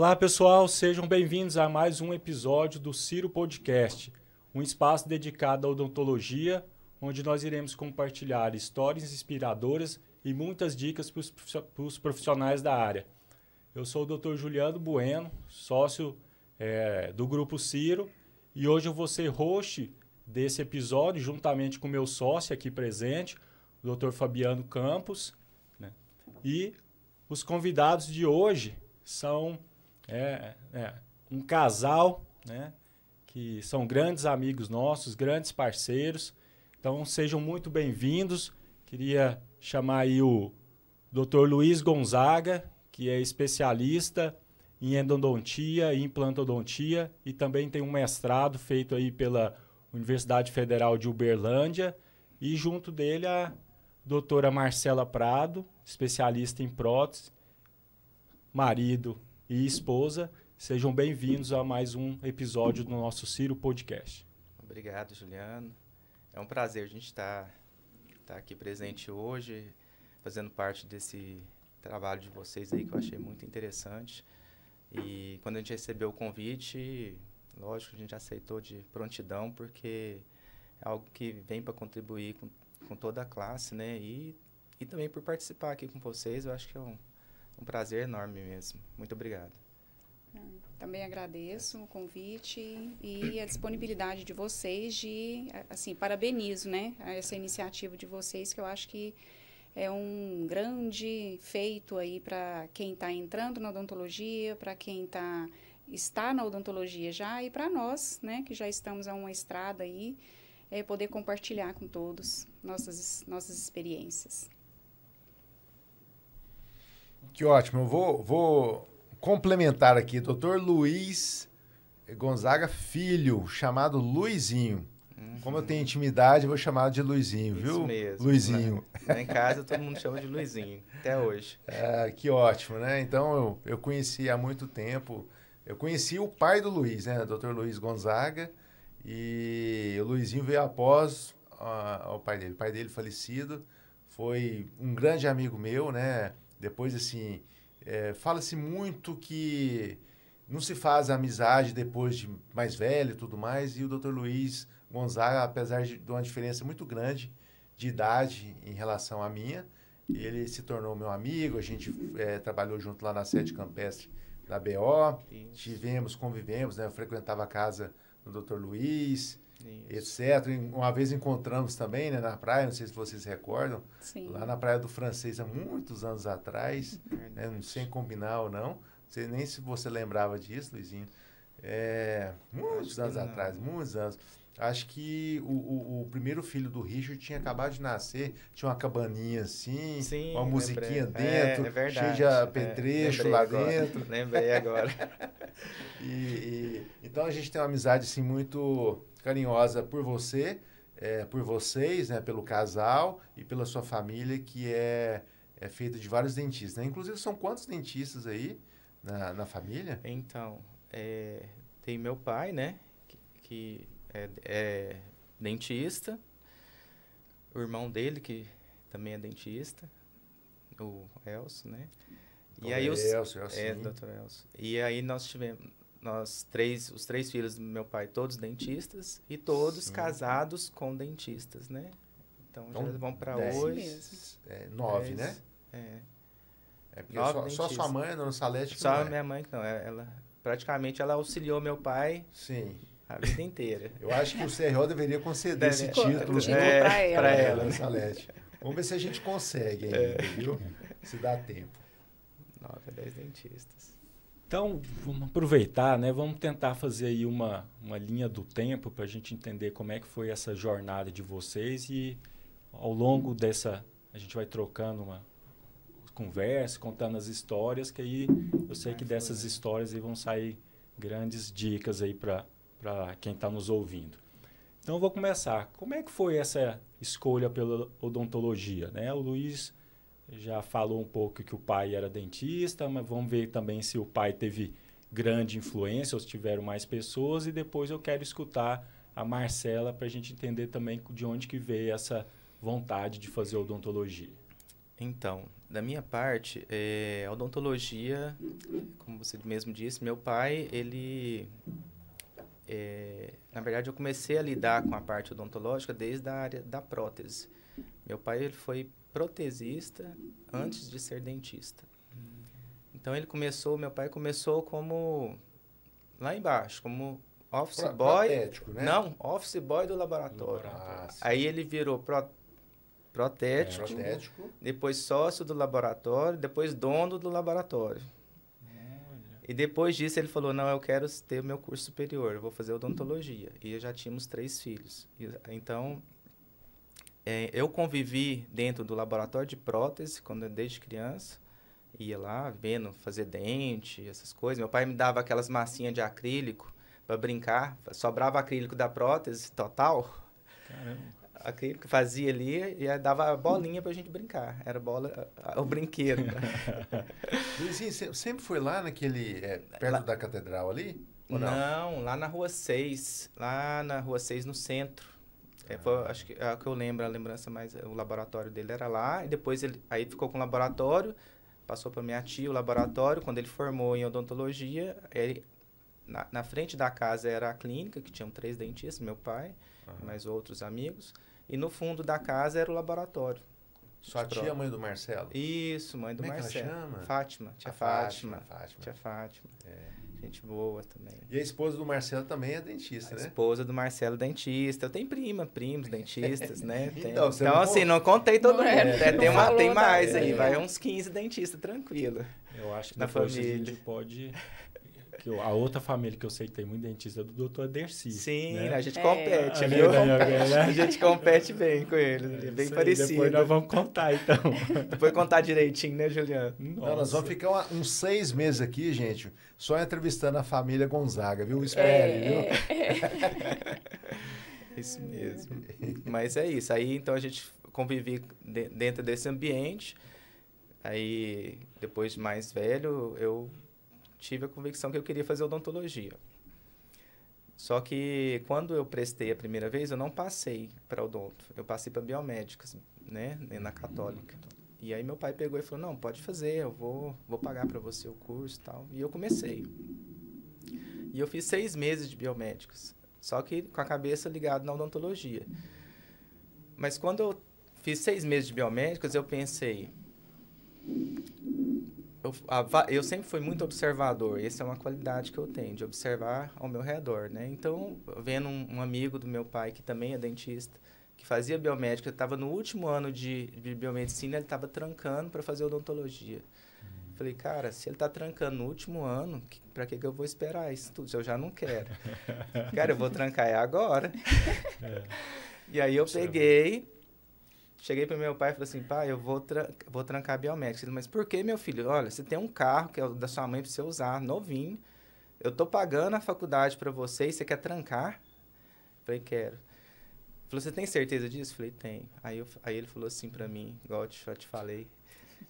Olá, pessoal, sejam bem-vindos a mais um episódio do Ciro Podcast, um espaço dedicado à odontologia, onde nós iremos compartilhar histórias inspiradoras e muitas dicas para os profissionais da área. Eu sou o Dr. Juliano Bueno, sócio do Grupo Ciro, e hoje eu vou ser host desse episódio, juntamente com o meu sócio aqui presente, o Dr. Fabiano Campos, né? E os convidados de hoje são um casal, né, que são grandes amigos nossos, grandes parceiros. Então, sejam muito bem-vindos. Queria chamar aí o Dr. Luiz Gonzaga, que é especialista em endodontia e implantodontia e também tem um mestrado feito aí pela Universidade Federal de Uberlândia. E junto dele a doutora Marcela Prado, especialista em prótese, marido e esposa. Sejam bem-vindos a mais um episódio do nosso Ciro Podcast. Obrigado, Juliano. É um prazer a gente estar aqui presente hoje, fazendo parte desse trabalho de vocês aí, que eu achei muito interessante. E quando a gente recebeu o convite, lógico, a gente aceitou de prontidão, porque é algo que vem para contribuir com toda a classe, né? E também por participar aqui com vocês, eu acho que é um prazer enorme mesmo. Muito obrigado. Também agradeço o convite e a disponibilidade de vocês de, assim, parabenizo, né, essa iniciativa de vocês, que eu acho que é um grande feito aí para quem está entrando na odontologia, para quem está na odontologia já e para nós, né, que já estamos a uma estrada aí, poder compartilhar com todos nossas experiências. Que ótimo. Eu vou complementar aqui. Dr. Luiz Gonzaga Filho, chamado Luizinho. Como eu tenho intimidade, eu vou chamar de Luizinho, viu? Isso mesmo. Luizinho. Lá em casa todo mundo chama de Luizinho, até hoje. Que ótimo, né? Então, eu conheci há muito tempo. Eu conheci o pai do Luiz, né? Dr. Luiz Gonzaga. E o Luizinho veio após o pai dele. O pai dele falecido foi um grande amigo meu, né? Depois, assim, fala-se muito que não se faz amizade depois de mais velho e tudo mais. E o Dr. Luiz Gonzaga, apesar de uma diferença muito grande de idade em relação à minha, ele se tornou meu amigo. A gente trabalhou junto lá na sede campestre da BO. Convivemos, né? Eu frequentava a casa do Dr. Luiz, etc. Uma vez encontramos também, né, na praia, não sei se vocês se recordam. Sim. Lá na Praia do Francês, há muitos anos atrás, né, sem combinar ou não. Não sei nem se você lembrava disso, Luizinho. Muitos anos atrás, muitos anos. Acho que o primeiro filho do Richard tinha acabado de nascer, tinha uma cabaninha assim, sim, uma musiquinha lembrei. dentro, cheio de apetrecho lá dentro. Lembrei agora. Então a gente tem uma amizade assim, muito carinhosa por você, por vocês, né, pelo casal e pela sua família, que é feita de vários dentistas, né? Inclusive, são quantos dentistas aí na família? Então, tem meu pai, né, que é dentista, o irmão dele, que também é dentista, o Elcio, né? E aí Dr. Elcio. E aí nós tivemos os três filhos do meu pai, todos dentistas, e todos casados com dentistas, né? Então já vão para 9, né? Porque só sua mãe, a dona Salete, que só não é. Minha mãe que não, praticamente ela auxiliou meu pai. Sim. A vida inteira. Eu acho que o CRO deveria conceder esse título para ela, Salete. Vamos ver se a gente consegue ainda, viu? Se dá tempo. 9 a 10 dentistas. Então, vamos aproveitar, né? Vamos tentar fazer aí uma linha do tempo para a gente entender como é que foi essa jornada de vocês e ao longo dessa, a gente vai trocando uma conversa, contando as histórias, que aí eu sei que dessas histórias aí vão sair grandes dicas aí para quem está nos ouvindo. Então, eu vou começar. Como é que foi essa escolha pela odontologia, né? O Luiz já falou um pouco que o pai era dentista, mas vamos ver também se o pai teve grande influência ou se tiveram mais pessoas. E depois eu quero escutar a Marcela para a gente entender também de onde que veio essa vontade de fazer odontologia. Então, da minha parte, a odontologia, como você mesmo disse, meu pai, ele... na verdade, eu comecei a lidar com a parte odontológica desde a área da prótese. Meu pai, ele foi protesista antes de ser dentista. Então, meu pai começou como... lá embaixo, como office boy. Protético, né? Não, office boy do laboratório. Aí ele virou protético, depois sócio do laboratório, depois dono do laboratório. E depois disso ele falou, não, eu quero ter o meu curso superior, eu vou fazer odontologia. E já tínhamos 3 filhos. Então, eu convivi dentro do laboratório de prótese, desde criança. Ia lá, vendo, fazer dente, essas coisas. Meu pai me dava aquelas massinhas de acrílico para brincar. Sobrava acrílico da prótese total. Caramba. Acrílico fazia ali e aí dava a bolinha pra gente brincar. Era o brinquedo. Luizinho, sempre foi lá naquele... perto da catedral ali? Ou não, lá na Rua 6. Lá na Rua 6, no centro. Acho que é o que eu lembro, a lembrança mais... O laboratório dele era lá. E depois aí ficou com o laboratório. Passou para minha tia o laboratório. Quando ele formou em odontologia, na frente da casa era a clínica, que tinham 3 dentistas, meu pai, mais outros amigos. E no fundo da casa era o laboratório. Sua tia, mãe do Marcelo? Isso, mãe do Marcelo. Como é que ela chama? Fátima, tia Fátima. Tia Fátima. Gente boa também. E a esposa do Marcelo também é dentista, né? A esposa do Marcelo, dentista. Eu tenho primos dentistas, né? Então, assim, não contei todo mundo. Tem mais aí, vai uns 15 dentistas, tranquilo. Eu acho que na depois família. a gente pode... a outra família que eu sei que tem muito dentista é do Dr. Dercy. Sim, né? a gente compete, viu? A gente compete bem com ele, bem parecido. Depois nós vamos contar, então. Depois contar direitinho, né, Juliano? Não, nós vamos ficar uns 6 meses aqui, gente, só entrevistando a família Gonzaga, viu? Espere, viu? Isso mesmo. Mas é isso. Aí, então, a gente convive dentro desse ambiente. Aí, depois de mais velho, eu tive a convicção que eu queria fazer odontologia. Só que quando eu prestei a primeira vez, eu não passei para odonto. Eu passei para biomédicas, né, na Católica. E aí meu pai pegou e falou, não, pode fazer, eu vou pagar para você o curso e tal. E eu comecei. E eu fiz 6 meses de biomédicas, só que com a cabeça ligada na odontologia. Mas quando eu fiz 6 meses de biomédicas, eu pensei... Eu sempre fui muito observador, essa é uma qualidade que eu tenho, de observar ao meu redor, né? Então, vendo um amigo do meu pai, que também é dentista, que fazia biomédica, estava no último ano de biomedicina, ele estava trancando para fazer odontologia. Falei, cara, se ele está trancando no último ano, para que eu vou esperar isso tudo? Se eu já não quero. Cara, eu vou trancar agora. E aí eu cheguei para meu pai e falei assim, pai, eu vou trancar a biomédica. Ele, mas por que, meu filho? Olha, você tem um carro que é o da sua mãe para você usar, novinho. Eu tô pagando a faculdade para você e você quer trancar? Falei, quero. Ele falou, você tem certeza disso? Falei, tenho. Aí ele falou assim para mim, igual eu te falei,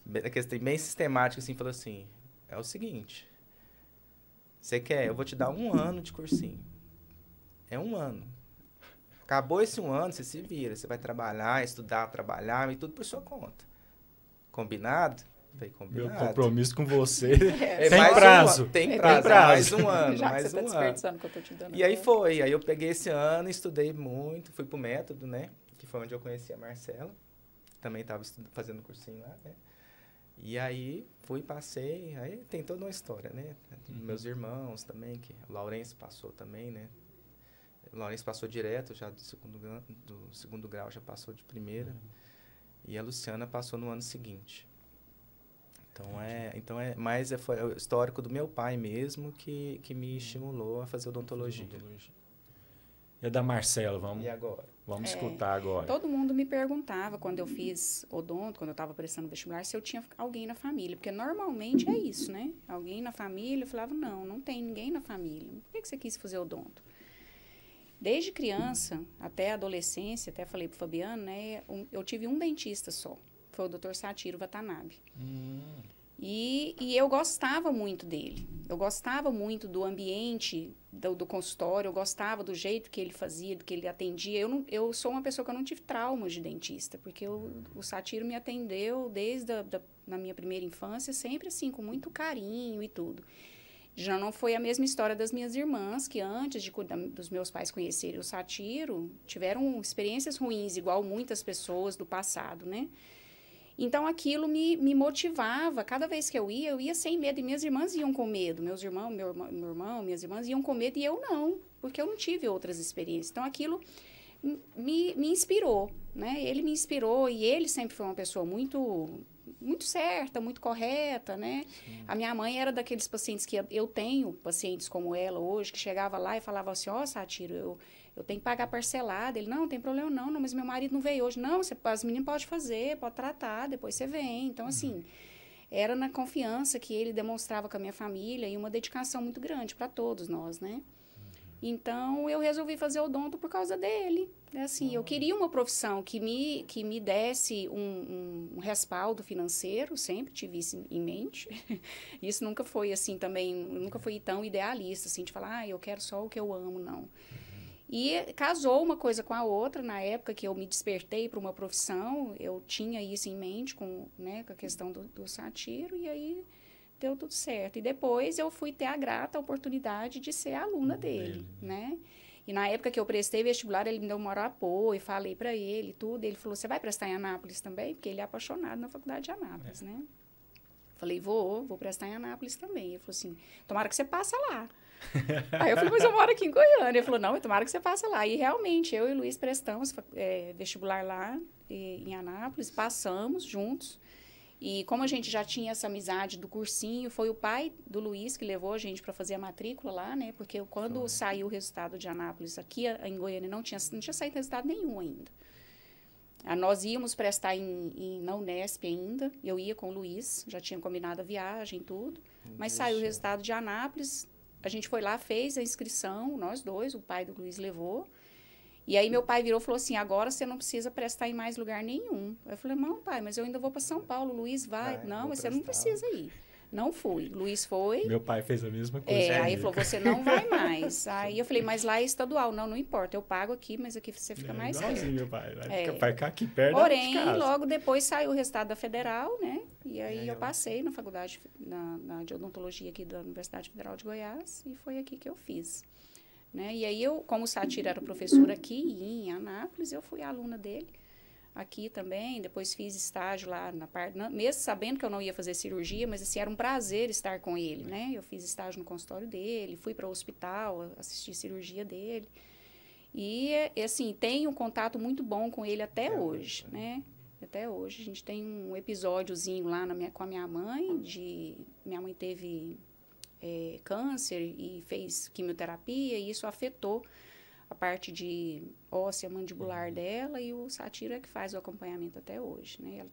bem sistemático, assim, falou assim, é o seguinte, você quer? Eu vou te dar 1 ano de cursinho. É 1 ano. Acabou esse 1 ano, você se vira. Você vai trabalhar, estudar, trabalhar e tudo por sua conta. Combinado? Falei, combinado. Meu compromisso com você tem mais prazo. Tem prazo. Mais 1 ano. Já mais que você tá desperdiçando o que eu tô te dando. E aí foi. Aí eu peguei esse ano, estudei muito. Fui pro método, né? Que foi onde eu conheci a Marcela. Também estava fazendo cursinho lá, né? E aí fui, passei. Aí tem toda uma história, né? Meus irmãos também, que o Laurence passou também, né? O Laurence passou direto, já do segundo grau, já passou de primeira. E a Luciana passou no ano seguinte. Mas foi o histórico do meu pai mesmo que me estimulou a fazer odontologia. E a da Marcela, E agora? Vamos escutar agora. Todo mundo me perguntava, quando eu fiz odonto, quando eu estava prestando vestibular, se eu tinha alguém na família. Porque normalmente é isso, né? Alguém na família. Eu falava, não tem ninguém na família. Por que você quis fazer odonto? Desde criança até a adolescência, até falei pro Fabiano, né? Eu tive um dentista só. Foi o Dr. Satiro Watanabe. E eu gostava muito dele. Eu gostava muito do ambiente do consultório, eu gostava do jeito que ele fazia, do que ele atendia. Eu sou uma pessoa que eu não tive traumas de dentista, porque o Sátiro me atendeu desde na minha primeira infância, sempre assim, com muito carinho e tudo. Já não foi a mesma história das minhas irmãs, que antes dos meus pais conhecerem o Sátiro, tiveram experiências ruins, igual muitas pessoas do passado, né? Então, aquilo me motivava. Cada vez que eu ia sem medo. E minhas irmãs iam com medo. Meu irmão, minhas irmãs iam com medo e eu não. Porque eu não tive outras experiências. Então, aquilo me inspirou, né? Ele me inspirou e ele sempre foi uma pessoa muito certa, muito correta, né? Sim. A minha mãe era daqueles pacientes que eu tenho pacientes como ela hoje, que chegava lá e falava assim, ó, Sátiro, eu tenho que pagar parcelado. Ele, não tem problema não, mas meu marido não veio hoje. Não, as meninas podem fazer, pode tratar, depois você vem. Então, assim, era na confiança que ele demonstrava com a minha família e uma dedicação muito grande para todos nós, né? Então, eu resolvi fazer odonto por causa dele. Assim, eu queria uma profissão que me desse um respaldo financeiro, sempre tive isso em mente. Isso nunca foi assim também, nunca fui tão idealista, assim, de falar, eu quero só o que eu amo, não. E casou uma coisa com a outra. Na época que eu me despertei para uma profissão, eu tinha isso em mente com a questão do Sátiro, e aí deu tudo certo. E depois eu fui ter a grata oportunidade de ser aluna dele, né? E na época que eu prestei vestibular, ele me deu um maior apoio, falei para ele tudo. Ele falou, você vai prestar em Anápolis também? Porque ele é apaixonado na faculdade de Anápolis, né? Falei, vou prestar em Anápolis também. Ele falou assim, tomara que você passe lá. Aí eu falei, mas eu moro aqui em Goiânia. Ele falou, não, tomara que você passe lá. E realmente, eu e o Luiz prestamos vestibular lá em Anápolis, passamos juntos. E como a gente já tinha essa amizade do cursinho, foi o pai do Luiz que levou a gente para fazer a matrícula lá, né? Porque quando saiu o resultado de Anápolis, aqui em Goiânia não tinha saído resultado nenhum ainda. Nós íamos prestar na Unesp ainda, eu ia com o Luiz, já tinha combinado a viagem e tudo. Mas saiu o resultado de Anápolis, a gente foi lá, fez a inscrição, nós dois, o pai do Luiz levou. E aí meu pai virou e falou assim, agora você não precisa prestar em mais lugar nenhum. Eu falei, não, pai, mas eu ainda vou para São Paulo, o Luiz vai. Não, mas você não precisa ir. Não fui. Luiz foi. Meu pai fez a mesma coisa. Aí ele falou, você não vai mais. Aí eu falei, mas lá é estadual. Não importa, eu pago aqui, mas aqui você fica mais perto. Igualzinho, meu pai. Vai ficar aqui perto. Porém, logo depois saiu o resultado da Federal, né? E aí eu passei na faculdade de odontologia aqui da Universidade Federal de Goiás e foi aqui que eu fiz. Né? E aí como o Sátiro era professor aqui em Anápolis, eu fui aluna dele aqui também, depois fiz estágio lá na parte, mesmo sabendo que eu não ia fazer cirurgia, mas assim, era um prazer estar com ele, né? Eu fiz estágio no consultório dele, fui para o hospital, assisti cirurgia dele, e assim, tenho um contato muito bom com ele até hoje, né? Até hoje, a gente tem um episódiozinho lá com a minha mãe, minha mãe teve câncer e fez quimioterapia, e isso afetou a parte de óssea mandibular dela, e o Sátiro é que faz o acompanhamento até hoje, né? Ela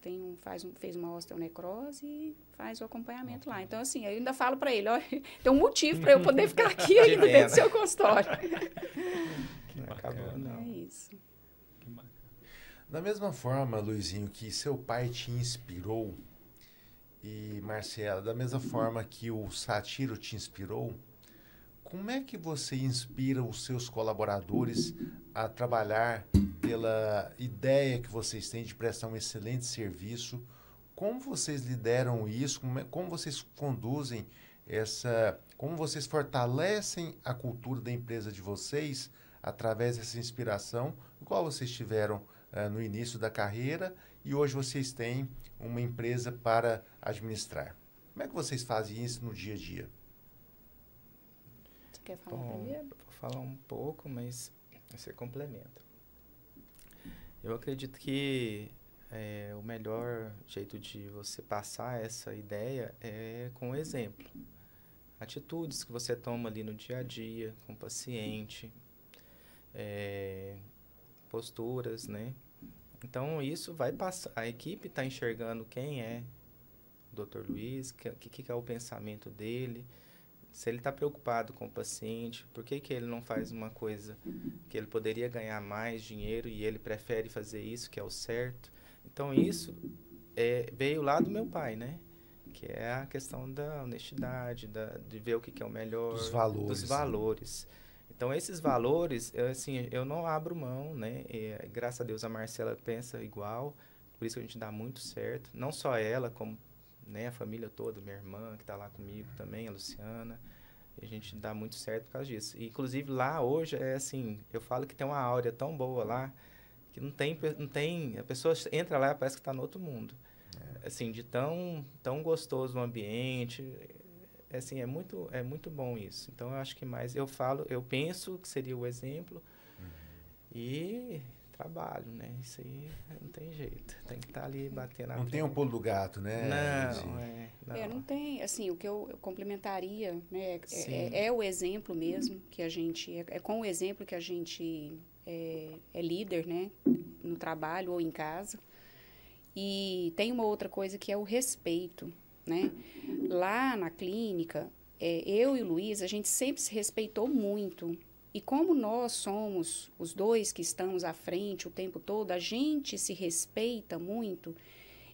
fez uma osteonecrose e faz o acompanhamento lá. Então, assim, eu ainda falo para ele, olha, tem um motivo para eu poder ficar aqui ainda dentro do seu consultório. Que bacana. Não. É isso. Que bacana. Da mesma forma, Luizinho, que seu pai te inspirou, e Marcela, da mesma forma que o Sátiro te inspirou, como é que você inspira os seus colaboradores a trabalhar pela ideia que vocês têm de prestar um excelente serviço? Como vocês lideram isso? Como vocês conduzem como vocês fortalecem a cultura da empresa de vocês através dessa inspiração, igual vocês tiveram no início da carreira e hoje vocês têm uma empresa para administrar? Como é que vocês fazem isso no dia a dia? Quer falar primeiro? Vou falar um pouco, mas você complementa. Eu acredito que o melhor jeito de você passar essa ideia é com o exemplo. Atitudes que você toma ali no dia a dia, com o paciente, posturas, né? Então, isso vai passar. A equipe está enxergando quem é o Dr. Luiz, o que é o pensamento dele, se ele está preocupado com o paciente, por que ele não faz uma coisa que ele poderia ganhar mais dinheiro e ele prefere fazer isso, que é o certo. Então, isso veio lá do meu pai, né? que é a questão da honestidade, de ver o que é o melhor. Dos valores. Então, esses valores, assim, eu não abro mão, né? Graças a Deus, a Marcela pensa igual, por isso que a gente dá muito certo. Não só ela, como, né, a família toda, minha irmã que está lá comigo também, a Luciana. A gente dá muito certo por causa disso. E, inclusive, lá hoje, assim, eu falo que tem uma áurea tão boa lá, que não tem a pessoa entra lá e parece que está no outro mundo. Assim, de tão gostoso o ambiente, assim, é muito bom isso. Então, eu acho que mais eu penso que seria o exemplo e trabalho, né? Isso aí não tem jeito. Tem que estar ali batendo Não tem um pulo do gato, né? Não tem, assim, o que eu complementaria, né? É o exemplo mesmo que a gente, é com o exemplo que a gente é líder, né? No trabalho ou em casa. E tem uma outra coisa que é o respeito, né? Lá na clínica, eu e o Luiz, a gente sempre se respeitou muito. E como nós somos os dois que estamos à frente o tempo todo, a gente se respeita muito.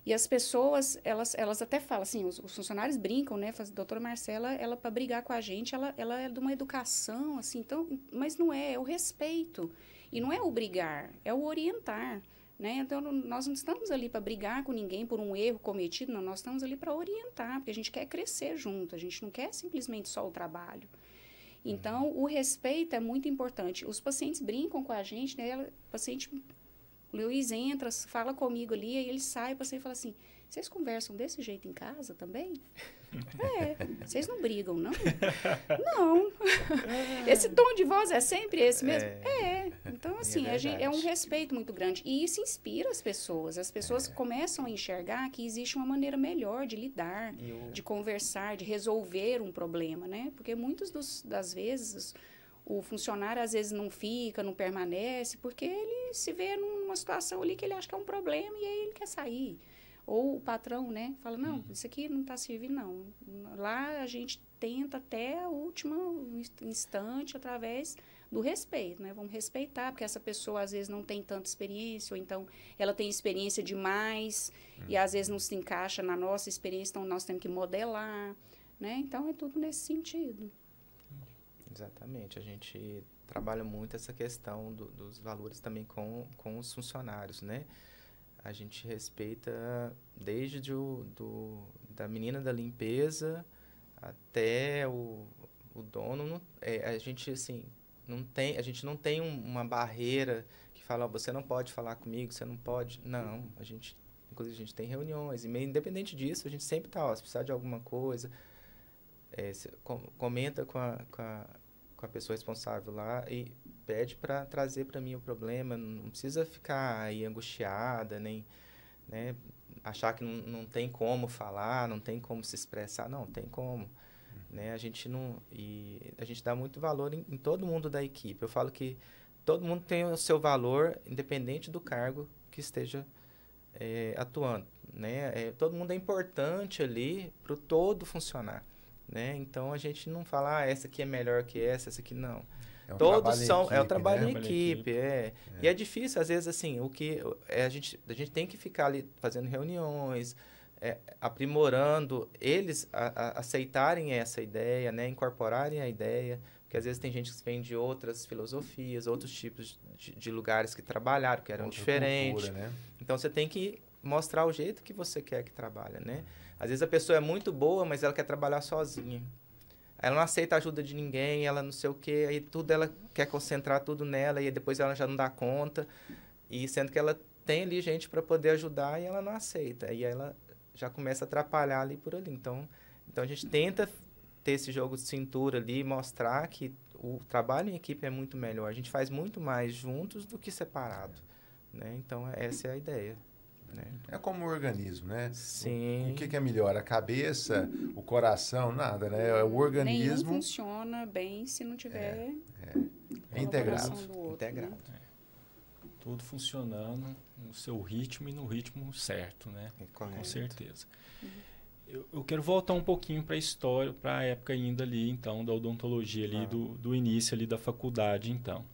E as pessoas, elas até falam assim, os funcionários brincam, né? Falam, doutora Marcela, ela para brigar com a gente, ela é de uma educação, assim, então, mas não é o respeito. E não é o brigar, é o orientar. Né? Então, nós não estamos ali para brigar com ninguém por um erro cometido, não, nós estamos ali para orientar, porque a gente quer crescer junto, a gente não quer simplesmente só o trabalho. Então, o respeito é muito importante. Os pacientes brincam com a gente, né? O paciente, o Luiz entra, fala comigo ali, aí ele sai, o paciente fala assim, vocês conversam desse jeito em casa também? Vocês não brigam, não? Não. Esse tom de voz é sempre esse mesmo? Então, assim, é um respeito muito grande. E isso inspira as pessoas. As pessoas começam a enxergar que existe uma maneira melhor de lidar, de conversar, de resolver um problema, né? Porque muitas das vezes o funcionário às vezes não fica, não permanece, porque ele se vê numa situação ali que ele acha que é um problema e aí ele quer sair. Ou o patrão, né, fala, não, isso aqui não está servindo, não. Lá a gente tenta até o último instante através do respeito, né? Vamos respeitar, porque essa pessoa às vezes não tem tanta experiência, ou então ela tem experiência demais e às vezes não se encaixa na nossa experiência, então nós temos que modelar, né? Então é tudo nesse sentido. Exatamente, a gente trabalha muito essa questão dos valores também com os funcionários, né? A gente respeita desde da menina da limpeza até o dono. A gente, assim, a gente não tem uma barreira que fala, você não pode falar comigo, você não pode. Não, inclusive a gente tem reuniões, e meio independente disso, a gente sempre está, se precisar de alguma coisa, comenta com a pessoa responsável lá e pede para trazer para mim o problema, não precisa ficar aí angustiada, nem, né, achar que não tem como falar, não tem como se expressar, não, tem como, né, a gente dá muito valor em todo mundo da equipe. Eu falo que todo mundo tem o seu valor, independente do cargo que esteja atuando, né, todo mundo é importante ali para o todo funcionar, né, então a gente não fala, essa aqui é melhor que essa aqui não. Todos são, é o trabalho em equipe, E é difícil, às vezes, assim, a gente tem que ficar ali fazendo reuniões, aprimorando eles a aceitarem essa ideia, né, incorporarem a ideia, porque às vezes tem gente que vem de outras filosofias, outros tipos de lugares que trabalharam, que eram diferentes. Cultura, né? Então, você tem que mostrar o jeito que você quer que trabalhe, né? Às vezes a pessoa é muito boa, mas ela quer trabalhar sozinha. Ela não aceita a ajuda de ninguém, ela não sei o quê, aí tudo ela quer concentrar tudo nela e depois ela já não dá conta, e sendo que ela tem ali gente para poder ajudar e ela não aceita, e aí ela já começa a atrapalhar ali por ali. Então a gente tenta ter esse jogo de cintura ali, mostrar que o trabalho em equipe é muito melhor, a gente faz muito mais juntos do que separado, né? Então essa é a ideia. Né? É como um organismo, né? Sim. O que é melhor? A cabeça, o coração? Nada, né? O organismo... Nenhum funciona bem se não tiver... integrado. Integrado. Tudo funcionando no seu ritmo e no ritmo certo, né? Com certeza. Eu quero voltar um pouquinho para a história, para a época ainda ali, então, da odontologia ali, do início ali da faculdade, então.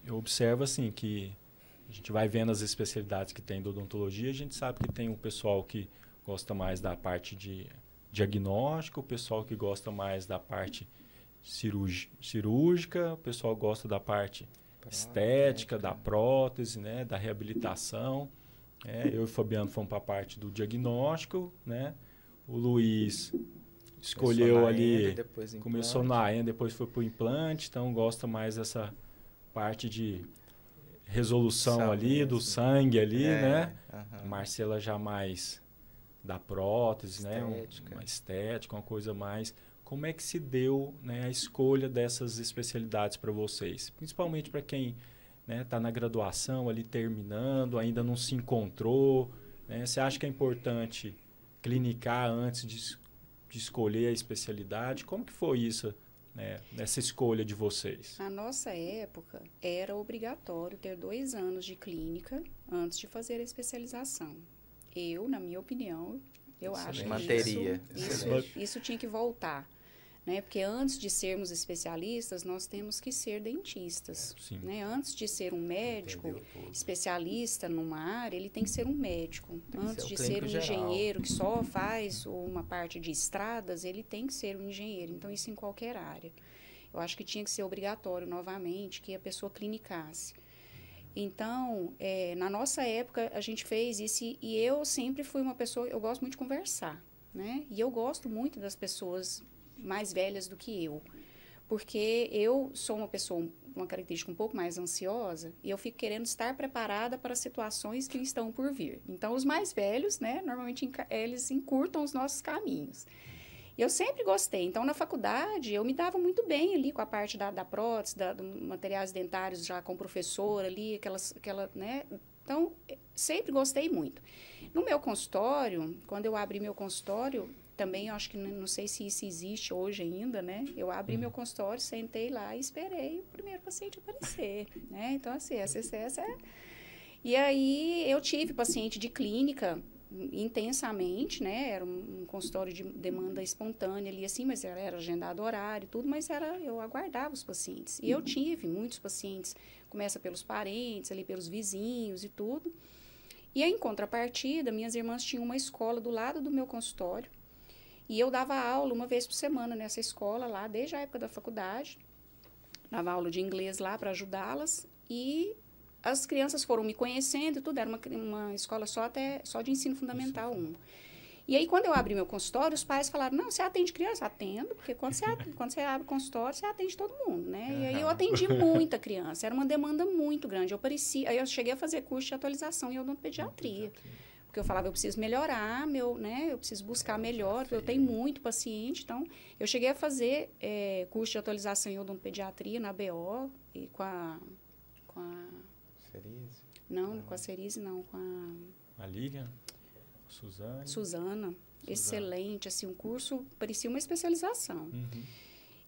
Eu observo, assim, que a gente vai vendo as especialidades que tem da odontologia, a gente sabe que tem o pessoal que gosta mais da parte de diagnóstico, o pessoal que gosta mais da parte cirúrgica, o pessoal gosta da parte estética, da prótese, né, da reabilitação. Eu e o Fabiano fomos para a parte do diagnóstico, né? O Luiz escolheu ali, começou na ENDA, depois foi para o implante, então gosta mais dessa parte de resolução ali, do sangue ali, né? A Marcela já mais da prótese, né? Uma estética, uma coisa mais... Como é que se deu, né, a escolha dessas especialidades para vocês? Principalmente para quem está na graduação, ali terminando, ainda não se encontrou. Né? Você acha que é importante clinicar antes de escolher a especialidade? Como que foi isso, né, nessa escolha de vocês? Na nossa época, era obrigatório ter 2 anos de clínica antes de fazer a especialização. Eu, na minha opinião, eu acho que isso tinha que voltar. Né? Porque antes de sermos especialistas, nós temos que ser dentistas. Né? Antes de ser um médico especialista numa área, ele tem que ser um médico. Antes de ser um engenheiro que só faz uma parte de estradas, ele tem que ser um engenheiro. Então, isso em qualquer área. Eu acho que tinha que ser obrigatório, novamente, que a pessoa clinicasse. Então, na nossa época, a gente fez isso e eu sempre fui uma pessoa... Eu gosto muito de conversar, né? E eu gosto muito das pessoas mais velhas do que eu, porque eu sou uma pessoa, uma característica um pouco mais ansiosa, e eu fico querendo estar preparada para situações que estão por vir. Então, os mais velhos, né, normalmente eles encurtam os nossos caminhos. E eu sempre gostei. Então, na faculdade, eu me dava muito bem ali com a parte da prótese, dos materiais dentários, já com o professor ali, né? Então, sempre gostei muito. No meu consultório, quando eu abri meu consultório, também, eu acho que não sei se isso existe hoje ainda, né? Eu abri meu consultório, sentei lá e esperei o primeiro paciente aparecer, né? Então, assim, essa é... E aí, eu tive paciente de clínica intensamente, né? Era um consultório de demanda espontânea ali, assim, mas era agendado horário e tudo, mas eu aguardava os pacientes. E eu tive muitos pacientes, começa pelos parentes, ali pelos vizinhos e tudo. E aí, em contrapartida, minhas irmãs tinham uma escola do lado do meu consultório, e eu dava aula uma vez por semana nessa escola lá, desde a época da faculdade. Dava aula de inglês lá para ajudá-las. E as crianças foram me conhecendo e tudo. Era uma escola só de ensino fundamental 1. E aí, quando eu abri meu consultório, os pais falaram, não, você atende criança? Atendo, porque quando você abre consultório, você atende todo mundo, né? E aí eu atendi muita criança. Era uma demanda muito grande. Aí eu cheguei a fazer curso de atualização em odontopediatria. Porque eu falava, eu preciso melhorar, né? Eu preciso buscar melhor, eu tenho muito paciente. Então, eu cheguei a fazer curso de atualização em odontopediatria na BO, e com a Cerise? Não, com a Cerise não, com a Lilian? Suzana. Excelente, assim, um curso, parecia uma especialização.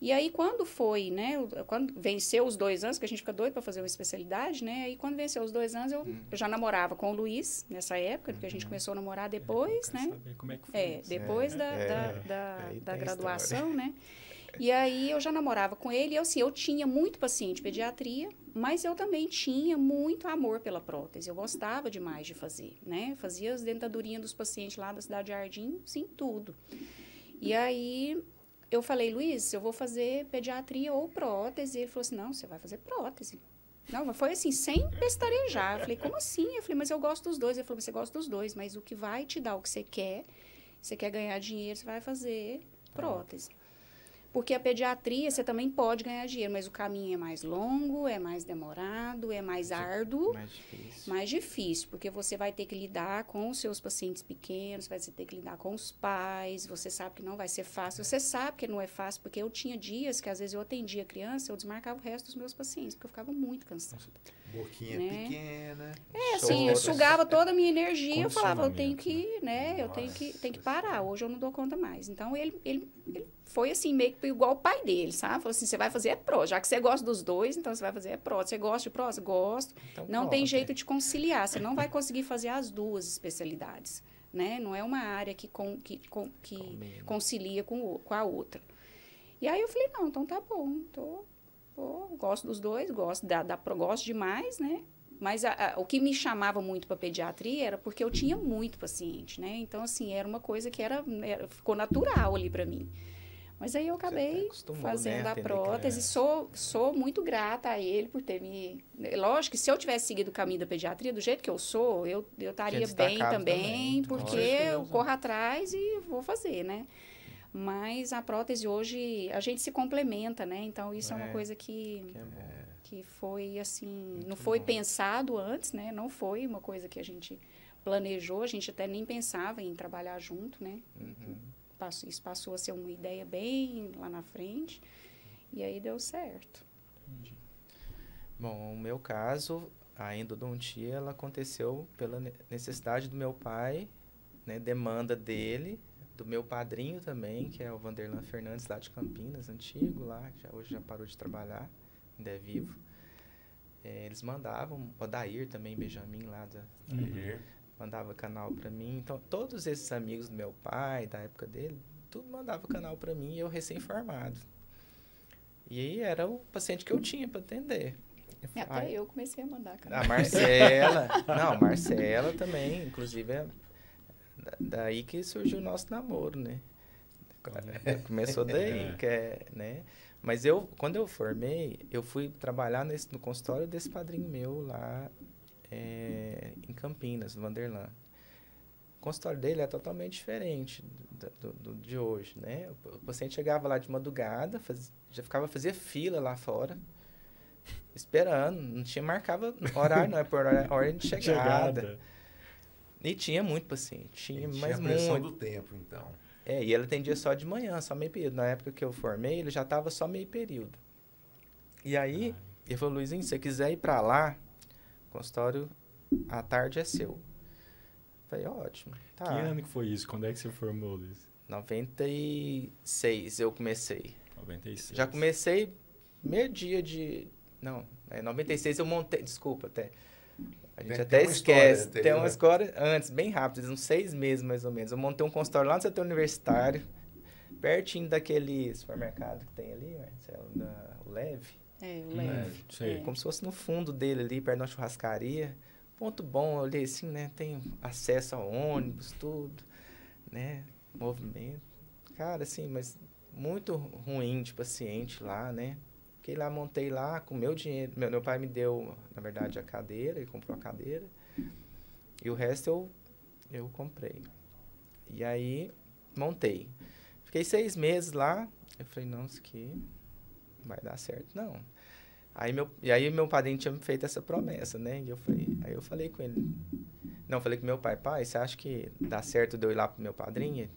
E aí, quando foi, né, quando venceu os 2 anos, que a gente fica doido para fazer uma especialidade, né, aí quando venceu os 2 anos, eu já namorava com o Luiz, nessa época, porque a gente começou a namorar depois, né, como é que foi depois da graduação, né, e aí eu já namorava com ele, e assim, eu tinha muito paciente de pediatria, mas eu também tinha muito amor pela prótese, eu gostava demais de fazer, né, fazia as dentadurinhas dos pacientes lá da Cidade Jardim, sim, tudo. E aí eu falei, Luiz, eu vou fazer pediatria ou prótese. Ele falou assim, não, você vai fazer prótese. Não, foi assim, sem pestarejar. Eu falei, como assim? Eu falei, mas eu gosto dos dois. Ele falou, você gosta dos dois, mas o que vai te dar o que você quer ganhar dinheiro, você vai fazer prótese. Porque a pediatria, você também pode ganhar dinheiro, mas o caminho é mais longo, é mais demorado, é mais árduo. Mais difícil, porque você vai ter que lidar com os seus pacientes pequenos, vai ter que lidar com os pais, você sabe que não vai ser fácil. Você sabe que não é fácil, porque eu tinha dias que, às vezes, eu atendia criança, eu desmarcava o resto dos meus pacientes, porque eu ficava muito cansada. Boquinha pequena. Assim, eu sugava toda a minha energia, eu falava, eu tenho que, né, eu tenho que parar, hoje eu não dou conta mais. Então, ele foi assim, meio que igual o pai dele, sabe? Falou assim, você vai fazer prótese. Já que você gosta dos dois, então você vai fazer prótese. Você gosta de prótese? Gosto. Então, não tem jeito de conciliar. Você não vai conseguir fazer as 2 especialidades, né? Não é uma área que concilia com a outra. E aí eu falei, não, então tá bom. Gosto dos dois, gosto demais, né? Mas o que me chamava muito para pediatria era porque eu tinha muito paciente, né? Então, assim, era uma coisa que ficou natural ali para mim. Mas aí eu acabei fazendo a prótese. Sou muito grata a ele por ter me... Lógico que se eu tivesse seguido o caminho da pediatria, do jeito que eu sou, eu estaria bem também, porque eu corro atrás e vou fazer, né? Mas a prótese hoje, a gente se complementa, né? Então, isso é uma coisa que foi, assim... Muito não foi pensado antes, né? Não foi uma coisa que a gente planejou. A gente até nem pensava em trabalhar junto, né? Isso passou a ser uma ideia bem lá na frente. E aí deu certo. Entendi. Bom, o meu caso, a endodontia, ela aconteceu pela necessidade do meu pai, né? Demanda dele, do meu padrinho também, que é o Vanderlan Fernandes, lá de Campinas, antigo lá, hoje já parou de trabalhar, ainda é vivo. Eles mandavam, o Odair também, Benjamin lá mandava canal para mim. Então, todos esses amigos do meu pai, da época dele, tudo mandava canal para mim, eu recém-formado. E aí era o paciente que eu tinha para atender. Até eu comecei a mandar canal. A Marcela, não, Marcela também, inclusive, é daí que surgiu o nosso namoro, né? Começou daí, né? Mas quando eu formei, eu fui trabalhar no consultório desse padrinho meu lá em Campinas, no Vanderlan. O consultório dele é totalmente diferente do de hoje, né? O paciente chegava lá de madrugada, fazia fila lá fora, esperando, não tinha, marcava horário, não é por hora de chegada. E tinha muito paciente, tinha pressão do tempo, então. E ele atendia só de manhã, só meio período. Na época que eu formei, ele já estava só meio período. E aí, ele falou, Luizinho, se você quiser ir para lá, o consultório à tarde é seu. Eu falei, ótimo. Tá. Que ano que foi isso? Quando é que você formou, Luiz? 96 eu comecei. 96. Já comecei meio dia de... Não, 96 eu montei... Desculpa, até... A gente até esquece. Tem uma história antes, bem rápida, uns 6 meses mais ou menos. Eu montei um consultório lá no setor universitário, pertinho daquele supermercado que tem ali, Marcelo, o Leve. O Leve. Como se fosse no fundo dele ali, perto da churrascaria. Ponto bom, eu olhei assim, né? Tem acesso ao ônibus, tudo, né? Movimento. Cara, assim, mas muito ruim de paciente lá, né? Fiquei lá, montei lá com meu dinheiro. Meu pai me deu, na verdade, a cadeira, ele comprou a cadeira. E o resto eu comprei. E aí, montei. Fiquei 6 meses lá. Eu falei, não, isso aqui não vai dar certo, não. E aí meu padrinho tinha me feito essa promessa, né? Aí eu falei com ele. Não, falei com meu pai, você acha que dá certo de eu ir lá pro meu padrinho?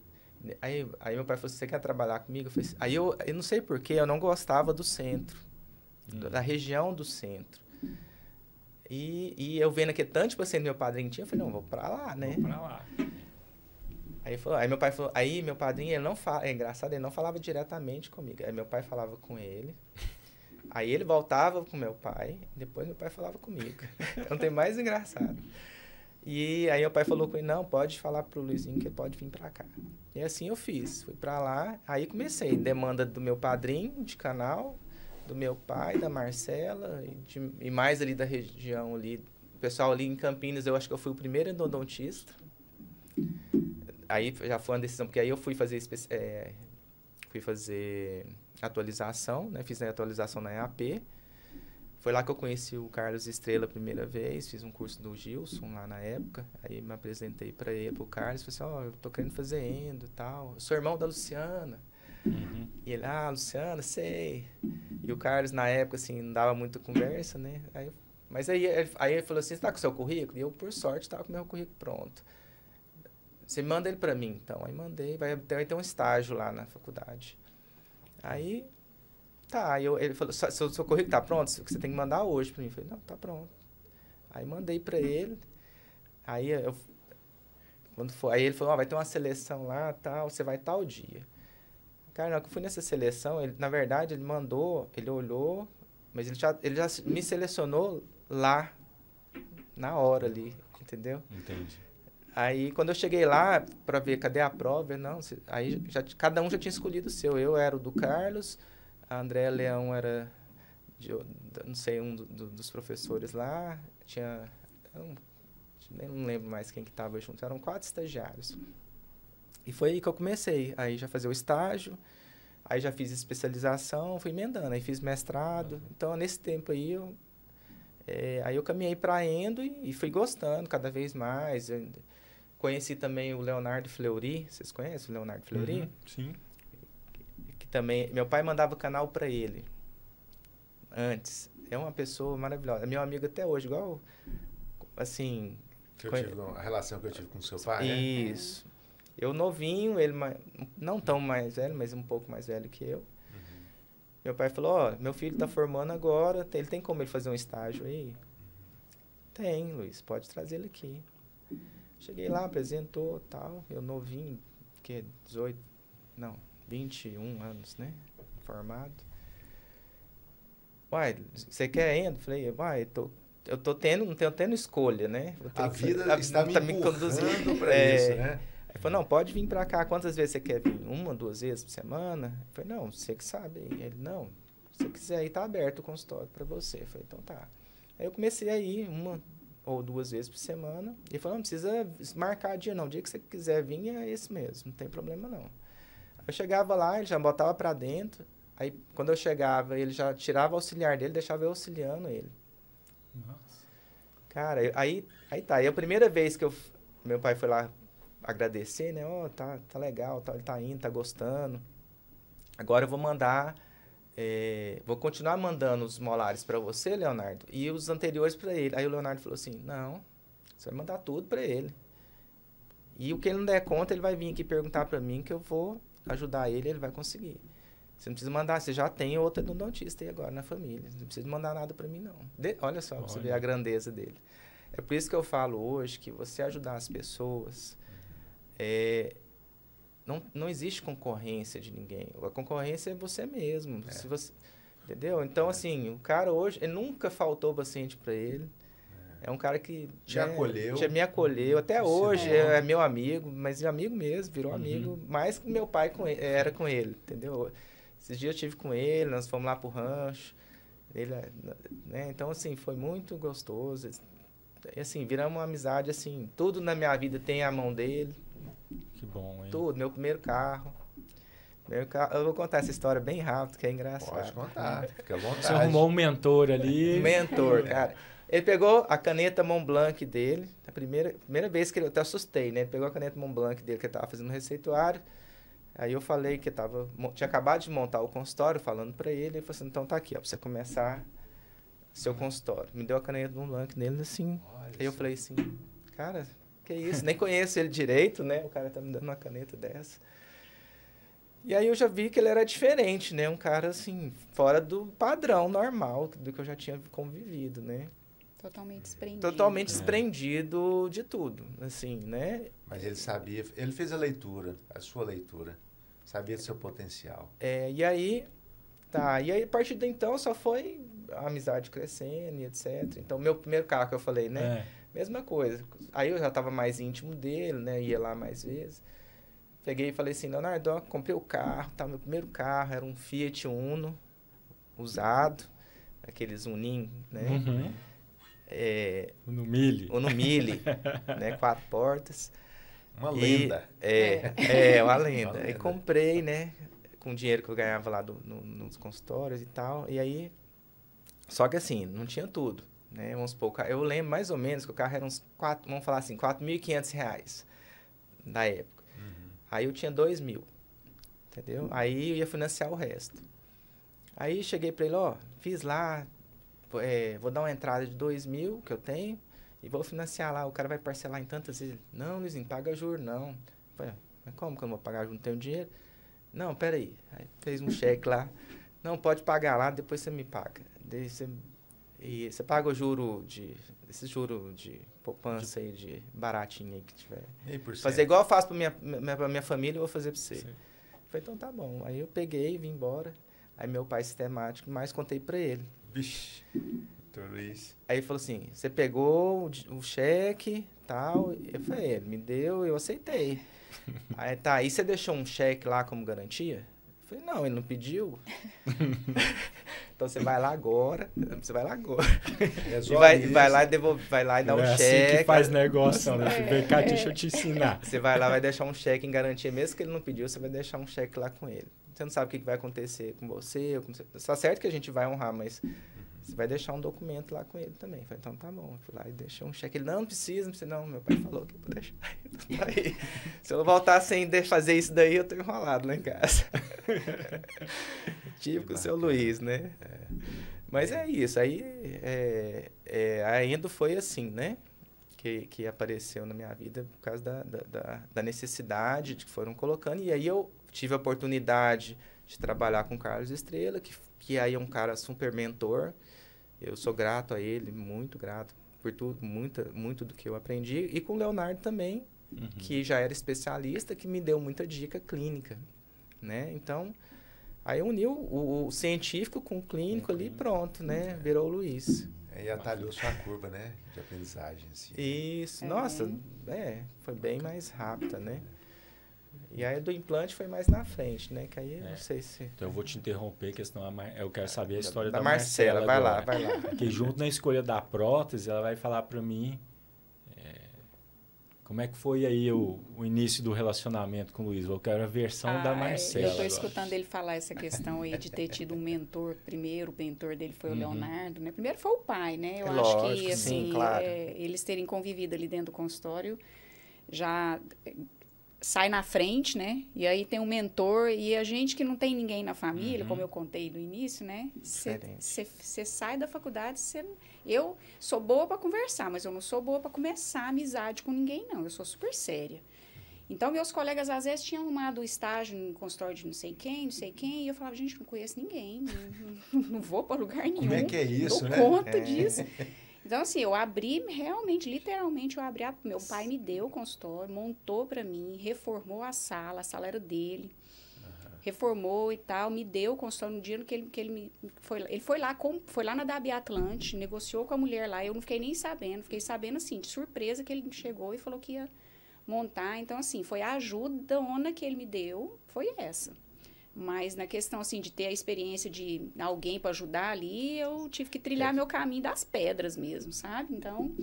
Aí meu pai falou, você quer trabalhar comigo? Aí eu não sei porquê, eu não gostava do centro, da região do centro. E eu vendo que tanto paciente meu padrinho tinha, eu falei, não, vou pra lá, né? Vou pra lá. Aí meu pai falou, aí meu padrinho, ele não fala, é engraçado, ele não falava diretamente comigo. Aí meu pai falava com ele, aí ele voltava com meu pai, depois meu pai falava comigo. Não tem mais engraçado. E aí meu pai falou com ele, não, pode falar pro Luizinho que ele pode vir pra cá. E assim eu fiz, fui pra lá, aí comecei, demanda do meu padrinho de canal, do meu pai, da Marcela, e mais ali da região ali, o pessoal ali em Campinas, eu acho que eu fui o primeiro endodontista. Aí já foi uma decisão, porque aí eu fui fazer atualização, né, fiz a atualização na EAP. Foi lá que eu conheci o Carlos Estrela a primeira vez, fiz um curso do Gilson lá na época, aí me apresentei para ele, pro Carlos, falei assim, eu tô querendo fazer endo e tal, eu sou irmão da Luciana. E ele, Luciana, sei. E o Carlos, na época, assim, não dava muita conversa, né? Mas aí ele falou assim, você tá com o seu currículo? E eu, por sorte, tava com o meu currículo pronto. Você manda ele para mim, então. Aí mandei, vai ter um estágio lá na faculdade. Aí... Tá, ele falou, seu currículo tá pronto? Você tem que mandar hoje pra mim. Eu falei, não, tá pronto. Aí mandei pra ele. Aí aí ele falou, vai ter uma seleção lá, tal, você vai tal dia. Cara, na hora que eu fui nessa seleção, na verdade, ele mandou, ele olhou, mas ele já me selecionou lá, na hora ali, entendeu? Entendi. Aí, quando eu cheguei lá pra ver, cadê a prova? Não, cada um já tinha escolhido o seu. Eu era o do Carlos, a Andréa Leão era não sei, dos professores lá, nem não lembro mais quem que estava junto, eram 4 estagiários. E foi aí que eu comecei, aí já fazia o estágio, aí já fiz especialização, fui emendando, aí fiz mestrado. Então, nesse tempo aí, aí eu caminhei para a Endo e fui gostando cada vez mais. Eu conheci também o Leonardo Fleury, vocês conhecem o Leonardo Fleury? Uhum, sim. Que também, meu pai mandava o canal para ele, antes. É uma pessoa maravilhosa, é meu amigo até hoje, igual, assim... A relação que eu tive com o seu pai, né? Isso. Eu novinho, ele não tão mais velho, mas um pouco mais velho que eu. Uhum. Meu pai falou, ó, meu filho tá formando agora, ele tem como ele fazer um estágio aí? Tem, Luiz, pode trazer ele aqui. Cheguei lá, apresentou, tal, eu novinho, 21 anos, né, formado. Uai, você quer ainda? Falei, uai, eu tô não tô tendo escolha, né? A vida está me empurrando para isso, né? Ele falou, não, pode vir pra cá. Quantas vezes você quer vir? 1, 2 vezes por semana? Eu falei, não, você que sabe. Ele, não, se você quiser aí, tá aberto o consultório pra você. Eu falei, então tá. Aí eu comecei a ir 1 ou 2 vezes por semana. Ele falou, não precisa marcar dia não. O dia que você quiser vir é esse mesmo, não tem problema não. Eu chegava lá, ele já botava pra dentro. Aí quando eu chegava, ele já tirava o auxiliar dele, deixava eu auxiliando ele. Nossa. Cara, aí tá. E a primeira vez que meu pai foi lá agradecer, né? Ó, tá legal, tá, ele tá indo, tá gostando. Agora eu vou mandar, vou continuar mandando os molares para você, Leonardo, e os anteriores para ele. Aí o Leonardo falou assim, não, você vai mandar tudo para ele. E o que ele não der conta, ele vai vir aqui perguntar para mim que eu vou ajudar ele vai conseguir. Você não precisa mandar, você já tem outra endodontista aí agora na família. Você não precisa mandar nada para mim, não. Olha só, pra você ver a grandeza dele. É por isso que eu falo hoje que você ajudar as pessoas... não existe concorrência de ninguém. A concorrência é você mesmo. Se você, entendeu? Então, assim, o cara hoje... Ele nunca faltou paciente para ele. É um cara que... Te acolheu. Me acolheu. Até hoje é meu amigo, mas é amigo mesmo. Virou amigo mais que meu pai era com ele, entendeu? Esses dias eu estive com ele, nós fomos lá pro rancho. Ele, né? Então, assim, foi muito gostoso. E, assim, viramos uma amizade, assim, tudo na minha vida tem a mão dele. Que bom, hein? Tudo, meu primeiro carro. Eu vou contar essa história bem rápido, que é engraçado. Pode contar, fica à vontade. Você arrumou um mentor ali. Mentor, cara. Ele pegou a caneta Montblanc dele, a primeira vez que eu até assustei, né? Ele pegou a caneta Montblanc dele, que ele estava fazendo um receituário. Aí eu falei que tinha acabado de montar o consultório, falando para ele. Ele falou assim, então tá aqui, ó, pra você começar seu consultório. Me deu a caneta Montblanc dele, assim. Aí eu falei assim, cara, que isso? Nem conheço ele direito, né? O cara tá me dando uma caneta dessa. E aí eu já vi que ele era diferente, né? Um cara, assim, fora do padrão normal do que eu já tinha convivido, né? Totalmente desprendido. Totalmente desprendido de tudo, assim, né? Mas ele sabia, ele fez a leitura, a sua leitura. Sabia do seu potencial. E aí a partir de então só foi a amizade crescendo e etc. Então, meu primeiro carro que eu falei, né? Mesma coisa. Aí eu já estava mais íntimo dele, né? Ia lá mais vezes. Peguei e falei assim, Leonardo, ó, comprei o carro, tá? Meu primeiro carro era um Fiat Uno, usado, aqueles Uninho, né? Uhum. Uno Mille, né? 4 portas. Uma lenda. Uma lenda. Aí comprei, né? Com o dinheiro que eu ganhava lá nos consultórios e tal. E aí, só que assim, não tinha tudo, né? Vamos supor, eu lembro mais ou menos que o carro era uns vamos falar assim, R$4.500 da época. Aí eu tinha 2.000, entendeu? Aí eu ia financiar o resto. Aí cheguei pra ele, ó, fiz lá, vou dar uma entrada de 2.000 que eu tenho e vou financiar lá. O cara vai parcelar em tantas vezes. Não, Luizinho, paga juros, não. Eu falei, mas como que eu não vou pagar juros? Não tenho dinheiro? Não, peraí. Aí fez um cheque lá. Não, pode pagar lá, depois você me paga. E você paga o juro esse juro de poupança aí, de baratinho aí que tiver. Fazer igual eu faço pra minha família, eu vou fazer pra você. Sim. Falei, então tá bom. Aí eu peguei, vim embora. Aí meu pai sistemático, mais contei pra ele. Vixe, doutor Luiz. Aí ele falou assim, você pegou o cheque, tal. Eu falei, ele me deu, eu aceitei. Aí tá, aí você deixou um cheque lá como garantia? Eu falei, não, ele não pediu. Então você vai lá agora. Você vai lá agora. Resolve Vai lá e dá um assim cheque. que faz negócio, né? Vem cá, deixa eu te ensinar. Você vai lá, vai deixar um cheque em garantia, mesmo que ele não pediu, você vai deixar um cheque lá com ele. Você não sabe o que vai acontecer com você. Tá certo que a gente vai honrar, mas você vai deixar um documento lá com ele também. Eu falei, então tá bom. Eu fui lá e deixei um cheque. Ele, não precisa. Não, meu pai falou que eu vou deixar. Aí, se eu voltar sem fazer isso daí, eu tô enrolado lá em casa. Típico o seu Luiz, né? Mas é isso. Aí, a Endo foi assim, né? Que apareceu na minha vida por causa da necessidade que foram colocando. E aí eu tive a oportunidade de trabalhar com o Carlos Estrela, que aí é um cara super mentor. Eu sou grato a ele, muito grato por tudo, muito do que eu aprendi. E com o Leonardo também, que já era especialista, que me deu muita dica clínica, né? Então, aí eu uni o científico com o clínico ali, pronto, né? Virou o Luiz. E atalhou sua curva, né? De aprendizagem, assim. Isso, nossa, foi bem mais rápida, né? E aí do implante foi mais na frente, né? Que aí eu não sei se... Então eu vou te interromper, porque senão eu quero saber a história da Marcela. Vai lá. Porque junto na escolha da prótese, ela vai falar para mim como é que foi aí o início do relacionamento com o Luiz. Eu quero a versão da Marcela. Eu estou escutando ele falar essa questão aí de ter tido um mentor primeiro. O mentor dele foi o Leonardo, né? Primeiro foi o pai, né? Eu acho que, assim, sim, claro. Eles terem convivido ali dentro do consultório já... sai na frente, né? E aí tem um mentor e a gente que não tem ninguém na família, como eu contei no início, né? Você sai da faculdade, eu sou boa para conversar, mas eu não sou boa para começar amizade com ninguém, não. Eu sou super séria. Então, meus colegas, às vezes, tinham arrumado estágio no consultório de não sei quem, e eu falava, gente, não conheço ninguém, não vou para lugar nenhum. Como é que é isso, dou né? conta disso. Então, assim, eu abri, realmente, literalmente, meu pai me deu o consultório, montou para mim, reformou a sala era dele, reformou e tal, me deu o consultório no dia que ele foi lá na Dabi Atlante, negociou com a mulher lá, eu não fiquei nem sabendo, fiquei sabendo, assim, de surpresa que ele chegou e falou que ia montar. Então, assim, foi a ajuda que ele me deu, foi essa. Mas na questão, assim, de ter a experiência de alguém para ajudar ali, eu tive que trilhar meu caminho das pedras mesmo, sabe? Então,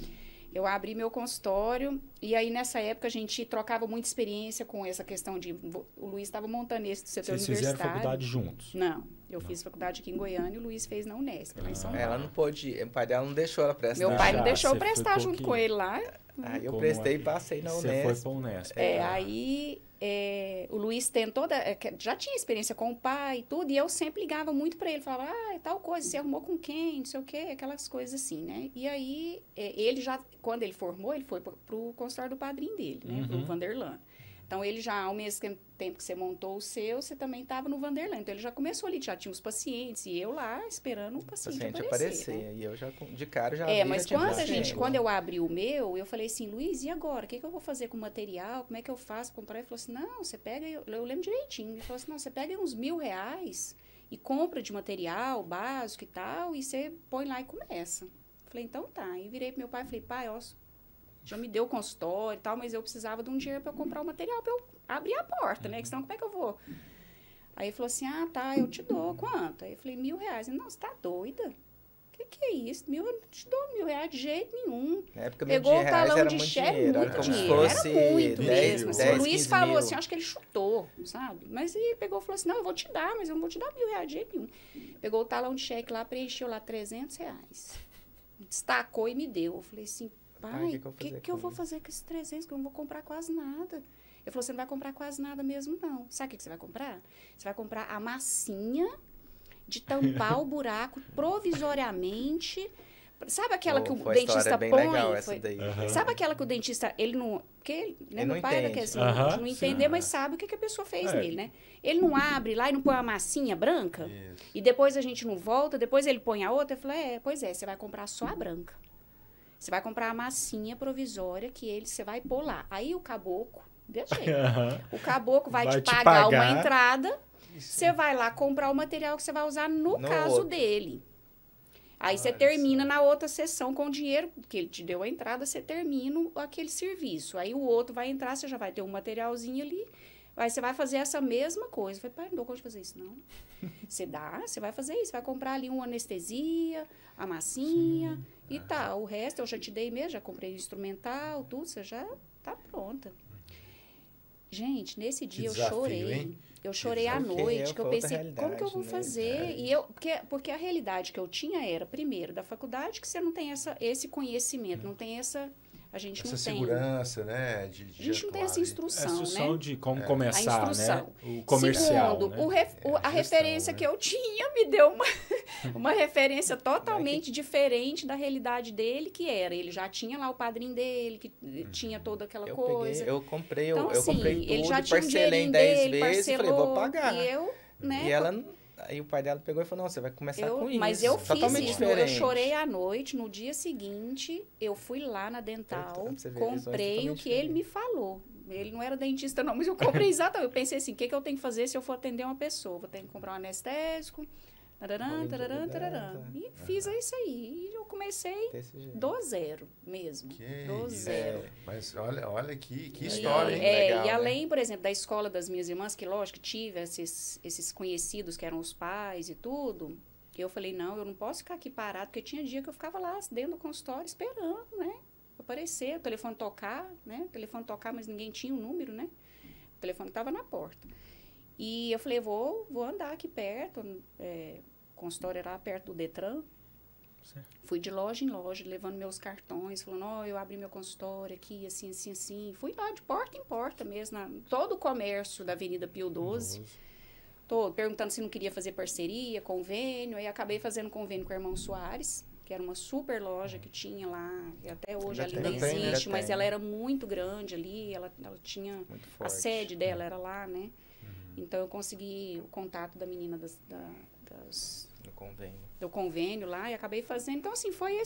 eu abri meu consultório e aí, nessa época, a gente trocava muita experiência com essa questão de... O Luiz estava montando esse do setor universitário. Vocês fizeram faculdade juntos? Não. Eu fiz faculdade aqui em Goiânia e o Luiz fez na Unesp, lá em São Paulo. Ela não pôde... O pai dela não deixou ela prestar. Meu pai não deixou eu prestar junto com ele lá. Aí eu prestei e passei na Unesp. Você foi para a Unesp. Aí... o Luiz tentou, já tinha experiência com o pai e tudo, e eu sempre ligava muito para ele, falava, tal coisa, você arrumou com quem, não sei o quê, aquelas coisas assim, né? E aí, ele já, quando ele formou, ele foi pro consultório do padrinho dele, né? Pro Vanderlan. Então, ele já, ao mesmo tempo que você montou o seu, você também estava no Vanderlan. Então, ele já começou ali, já tinha os pacientes, e eu lá esperando o paciente aparecer. Né? E eu já, de cara, já vi, mas quando eu abri o meu, eu falei assim, Luiz, e agora? O que eu vou fazer com o material? Como é que eu faço? Comprar? Ele falou assim, não, você pega, eu lembro direitinho, ele falou assim, não, você pega uns R$1.000 e compra de material básico e tal, e você põe lá e começa. Falei, então tá. E virei pro meu pai e falei, pai, ó, já me deu o consultório e tal, mas eu precisava de um dinheiro para eu comprar o material, para eu abrir a porta, né? Porque senão, como é que eu vou? Aí ele falou assim, tá, eu te dou. Quanto? Aí eu falei, R$1.000. Ele, não, você tá doida? Que é isso? Eu não te dou R$1.000 de jeito nenhum. Na época, pegou o talão de cheque, era muito como se dinheiro, fosse era muito 10, mesmo. 10, o Luiz 15 falou mil. assim, acho que ele chutou, sabe? Mas ele pegou e falou assim, não, eu vou te dar, mas eu não vou te dar R$1.000 de jeito nenhum. Pegou o talão de cheque lá, preencheu lá R$300. Destacou e me deu. Eu falei assim, pai, o que eu vou fazer com esses 300? Que eu não vou comprar quase nada. Ele falou, você não vai comprar quase nada mesmo, não. Sabe o que você vai comprar? Você vai comprar a massinha de tampar o buraco provisoriamente. Sabe aquela que o dentista põe? Sabe aquela que o dentista, ele não... Porque, né, meu pai era que assim, não entender, mas sabe o que a pessoa fez nele, né? Ele não abre lá e não põe uma massinha branca? Isso. E depois a gente não volta, depois ele põe a outra. Eu falei, pois é, você vai comprar só a branca. Você vai comprar a massinha provisória que você vai pôr lá. Aí o caboclo, deixa aí. O caboclo vai te pagar uma entrada, você vai lá comprar o material que você vai usar no caso dele. Aí você termina na outra sessão com o dinheiro que ele te deu a entrada, você termina aquele serviço. Aí o outro vai entrar, você já vai ter um materialzinho ali. Aí você vai fazer essa mesma coisa. Eu falei, pai, não dou conta de fazer isso, não. Você vai fazer isso, vai comprar ali uma anestesia, a massinha e tal. O resto eu já te dei mesmo, já comprei o instrumental, tudo, você já tá pronta. Gente, nesse dia eu chorei. Hein? Eu chorei à noite, que eu pensei, como que eu vou fazer? E porque a realidade que eu tinha era, primeiro, da faculdade, que você não tem esse conhecimento, não tem essa... A gente essa não tem... segurança, né? A gente não tem essa instrução, a instrução né? de como começar, a instrução. né? O comercial, Segundo, né? a referência que eu tinha me deu uma referência totalmente diferente da realidade dele, que era. Ele já tinha lá o padrinho dele, que tinha toda aquela coisa. Eu comprei, então, eu assim, comprei tudo, ele já tinha parcelei em 10 vezes e falei, vou pagar. E eu, né? E ela... Aí o pai dela pegou e falou, não, você vai começar com isso. Mas eu totalmente fiz isso. Diferente. Eu chorei à noite, no dia seguinte, eu fui lá na Dental, comprei o que ele me falou. Ele não era dentista, não, mas eu comprei exatamente. Eu pensei assim, o que eu tenho que fazer se eu for atender uma pessoa? Vou ter que comprar um anestésico, tararã. E fiz isso aí. E eu comecei do zero mesmo. Do zero. Mas olha que história, hein? Legal, e além, por exemplo, da escola das minhas irmãs, que lógico que tive esses conhecidos que eram os pais e tudo, eu falei, não, eu não posso ficar aqui parado, porque tinha dia que eu ficava lá dentro do consultório esperando, né? Aparecer, o telefone tocar, mas ninguém tinha o número, né? O telefone estava na porta. E eu falei, vou andar aqui perto, o consultório era perto do Detran. Certo. Fui de loja em loja, levando meus cartões, falando, eu abri meu consultório aqui, assim. Fui lá de porta em porta mesmo, todo o comércio da Avenida Pio XII. Todo, perguntando se não queria fazer parceria, convênio. Aí acabei fazendo convênio com o Irmão Soares, que era uma super loja que tinha lá, e até hoje ela ainda existe, mas ela era muito grande ali, ela tinha... A sede dela era lá, né? Então, eu consegui o contato da menina do convênio lá e acabei fazendo. Então, assim, foi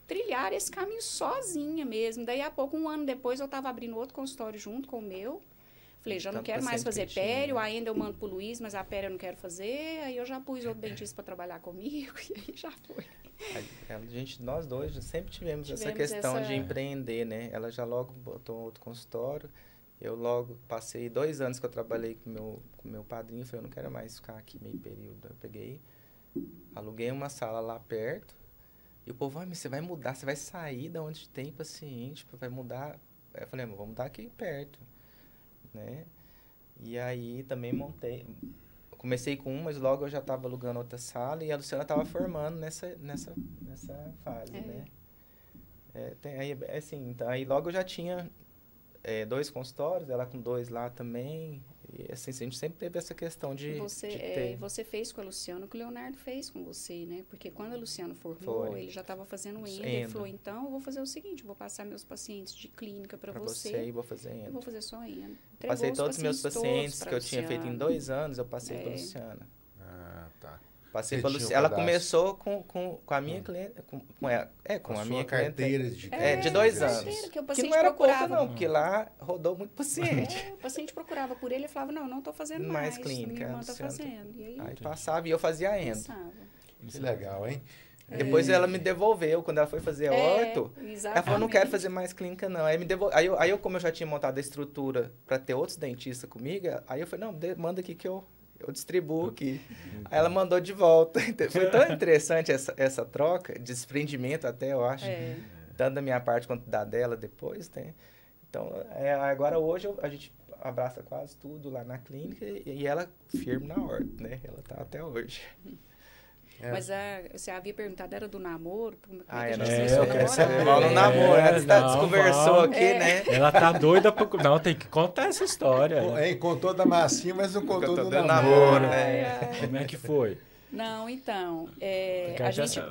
trilhar esse caminho sozinha mesmo. Daí, a pouco, um ano depois, eu estava abrindo outro consultório junto com o meu. Falei, já não quero mais fazer pério, ainda eu mando pro Luiz, mas a pério eu não quero fazer. Aí, eu já pus outro dentista para trabalhar comigo e aí já foi. Nós dois sempre tivemos essa questão de empreender, né? Ela já logo botou outro consultório. Eu logo passei 2 anos que eu trabalhei com meu padrinho, falei, eu não quero mais ficar aqui meio período. Eu peguei, aluguei uma sala lá perto, e o povo, mas você vai mudar, você vai sair da onde tem paciente, vai mudar. Eu falei, vou mudar aqui perto, né? E aí também comecei com mas logo eu já estava alugando outra sala, e a Luciana estava formando nessa fase, né? Então, aí logo eu já tinha... 2 consultórios, ela com 2 lá também. E assim, a gente sempre teve essa questão de ter. Você fez com a Luciana o que o Leonardo fez com você, né? Porque quando a Luciana formou, ele já estava fazendo endo. Ele falou, então, eu vou fazer o seguinte, eu vou passar meus pacientes de clínica para você. E vou fazer endo. Eu vou fazer só endo. Passei todos os meus pacientes que eu tinha feito em 2 anos, eu passei para a Luciana. Tá. Passei pela Luciana. Ela começou com a minha cliente. Com a minha carteira de 2 anos. Que não era pouco, não, porque lá rodou muito paciente. O paciente procurava por ele e falava, não estou fazendo mais clínica. Minha irmã está fazendo. E aí passava e eu fazia endo. Que legal, hein? Depois ela me devolveu, quando ela foi fazer orto. Ela falou, não quero fazer mais clínica, não. Aí, aí eu, como eu já tinha montado a estrutura para ter outros dentistas comigo, aí eu falei, não, manda aqui que eu distribuo aqui. Aí ela mandou de volta. Foi tão interessante essa troca, desprendimento até, eu acho. Tanto da minha parte quanto da dela depois, né? Então, agora hoje a gente abraça quase tudo lá na clínica e ela firme na horta, né? Ela tá até hoje. Mas você havia perguntado, era do namoro? Eu quero saber. No namoro, antes conversou aqui, né? Ela tá doida pra... Não, tem que contar essa história. Contou da massinha, mas não contou do namoro. Como é que foi? Não, então,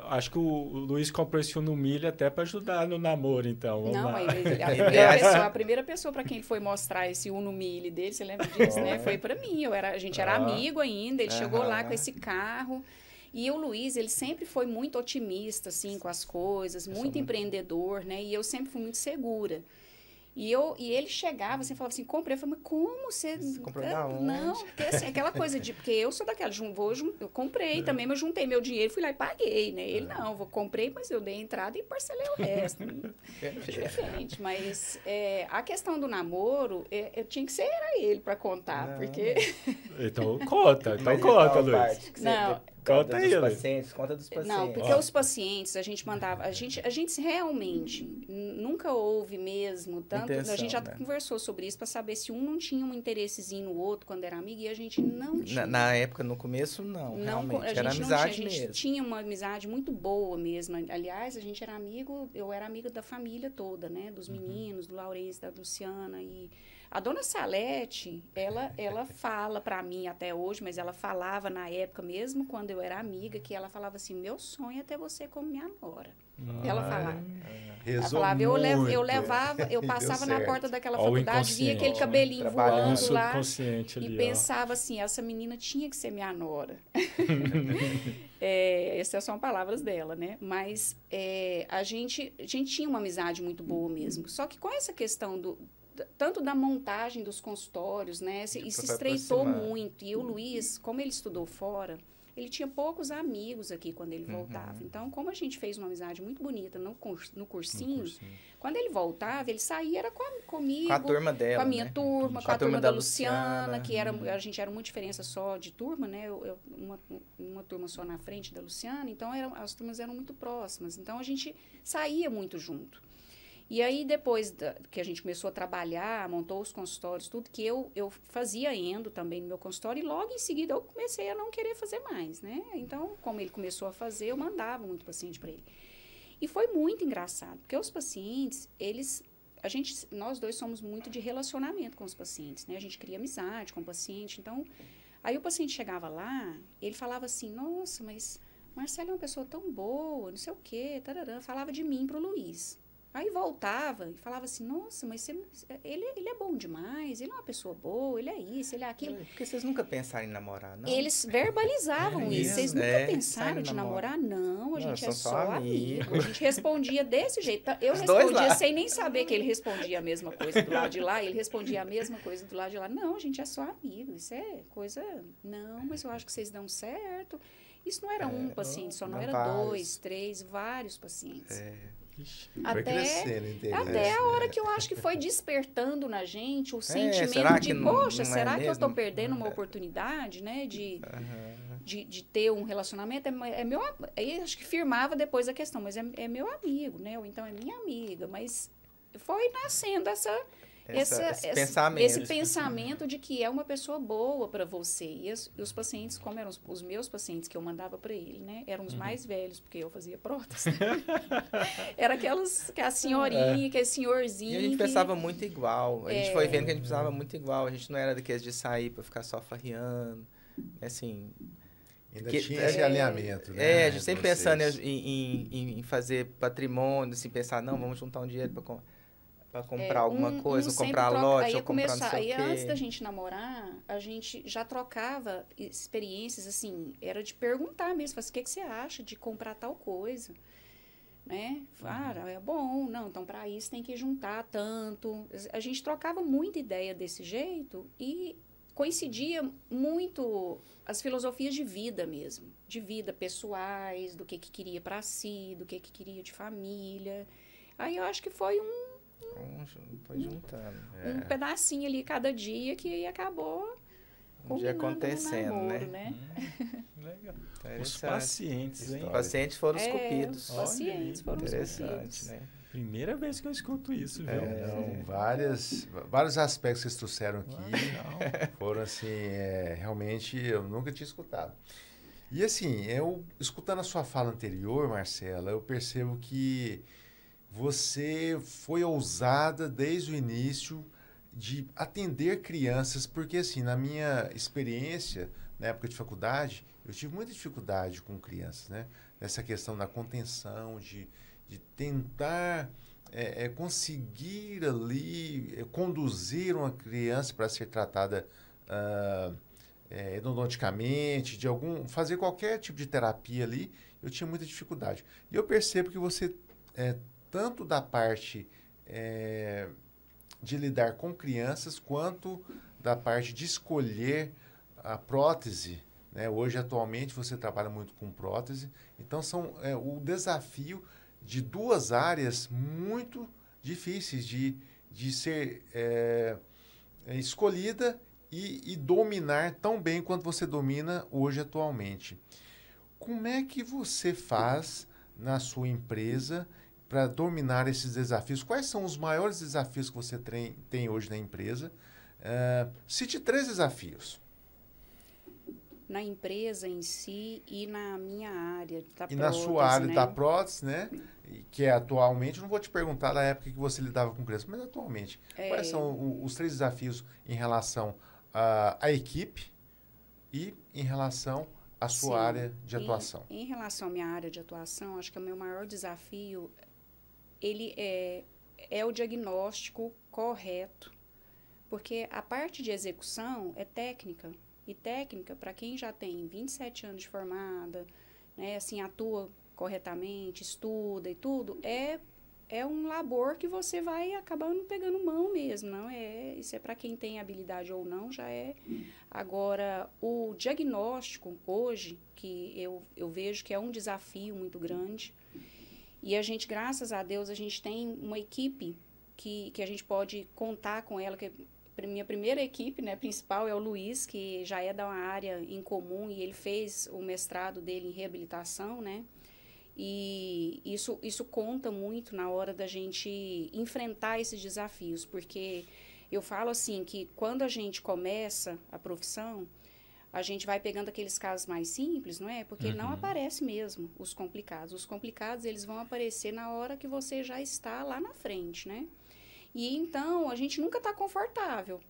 acho que o Luiz comprou esse Uno Milha até para ajudar no namoro, então. Vamos lá. A primeira pessoa para quem ele foi mostrar esse Uno Milha dele, você lembra disso, né? Foi para mim. A gente era amigo ainda, ele chegou lá com esse carro. E o Luiz, ele sempre foi muito otimista, assim, com as coisas, muito empreendedor, né? E eu sempre fui muito segura. E ele chegava assim, falava assim, comprei. Eu falei, mas como você... Você comprou da onde? Não, porque assim, aquela coisa de... Porque eu sou daquela, eu comprei também, mas juntei meu dinheiro, fui lá e paguei, né? Ele, não, comprei, mas eu dei a entrada e parcelei o resto. Diferente, mas a questão do namoro, eu tinha que ser ele para contar, porque... Então conta, Luiz. Não, conta aí, Conta dos pacientes. Não, porque os pacientes, a gente mandava... A gente realmente nunca houve mesmo tanto... Intenção, a gente já né? conversou sobre isso para saber se um não tinha um interessezinho no outro quando era amigo e a gente não tinha. Na época, no começo, não realmente. Era amizade mesmo. A gente tinha uma amizade muito boa mesmo. Aliás, a gente era amigo... Eu era amiga da família toda, né? Dos meninos, do Laurence, da Luciana e... A dona Salete, ela fala para mim até hoje, mas ela falava na época mesmo, quando eu era amiga, que ela falava assim, meu sonho é ter você como minha nora. Ela falava. Ela falava, eu passava na porta daquela faculdade, via aquele cabelinho voando lá ali, e pensava assim, essa menina tinha que ser minha nora. Essas são palavras dela, né? Mas a gente tinha uma amizade muito boa mesmo. Só que com essa questão tanto da montagem dos consultórios, né? Se estreitou muito. E o Luiz, como ele estudou fora, ele tinha poucos amigos aqui quando ele voltava. Então, como a gente fez uma amizade muito bonita no cursinho, quando ele voltava, ele saía era comigo, com a turma dela, com a minha turma, com a turma da Luciana, que a gente era uma diferença só de turma, né? Uma turma só na frente da Luciana, então as turmas eram muito próximas. Então, a gente saía muito junto. E aí, depois que a gente começou a trabalhar, montou os consultórios, tudo, que eu fazia endo também no meu consultório, e logo em seguida eu comecei a não querer fazer mais, né? Então, como ele começou a fazer, eu mandava muito paciente para ele. E foi muito engraçado, porque os pacientes, nós dois somos muito de relacionamento com os pacientes, né? A gente cria amizade com o paciente, então, aí o paciente chegava lá, ele falava assim, nossa, mas Marcelo é uma pessoa tão boa, não sei o quê, tarará, falava de mim pro Luiz. Aí voltava e falava assim, nossa, mas ele é bom demais, ele é uma pessoa boa, ele é isso, ele é aquilo. Porque vocês nunca pensaram em namorar, não? Eles verbalizavam isso. Vocês nunca pensaram de namorar? Não, a gente é só amigo. A gente respondia desse jeito. Eu respondia sem nem saber que ele respondia a mesma coisa do lado de lá, ele respondia a mesma coisa do lado de lá. Não, a gente é só amigo, isso é coisa... Não, mas eu acho que vocês dão certo. Isso não era um paciente só, não era vários. 2, 3, vários pacientes. Até a hora que eu acho que foi despertando na gente o sentimento de, poxa, será que eu estou perdendo uma oportunidade, né, de ter um relacionamento? Acho que firmava depois a questão, mas é meu amigo, né, ou então é minha amiga, mas foi nascendo esse pensamento de que é uma pessoa boa para você. E os pacientes, como eram os meus pacientes que eu mandava para ele, né? Eram os mais velhos, porque eu fazia prótese. Era que a senhorinha, aquele senhorzinho. E a gente pensava muito igual. A gente foi vendo que a gente pensava muito igual. A gente não era daqueles de sair para ficar só farreando. Assim... Ainda tinha esse alinhamento, né? A gente sempre pensando em fazer patrimônio, assim, pensar, não, vamos juntar um dinheiro para comprar alguma coisa, comprar lote, ou comprar não sei o quê. Aí antes da gente namorar, a gente já trocava experiências, assim, era de perguntar mesmo, o que você acha de comprar tal coisa, né? É bom, não, então para isso tem que juntar tanto. A gente trocava muita ideia desse jeito e coincidia muito as filosofias de vida mesmo, de vida pessoais, do que queria para si, do que queria de família. Aí eu acho que foi foi juntando. Um pedacinho ali cada dia que acabou acontecendo, namoro, né? Legal. Os pacientes, hein? Os pacientes foram esculpidos. Os pacientes foram esculpidos. Né? Primeira vez que eu escuto isso, viu? Vários aspectos que vocês trouxeram aqui foram assim, realmente eu nunca tinha escutado. E assim, eu escutando a sua fala anterior, Marcela, eu percebo que você foi ousada desde o início de atender crianças, porque assim, na minha experiência, na época de faculdade, eu tive muita dificuldade com crianças, né? Nessa questão da contenção, de tentar conseguir ali conduzir uma criança para ser tratada endodonticamente, fazer qualquer tipo de terapia ali, eu tinha muita dificuldade. E eu percebo que você, tanto da parte de lidar com crianças quanto da parte de escolher a prótese, né? Hoje, atualmente, você trabalha muito com prótese. Então, o desafio de duas áreas muito difíceis de ser escolhida e dominar tão bem quanto você domina hoje, atualmente. Como é que você faz na sua empresa para dominar esses desafios? Quais são os maiores desafios que você tem hoje na empresa? Cite 3 desafios. Na empresa em si e na minha área da prótese, na sua área, né? da prótese, né? Que é atualmente, não vou te perguntar da época que você lidava com criança, mas atualmente. Quais são os 3 desafios em relação à equipe e em relação à sua área de atuação? Em relação à minha área de atuação, acho que o meu maior desafio ele é o diagnóstico correto, porque a parte de execução é técnica. E técnica, para quem já tem 27 anos de formada, né, assim, atua corretamente, estuda e tudo, é um labor que você vai acabando pegando mão mesmo, não é? Isso é para quem tem habilidade ou não, já é. Agora, o diagnóstico hoje, que eu vejo que é um desafio muito grande, e a gente, graças a Deus, a gente tem uma equipe que a gente pode contar com ela, que minha primeira equipe, né, principal é o Luiz, que já é da uma área em comum e ele fez o mestrado dele em reabilitação, né? E isso conta muito na hora da gente enfrentar esses desafios, porque eu falo assim que quando a gente começa a profissão, a gente vai pegando aqueles casos mais simples, não é? Porque não aparece mesmo os complicados. Os complicados, eles vão aparecer na hora que você já está lá na frente, né? E então, a gente nunca está confortável.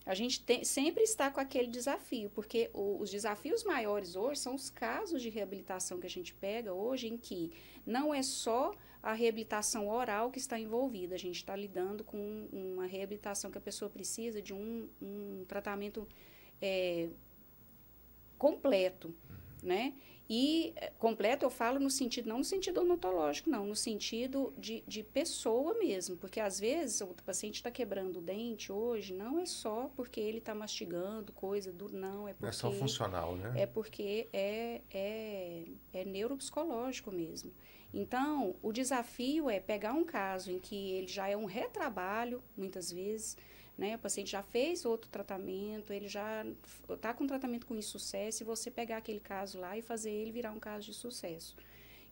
A gente sempre está com aquele desafio, porque os desafios maiores hoje são os casos de reabilitação que a gente pega hoje, em que não é só a reabilitação oral que está envolvida. A gente está lidando com uma reabilitação que a pessoa precisa de um tratamento completo, né? E completo eu falo no sentido, não no sentido odontológico, não, no sentido de pessoa mesmo, porque às vezes o paciente está quebrando o dente hoje, não é só porque ele está mastigando coisa, não, é porque... Não é só funcional, né? É porque é neuropsicológico mesmo. Então, o desafio é pegar um caso em que ele já é um retrabalho, muitas vezes, né? O paciente já fez outro tratamento, ele já está com tratamento com insucesso, e você pegar aquele caso lá e fazer ele virar um caso de sucesso.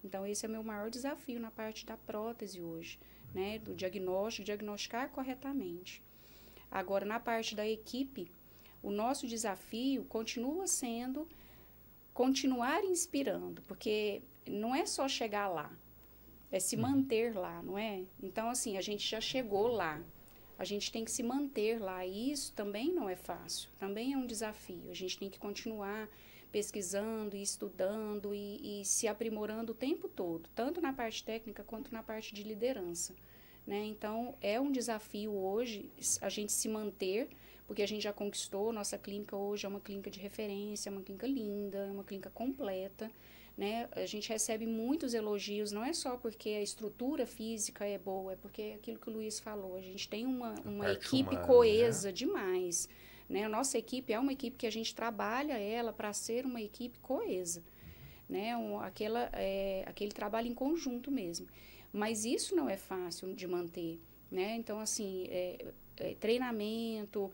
Então, esse é o meu maior desafio na parte da prótese hoje, né? Do diagnóstico, diagnosticar corretamente. Agora, na parte da equipe, o nosso desafio continua sendo continuar inspirando, porque não é só chegar lá, é se manter lá, não é? Então, assim, a gente já chegou lá. A gente tem que se manter lá, e isso também não é fácil, também é um desafio. A gente tem que continuar pesquisando e estudando e se aprimorando o tempo todo, tanto na parte técnica quanto na parte de liderança, né? Então, é um desafio hoje a gente se manter, porque a gente já conquistou, nossa clínica hoje é uma clínica de referência, é uma clínica linda, é uma clínica completa, né? A gente recebe muitos elogios, não é só porque a estrutura física é boa, é porque é aquilo que o Luiz falou, a gente tem uma equipe humana, coesa, né? Demais, né? A nossa equipe é uma equipe que a gente trabalha ela para ser uma equipe coesa, né? Aquele trabalho em conjunto mesmo. Mas isso não é fácil de manter, né? Então, assim, treinamento,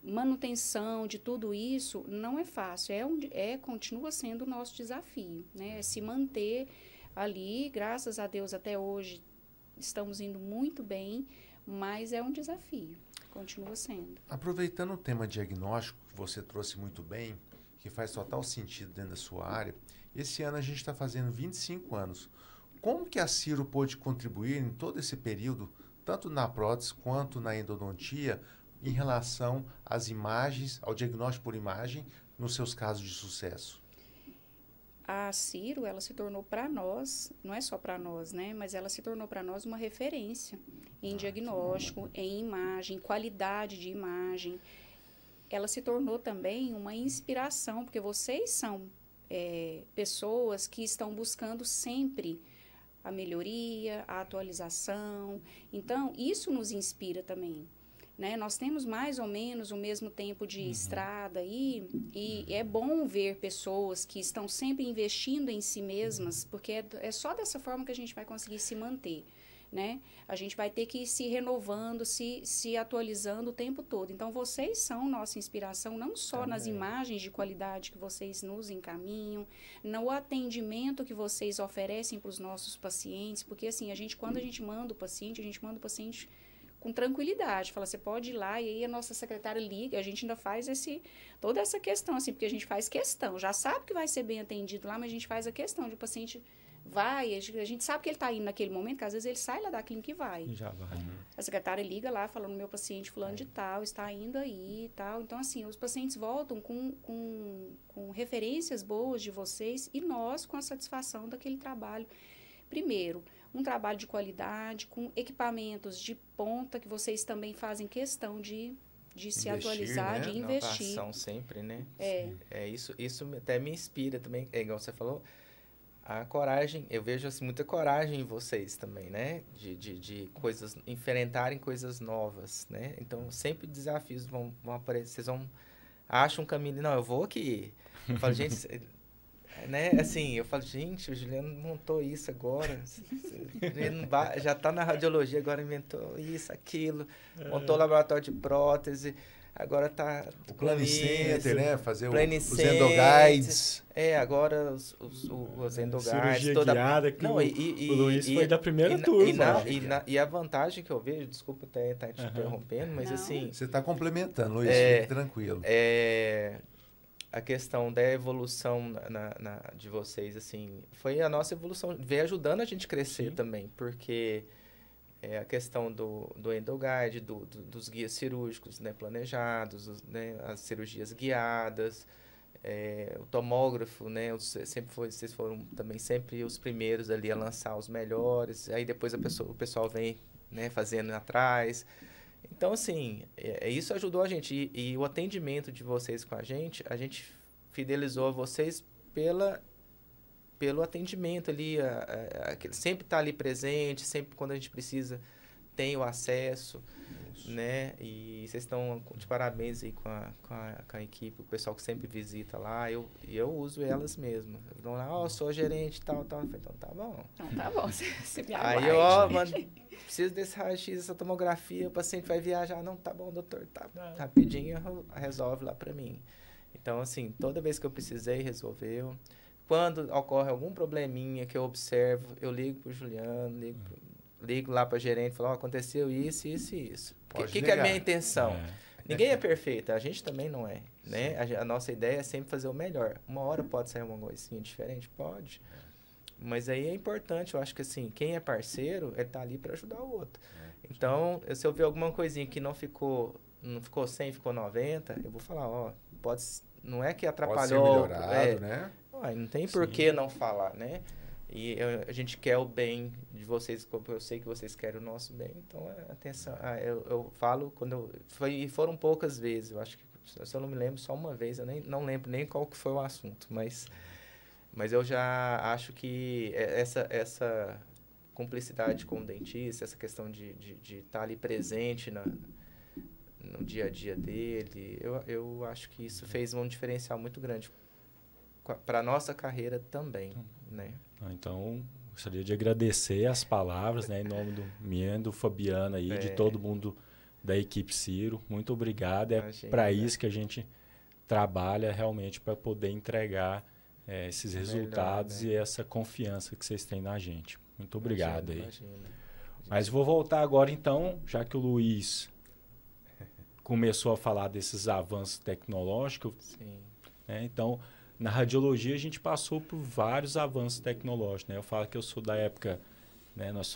manutenção de tudo isso não é fácil, continua sendo o nosso desafio, né? É se manter ali, graças a Deus até hoje estamos indo muito bem, mas é um desafio, continua sendo. Aproveitando o tema diagnóstico que você trouxe muito bem, que faz total sentido dentro da sua área, esse ano a gente está fazendo 25 anos. Como que a Ciro pôde contribuir em todo esse período, tanto na prótese quanto na endodontia, em relação às imagens, ao diagnóstico por imagem, nos seus casos de sucesso? A Ciro, ela se tornou para nós, não é só para nós, né? Mas ela se tornou para nós uma referência em diagnóstico, em imagem, qualidade de imagem. Ela se tornou também uma inspiração, porque vocês são pessoas que estão buscando sempre a melhoria, a atualização. Então, isso nos inspira também. Né? Nós temos mais ou menos o mesmo tempo de estrada aí, e é bom ver pessoas que estão sempre investindo em si mesmas, porque é só dessa forma que a gente vai conseguir se manter. Né? A gente vai ter que ir se renovando, se atualizando o tempo todo. Então, vocês são nossa inspiração, não só nas imagens de qualidade que vocês nos encaminham, no atendimento que vocês oferecem para os nossos pacientes, porque assim, quando a gente manda o paciente com tranquilidade, fala, você pode ir lá, e aí a nossa secretária liga, a gente ainda faz toda essa questão, assim, porque a gente faz questão, já sabe que vai ser bem atendido lá, mas a gente faz a questão de o paciente vai, a gente sabe que ele está indo naquele momento, que às vezes ele sai lá da clínica e vai. Já vai. A secretária liga lá, falando, meu paciente fulano de tal, está indo aí e tal. Então, assim, os pacientes voltam com referências boas de vocês e nós com a satisfação daquele trabalho. Primeiro, um trabalho de qualidade, com equipamentos de ponta, que vocês também fazem questão de se atualizar, né? de investir. Inovação sempre, né? Isso até me inspira também, igual você falou, a coragem, eu vejo assim, muita coragem em vocês também, né? De coisas, enfrentarem coisas novas, né? Então, sempre desafios vão aparecer, vocês acham um caminho, não, eu vou aqui. Eu falo, gente... Né? Assim, eu falo, gente, o Juliano montou isso agora, ele já está na radiologia, agora inventou isso, aquilo, montou o laboratório de prótese, agora está... O Planning Center, né? Fazer os endoguides. Agora os endoguides. Cirurgia guiada, que o Luiz foi da primeira turma. E a vantagem que eu vejo, desculpa estar te interrompendo, mas assim... Você está complementando, Luiz, fique tranquilo. A questão da evolução de vocês, assim, foi a nossa evolução, veio ajudando a gente crescer também, porque a questão do endoguide, dos guias cirúrgicos, né, planejados, né, as cirurgias guiadas, o tomógrafo, né, vocês foram também sempre os primeiros ali a lançar os melhores, aí depois o pessoal vem, né, fazendo atrás. Então, assim, isso ajudou a gente. E o atendimento de vocês com a gente fidelizou vocês pelo atendimento ali. Sempre tá ali presente, sempre quando a gente precisa, tem o acesso, né? E vocês estão de parabéns aí com a equipe, o pessoal que sempre visita lá. Eu uso elas mesmo. Vão lá, eu sou gerente e tal. Eu falei, então tá bom. Então tá bom, você me aguarde. Aí, mano, preciso desse raio-x, essa tomografia, o paciente vai viajar. Não, tá bom, doutor, tá rapidinho, resolve lá pra mim. Então, assim, toda vez que eu precisei, resolveu. Quando ocorre algum probleminha que eu observo, eu ligo pro Juliano, ligo lá pra gerente, falo, aconteceu isso, isso e isso. O que é a minha intenção? Ninguém é perfeito, a gente também não é, né? A nossa ideia é sempre fazer o melhor. Uma hora pode sair uma coisinha diferente? Pode. Mas aí é importante, eu acho que assim, quem é parceiro, ele tá ali para ajudar o outro. Então, se eu ver alguma coisinha que não ficou 100, ficou 90, eu vou falar, não é que atrapalhou. Pode ser melhorado, né? Não tem por que não falar, né? E a gente quer o bem de vocês, eu sei que vocês querem o nosso bem, então atenção. Eu falo, foram poucas vezes, eu acho que, se eu não me lembro, só uma vez, eu não lembro nem qual que foi o assunto, mas eu já acho que essa cumplicidade com o dentista, essa questão de estar ali presente no dia a dia dele, eu acho que isso fez um diferencial muito grande para a nossa carreira também, né? Então, gostaria de agradecer as palavras, né, em nome do Mian, do Fabiano aí, de todo mundo da equipe Ciro. Muito obrigado. É para isso que a gente trabalha realmente, para poder entregar esses resultados, né? E essa confiança que vocês têm na gente. Muito obrigado aí. Mas vou voltar agora então, já que o Luiz começou a falar desses avanços tecnológicos. Sim. Né? Então, na radiologia a gente passou por vários avanços tecnológicos, né? Eu falo que eu sou da época, né? Nós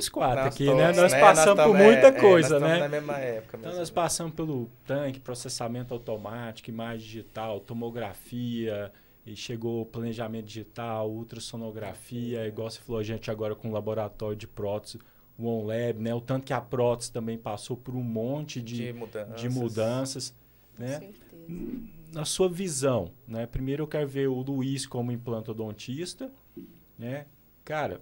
quatro aqui, né? Nós passamos por muita coisa, né? Na mesma época. Então nós passamos pelo tanque, processamento automático, imagem digital, tomografia, e chegou planejamento digital, ultrassonografia, igual você falou, a gente agora com o laboratório de prótese, o OnLab, né? O tanto que a prótese também passou por um monte de mudanças, né? Com certeza. Na sua visão, né? Primeiro eu quero ver o Luiz como implantodontista, né? Cara,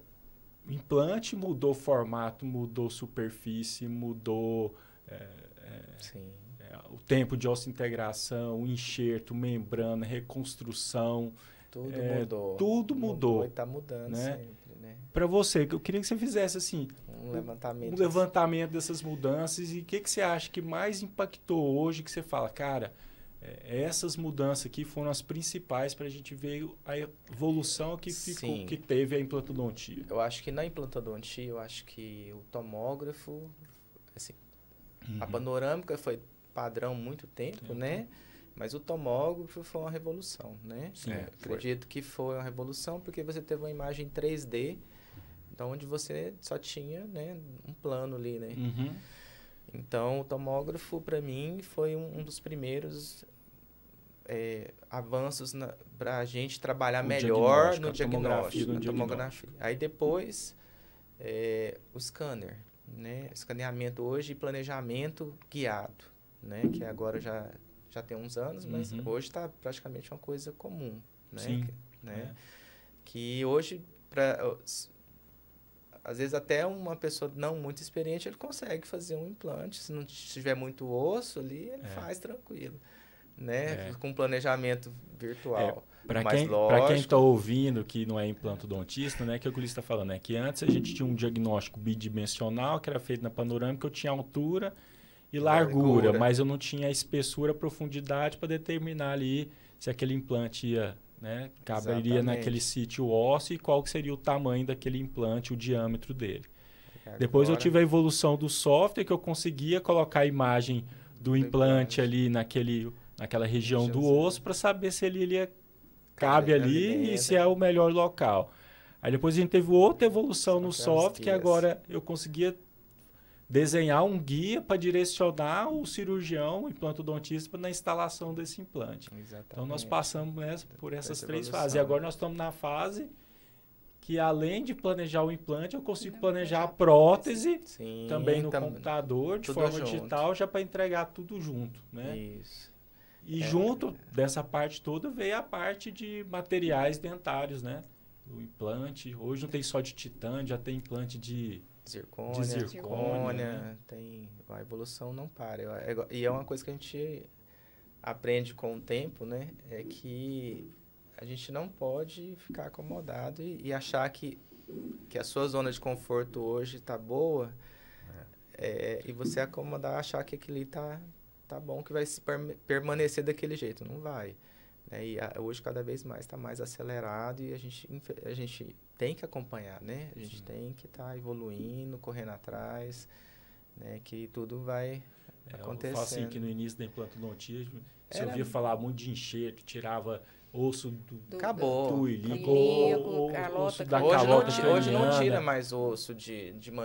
implante mudou formato, mudou superfície, mudou Sim. o tempo de osseointegração, enxerto, membrana, reconstrução. Tudo mudou. Tudo mudou. E está mudando, né? sempre, né? Para você, eu queria que você fizesse assim, Um levantamento dessas mudanças e o que você acha que mais impactou hoje, que você fala, cara, essas mudanças aqui foram as principais para a gente ver a evolução que teve a implantodontia. Eu acho que na implantodontia, eu acho que o tomógrafo, assim, a panorâmica foi padrão há muito tempo, né? Mas o tomógrafo foi uma revolução, né? Sim, acredito que foi uma revolução porque você teve uma imagem 3D, onde você só tinha, né, um plano ali, né? Então, o tomógrafo, para mim, foi um dos primeiros avanços para a gente trabalhar melhor no diagnóstico, na tomografia. Aí depois, o scanner, né? Escaneamento hoje e planejamento guiado, né? Que agora já tem uns anos, mas hoje está praticamente uma coisa comum, né? Sim. Que hoje, às vezes até uma pessoa não muito experiente, ele consegue fazer um implante. Se não tiver muito osso ali, ele faz tranquilo, né? Com planejamento virtual. Para quem está ouvindo que não é implantodontista, né, que é o que ele está falando, é que antes a gente tinha um diagnóstico bidimensional que era feito na panorâmica, eu tinha altura e largura, mas eu não tinha a espessura, a profundidade para determinar ali se aquele implante ia, né, caberia naquele sítio ósseo e qual que seria o tamanho daquele implante, o diâmetro dele. Depois eu tive a evolução do software, que eu conseguia colocar a imagem do implante ali naquela região do osso para saber se ele cabe ali e se é o melhor local. Aí depois a gente teve outra evolução no software, que agora eu conseguia desenhar um guia para direcionar o cirurgião, o implantodontista, na instalação desse implante. Exatamente. Então, nós passamos por essas três fases. E agora nós estamos na fase que, além de planejar o implante, eu consigo planejar a prótese também no computador, de forma digital, já para entregar tudo junto. Né? Isso. E junto dessa parte toda veio a parte de materiais dentários, né? O implante, hoje não tem só de titânio, já tem implante de zircônia, né? A evolução não para. E é uma coisa que a gente aprende com o tempo, né? É que a gente não pode ficar acomodado e achar que a sua zona de conforto hoje está boa e você acomodar, achar que aquilo tá bom, que vai permanecer daquele jeito. Não vai. Né? E hoje cada vez mais está mais acelerado e a gente tem que acompanhar, né? A gente tem que estar evoluindo, correndo atrás, né? Que tudo vai acontecendo. Eu falo assim que no início da implantodontia você ouvia falar muito de enxerto, tirava osso do ilíaco, osso da calota craniana. Hoje não tira mais osso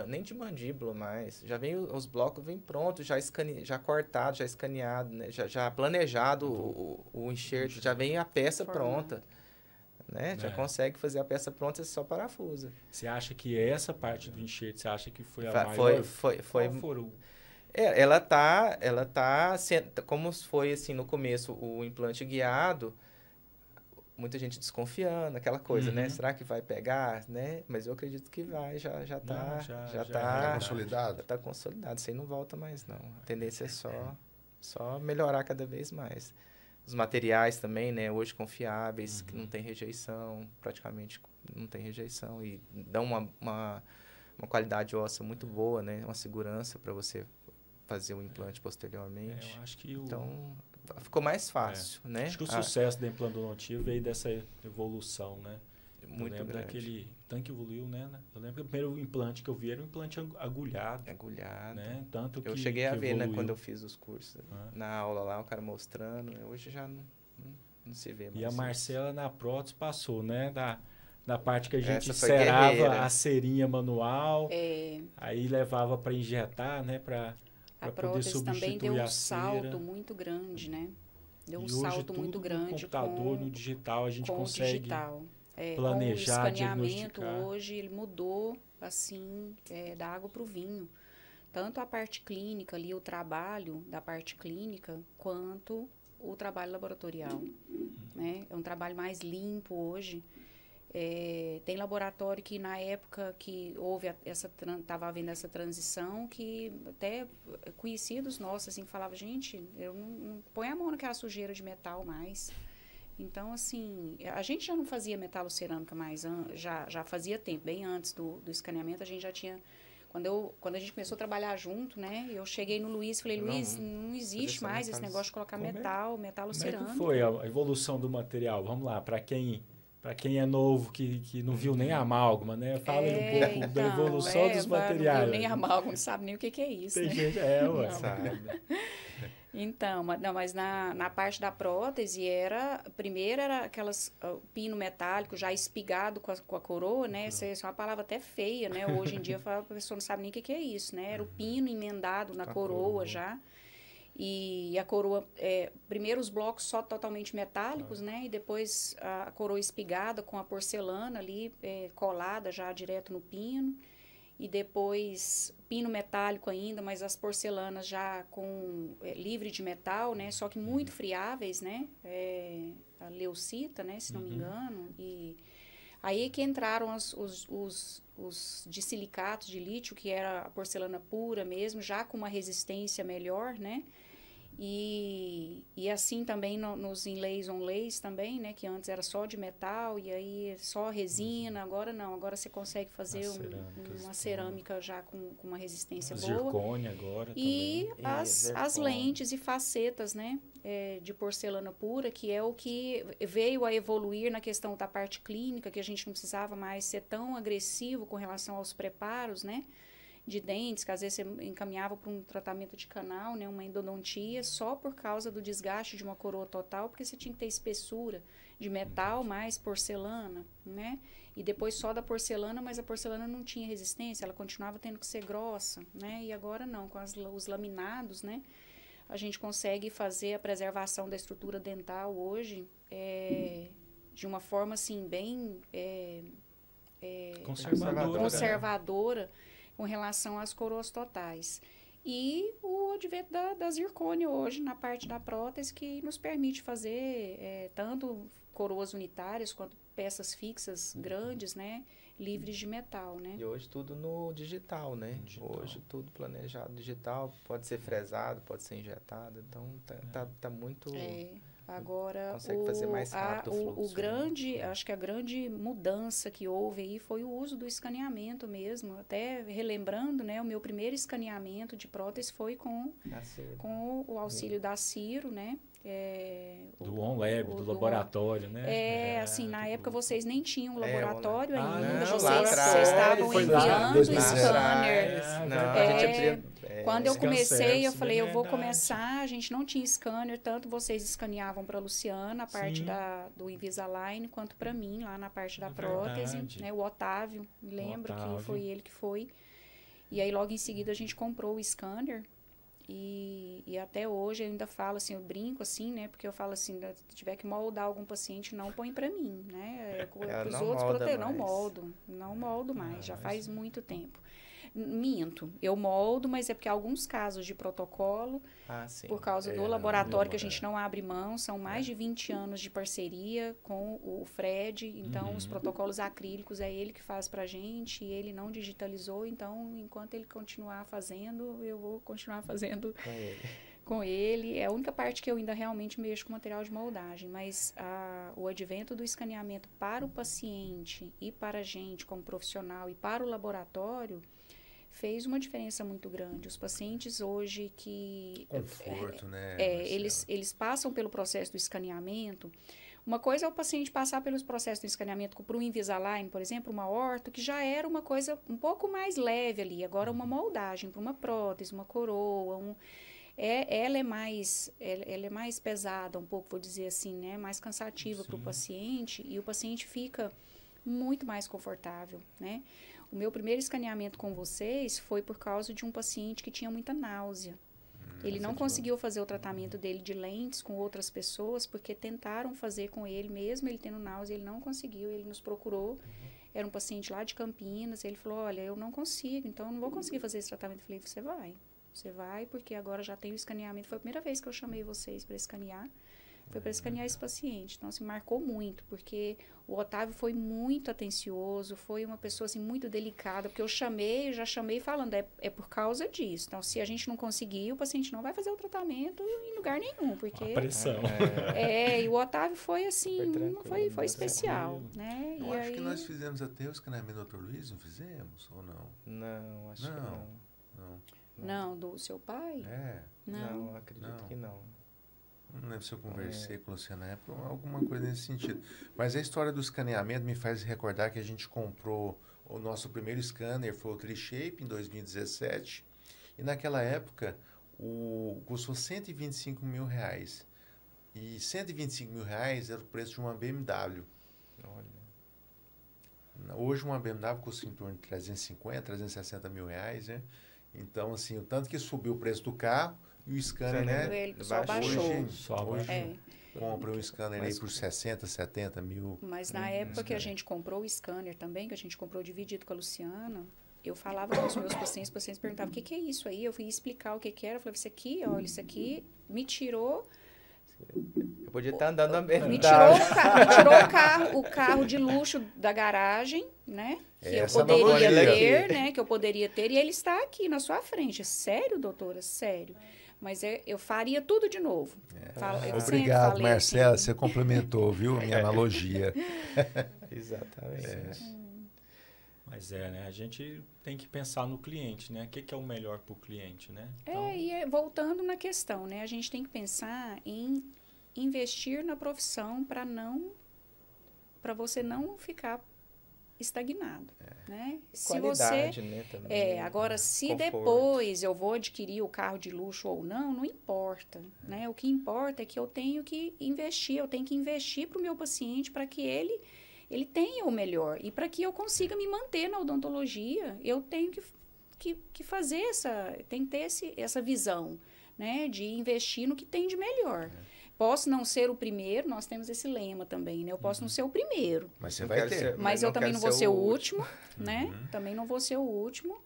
nem de mandíbula mais. Já vem os blocos prontos, já cortado, já escaneado, né? já planejado o enxerto, já vem a peça pronta. Né? Já consegue fazer a peça pronta só parafusa. Você acha que essa parte do enxerto, você acha que foi a maior? Foi. Ela tá como foi assim no começo o implante guiado, muita gente desconfiando, aquela coisa, né? Será que vai pegar, né? Mas eu acredito que vai, já tá consolidado. Já tá consolidado, isso aí não volta mais não. A tendência é só melhorar cada vez mais. Os materiais também, né? Hoje confiáveis, que não tem rejeição, praticamente não tem rejeição e dão uma qualidade óssea muito boa, né? Uma segurança para você fazer o implante posteriormente. Eu acho que então ficou mais fácil, né? Acho que o sucesso da implantodontia veio dessa evolução, né? Muito grande. Daquele tanto que evoluiu, né? Eu lembro que o primeiro implante que eu vi era um implante agulhado. Né? Tanto que eu cheguei a ver, evoluiu. né? Quando eu fiz os cursos. Na aula lá, o cara mostrando. Hoje já não se vê mais. E a Marcela na prótese passou, né? Da parte que a gente Essa foi cerava guerreira. a cerinha manual. Aí levava para injetar, né? Para poder substituir também deu um a cera. salto muito grande, né? Deu um E hoje, salto muito grande. No computador, no digital, a gente consegue digital. planejar, com o escaneamento diagnosticar. hoje ele mudou assim da água para o vinho, tanto a parte clínica ali, o trabalho da parte clínica, quanto o trabalho laboratorial, né? É um trabalho mais limpo hoje. Tem laboratório que na época que houve estava havendo essa transição, que até conhecidos nossos assim falavam, gente, eu não põe a mão naquela sujeira de metal mais. Então, assim, a gente já não fazia metalocerâmica mais, já fazia tempo, bem antes do escaneamento, a gente já tinha... Quando a gente começou a trabalhar junto, né? Eu cheguei no Luiz e falei, Luiz, não existe mais esse negócio de colocar metalocerâmica. Como é que foi a evolução do material? Vamos lá, para quem é novo, que não viu nem a amálgama, né? Fala um pouco da evolução dos materiais. Não viu nem a amálgama, não sabe nem o que é isso, Tem né? gente, ué. Sabe. Então, mas na parte da prótese primeiro era aquelas pino metálico já espigado com a coroa, né? Essa é uma palavra até feia, né? Hoje em dia a pessoa não sabe nem o que é isso, né? Era o pino emendado na coroa já. E a coroa, primeiro os blocos só totalmente metálicos, né? E depois a coroa espigada com a porcelana ali, colada já direto no pino. E depois pino metálico ainda, mas as porcelanas já livre de metal, né? Só que muito friáveis, né? A leucita, né? Se não me engano. E aí que entraram os de silicatos de lítio, que era a porcelana pura mesmo, já com uma resistência melhor, né? E assim também nos inlays onlays também, né? Que antes era só de metal e aí só resina. Agora não, agora você consegue fazer uma cerâmica já com uma resistência boa. Zircônia agora e também. As lentes e facetas, né? De porcelana pura, que é o que veio a evoluir na questão da parte clínica, que a gente não precisava mais ser tão agressivo com relação aos preparos, né? De dentes, que às vezes você encaminhava para um tratamento de canal, né, uma endodontia, só por causa do desgaste de uma coroa total, porque você tinha que ter espessura de metal mais porcelana, né? E depois só da porcelana, mas a porcelana não tinha resistência, ela continuava tendo que ser grossa, né? E agora não, com os laminados, né? A gente consegue fazer a preservação da estrutura dental hoje de uma forma, assim, bem conservadora com relação às coroas totais. E o advento da zircônia hoje, na parte da prótese, que nos permite fazer tanto coroas unitárias quanto peças fixas grandes, né? Livres de metal, né? E hoje tudo no digital, né? Hoje tudo planejado digital, pode ser fresado, pode ser injetado, então tá muito... Agora, consegue fazer mais rápido o fluxo, acho que a grande mudança que houve aí foi o uso do escaneamento mesmo. Até relembrando, né, o meu primeiro escaneamento de prótese foi com o auxílio da Ciro, né? Do OnLab, do laboratório, né? Assim, na época vocês nem tinham laboratório ainda, não, vocês estavam enviando o scanner. Quando eu comecei, eu falei, eu vou começar, a gente não tinha scanner, tanto vocês escaneavam para a Luciana, a parte do Invisalign, quanto para mim, lá na parte da prótese, né? O Otávio, me lembro que foi ele que foi. E aí, logo em seguida, a gente comprou o scanner. E até hoje eu ainda falo assim, eu brinco assim, né? Porque eu falo assim, se tiver que moldar algum paciente, não põe para mim, né? Os outros não moldo mais, já faz muito tempo. Minto, eu moldo, mas é porque há alguns casos de protocolo, por causa do laboratório que a gente não abre mão, são mais de 20 anos de parceria com o Fred, então os protocolos acrílicos é ele que faz pra gente, e ele não digitalizou, então enquanto ele continuar fazendo, eu vou continuar fazendo com ele. É a única parte que eu ainda realmente mexo com material de moldagem, mas o advento do escaneamento para o paciente e para a gente como profissional e para o laboratório fez uma diferença muito grande. Os pacientes hoje que... Conforto, né? Eles passam pelo processo do escaneamento. Uma coisa é o paciente passar pelos processos do escaneamento para o Invisalign, por exemplo, uma orto, que já era uma coisa um pouco mais leve ali. Agora, uma moldagem para uma prótese, uma coroa, ela é mais pesada, um pouco, vou dizer assim, né? Mais cansativa para o paciente, e o paciente fica muito mais confortável, né? O meu primeiro escaneamento com vocês foi por causa de um paciente que tinha muita náusea. Ele não conseguiu fazer o tratamento dele de lentes com outras pessoas, porque tentaram fazer com ele, mesmo ele tendo náusea, ele não conseguiu, ele nos procurou. Era um paciente lá de Campinas, ele falou, olha, eu não consigo, então eu não vou conseguir fazer esse tratamento. Eu falei, você vai, porque agora já tem o escaneamento. Foi a primeira vez que eu chamei vocês para escanear. Foi para escanear esse paciente. Então, assim, marcou muito, porque o Otávio foi muito atencioso, foi uma pessoa, assim, muito delicada, porque eu já chamei falando, é por causa disso. Então, se a gente não conseguir, o paciente não vai fazer o tratamento em lugar nenhum, porque... A pressão. E o Otávio foi, assim, foi especial, tranquilo. né? Eu E acho aí... que nós fizemos até o escaneamento do Dr. Luiz, não fizemos? Ou não? Não, acho que não. Não, do seu pai? Não, acredito que não. Não lembro se eu conversei com o Luciano na época, alguma coisa nesse sentido. Mas a história do escaneamento me faz recordar que a gente comprou o nosso primeiro scanner, foi o Tri-Shape, em 2017. E naquela época, custou R$125 mil. E R$125 mil era o preço de uma BMW. Olha. Hoje uma BMW custa em torno de 350, 360 mil reais, né? Então, assim, o tanto que subiu o preço do carro e o scanner, né? Ele só baixou. Hoje compra um scanner aí por 60, 70 mil. Mas na época que a gente comprou o scanner também, que a gente comprou dividido com a Luciana, eu falava com os meus pacientes, os pacientes perguntavam, o que é isso aí? Eu fui explicar o que era, eu falei, isso aqui, olha, isso aqui me tirou... Eu podia estar andando na BMW. Me tirou o carro de luxo da garagem, né? Que eu poderia ter, né? Que eu poderia ter, e ele está aqui na sua frente. Sério, doutora? Sério. Mas eu faria tudo de novo. Obrigado, Marcela. Assim, você complementou, viu? Minha analogia. Exatamente. Mas né? A gente tem que pensar no cliente, né? O que é o melhor para o cliente, né? Então... voltando na questão, né? A gente tem que pensar em investir na profissão para você não ficar estagnado, né? Se qualidade, né, também, agora, se conforto. Depois eu vou adquirir o carro de luxo ou não importa, né? O que importa é que eu tenho que investir para o meu paciente para que ele tenha o melhor. E para que eu consiga me manter na odontologia, eu tenho que fazer tem que ter essa visão, né? De investir no que tem de melhor. Posso não ser o primeiro, nós temos esse lema também, né? Eu posso não ser o primeiro. Mas você vai ter. Mas eu também não vou ser o último, né? Também não vou ser o último.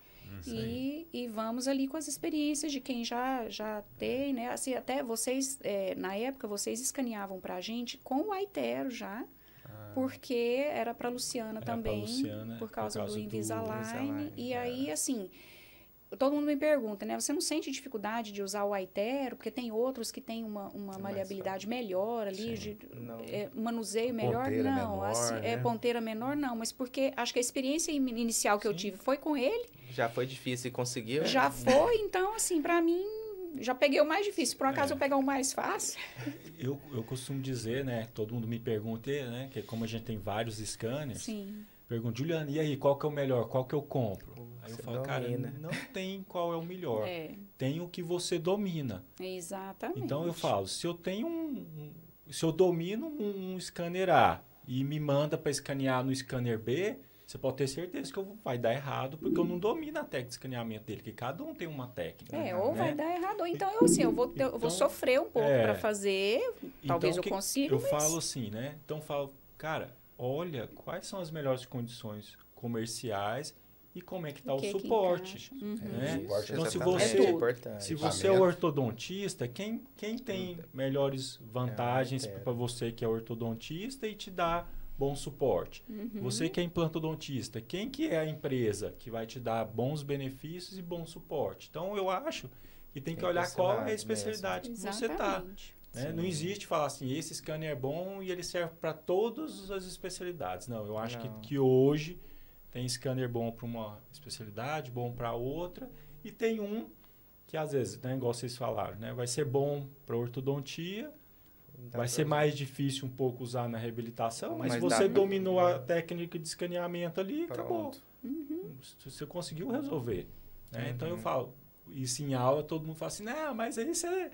E vamos ali com as experiências de quem já tem, né? Assim, até vocês, na época, vocês escaneavam pra gente com o Aitero já. Porque era para Luciana também, por causa do Invisalign. E aí, assim, todo mundo me pergunta, né? Você não sente dificuldade de usar o Aitero? Porque tem outros que têm uma maleabilidade melhor ali, manuseio melhor? Ponteira não, menor, assim, né? Ponteira menor não, mas porque acho que a experiência inicial que eu tive foi com ele. Já foi difícil e conseguiu? Já foi, então, assim, para mim, já peguei o mais difícil. Por acaso eu pegar o mais fácil? Eu costumo dizer, né? Todo mundo me pergunta, né? Que como a gente tem vários scanners, pergunto, Juliana, e aí, qual que é o melhor? Qual que eu compro? Aí eu falo, cara, não tem qual é o melhor. Tem o que você domina. Exatamente. Então eu falo, se eu tenho se eu domino um scanner A e me manda para escanear no scanner B, você pode ter certeza que vai dar errado, porque eu não domino a técnica de escaneamento dele, que cada um tem uma técnica. Ou vai dar errado, ou então eu vou sofrer um pouco para fazer, talvez eu consiga. Eu falo assim, né? Então eu falo, cara, olha quais são as melhores condições comerciais e como é que está o suporte. Né? Então, se você é ortodontista, quem tem melhores vantagens para você que é ortodontista e te dá bom suporte? Você que é implantodontista, quem que é a empresa que vai te dar bons benefícios e bom suporte? Então, eu acho que tem que olhar qual é a especialidade que você está. Né? Não existe falar assim, esse scanner é bom e ele serve para todas as especialidades. Não, eu acho que hoje tem scanner bom para uma especialidade, bom para outra, e tem um que às vezes, né, igual vocês falaram, né, vai ser bom para ortodontia, vai ser mais difícil um pouco usar na reabilitação, mas você dominou a técnica de escaneamento ali, acabou. Você conseguiu resolver. Né? Então eu falo, isso em aula todo mundo fala assim, não, mas aí você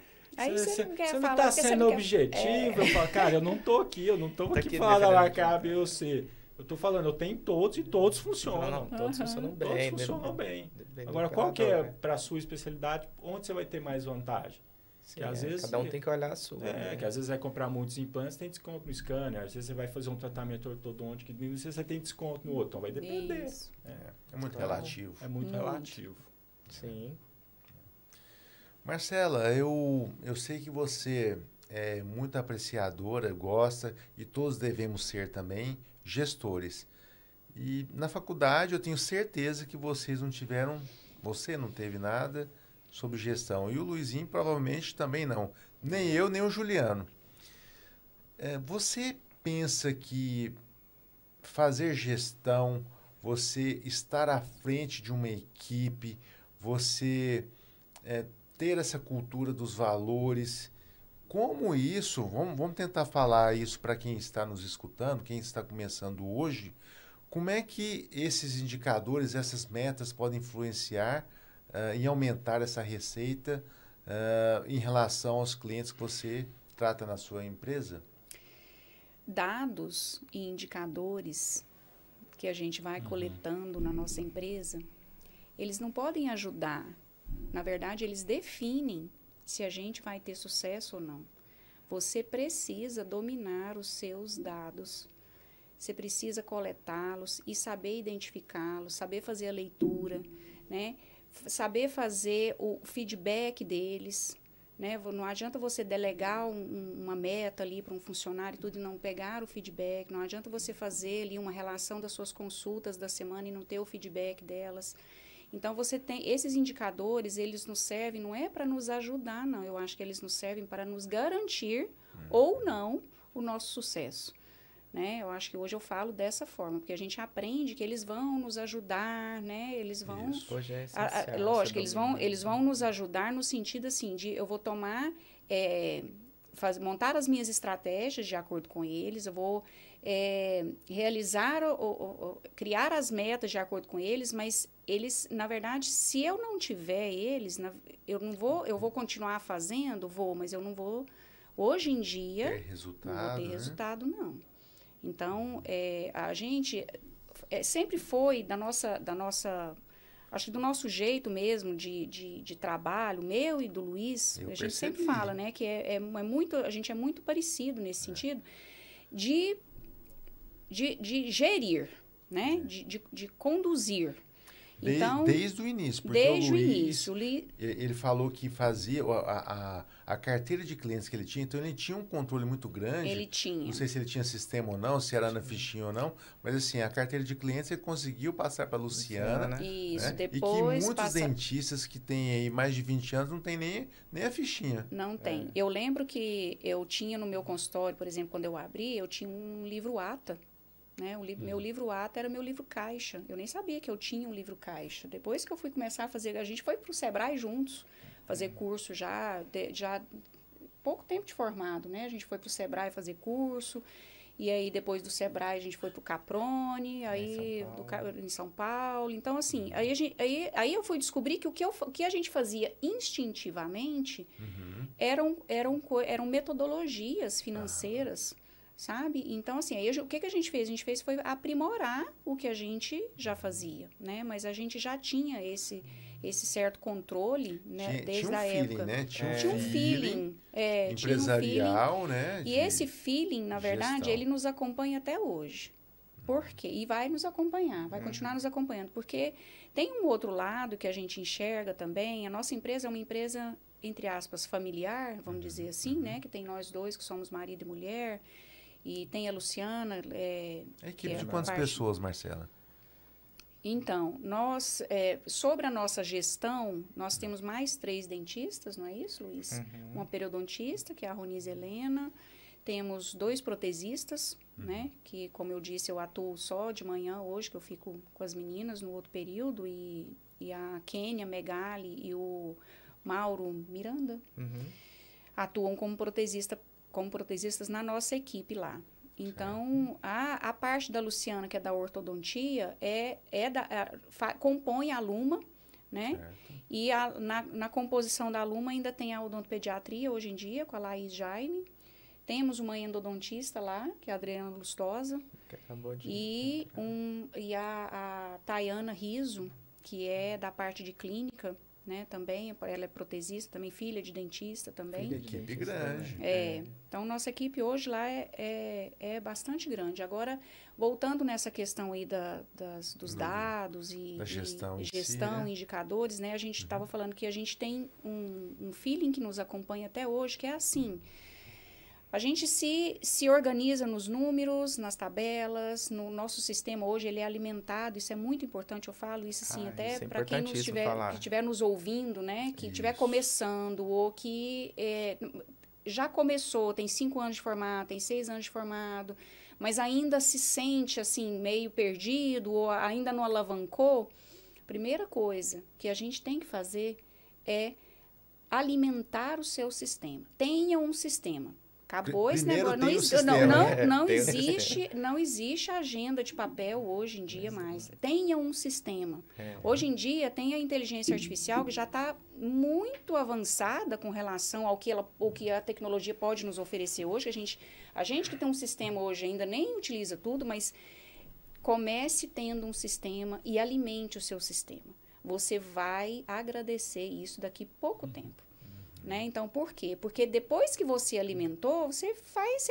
não está sendo objetivo. Eu falo, cara, eu não estou aqui falando lá cabe eu ser. Eu estou falando, eu tenho todos e todos funcionam. Todos funcionam bem. Todos funcionam bem. Agora, qual que é para a sua especialidade, onde você vai ter mais vantagem? Sim, que às vezes, cada um tem que olhar a sua. Que às vezes vai comprar muitos implantes, tem desconto no scanner. Às vezes você vai fazer um tratamento ortodôntico, não sei se você tem desconto no outro. Então vai depender. É muito relativo. É muito relativo. Sim. Marcela, eu sei que você é muito apreciadora, gosta, e todos devemos ser também gestores. E na faculdade eu tenho certeza que vocês não tiveram, você não teve nada sobre gestão. E o Luizinho provavelmente também não. Nem eu, nem o Juliano. Você pensa que fazer gestão, você estar à frente de uma equipe, você ter essa cultura dos valores, como isso, vamos tentar falar isso para quem está nos escutando, quem está começando hoje, como é que esses indicadores, essas metas podem influenciar em aumentar essa receita em relação aos clientes que você trata na sua empresa? Dados e indicadores que a gente vai coletando na nossa empresa, eles não podem ajudar. Na verdade, eles definem se a gente vai ter sucesso ou não. Você precisa dominar os seus dados. Você precisa coletá-los e saber identificá-los, saber fazer a leitura, né? Saber fazer o feedback deles, né? Não adianta você delegar uma meta ali para um funcionário e tudo e não pegar o feedback. Não adianta você fazer ali uma relação das suas consultas da semana e não ter o feedback delas. Então, você tem esses indicadores, eles nos servem, não é para nos ajudar, não. Eu acho que eles nos servem para nos garantir ou não o nosso sucesso. Né? Eu acho que hoje eu falo dessa forma, porque a gente aprende que eles vão nos ajudar, né? Eles vão... Isso. Hoje é essencial. Lógico, eles vão nos ajudar no sentido, assim, de eu vou tomar... montar as minhas estratégias de acordo com eles, eu vou realizar, criar as metas de acordo com eles, mas eles, na verdade, se eu não tiver eles, eu vou continuar fazendo, mas eu não vou, hoje em dia, não vou ter resultado, não. Então, a gente sempre foi da nossa, acho que do nosso jeito mesmo de trabalho, meu e do Luiz, a gente sempre fala, né, que a gente é muito parecido nesse sentido, de gerir, né, de conduzir. Então, desde o início, porque desde o Luiz, o início, ele falou que fazia a carteira de clientes que ele tinha, então ele tinha um controle muito grande. Ele tinha. Não sei se ele tinha sistema ou não, se era na fichinha ou não, mas assim, a carteira de clientes ele conseguiu passar para a Luciana. Isso, né? depois e que muitos dentistas que têm aí mais de 20 anos não tem nem a fichinha. Não tem. Eu lembro que eu tinha no meu consultório, por exemplo, quando eu abri, eu tinha um livro ATA. Né? Meu livro ATA era meu livro caixa. Eu nem sabia que eu tinha um livro caixa. Depois que eu fui começar a fazer... A gente foi para o Sebrae juntos, fazer curso já pouco tempo de formado, né? A gente foi para o Sebrae fazer curso. E aí, depois do Sebrae, a gente foi para o Caprone, aí em São Paulo. Então, assim, aí eu fui descobrir que o que a gente fazia instintivamente eram metodologias financeiras, sabe? Então, assim, aí o que a gente fez? A gente foi aprimorar o que a gente já fazia, né? Mas a gente já tinha esse certo controle, né? Desde a época. Né? Tinha um feeling. Empresarial, tinha um feeling. né? E esse feeling, na verdade, ele nos acompanha até hoje. Por quê? E vai nos acompanhar, vai continuar nos acompanhando. Porque tem um outro lado que a gente enxerga também. A nossa empresa é uma empresa, entre aspas, familiar, vamos dizer assim, né? Que tem nós dois, que somos marido e mulher. E tem a Luciana. A equipe de quantas pessoas, Marcela? Então, sobre a nossa gestão, nós temos mais 3 dentistas, não é isso, Luiz? Uma periodontista, que é a Ronise Helena. Temos 2 protesistas, né? Que, como eu disse, eu atuo só de manhã hoje, que eu fico com as meninas no outro período. E a Kênia Megali e o Mauro Miranda atuam como protesistas na nossa equipe lá. Então, a parte da Luciana, que é da ortodontia, compõe a Luma, né? Certo. E na composição da Luma ainda tem a odontopediatria, hoje em dia, com a Laís Jaime. Temos uma endodontista lá, que é a Adriana Lustosa. Que acabou de... E a Tayana Riso, que é da parte de clínica, né, também, ela é protesista, também filha de dentista também. Filha de equipe grande. Então, nossa equipe hoje lá é bastante grande. Agora, voltando nessa questão aí dos dados e gestão, indicadores, né, a gente estava falando que a gente tem um feeling que nos acompanha até hoje, que é assim, A gente se organiza nos números, nas tabelas, no nosso sistema hoje ele é alimentado, isso é muito importante, eu falo isso assim, até para quem estiver nos ouvindo, né, que estiver começando ou que já começou, tem 5 anos de formado, tem 6 anos de formado, mas ainda se sente assim meio perdido ou ainda não alavancou, primeira coisa que a gente tem que fazer é alimentar o seu sistema. Tenha um sistema. Acabou esse negócio. Não existe agenda de papel hoje em dia mais. Tenha um sistema. Hoje em dia tem a inteligência artificial que já está muito avançada com relação ao que a tecnologia pode nos oferecer hoje. A gente que tem um sistema hoje ainda nem utiliza tudo, mas comece tendo um sistema e alimente o seu sistema. Você vai agradecer isso daqui a pouco tempo. Né? Então, por quê? Porque depois que você alimentou, você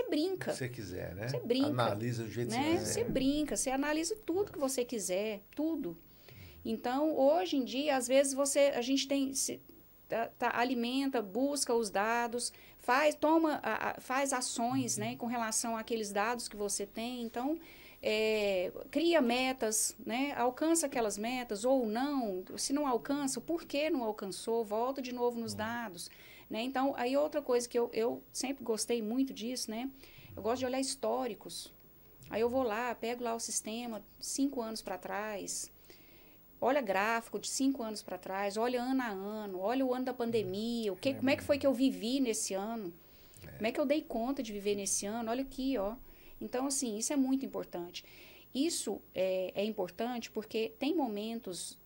brinca. Se você quiser, né? Você brinca. Analisa do jeito que você quiser. Você brinca, você analisa tudo que você quiser, tudo. Então, hoje em dia, às vezes, a gente tem... alimenta, busca os dados, faz ações, né, com relação àqueles dados que você tem. Então, cria metas, né, alcança aquelas metas ou não. Se não alcança, por que não alcançou? Volta de novo nos dados. Né? Então, aí outra coisa que eu sempre gostei muito disso, né, eu gosto de olhar históricos. Aí eu vou lá, pego lá o sistema 5 anos para trás, olha gráfico de 5 anos para trás, olha ano a ano, olha o ano da pandemia, como é que foi que eu vivi nesse ano, como é que eu dei conta de viver nesse ano, olha aqui, ó. Então, assim, isso é muito importante. Isso é importante porque tem momentos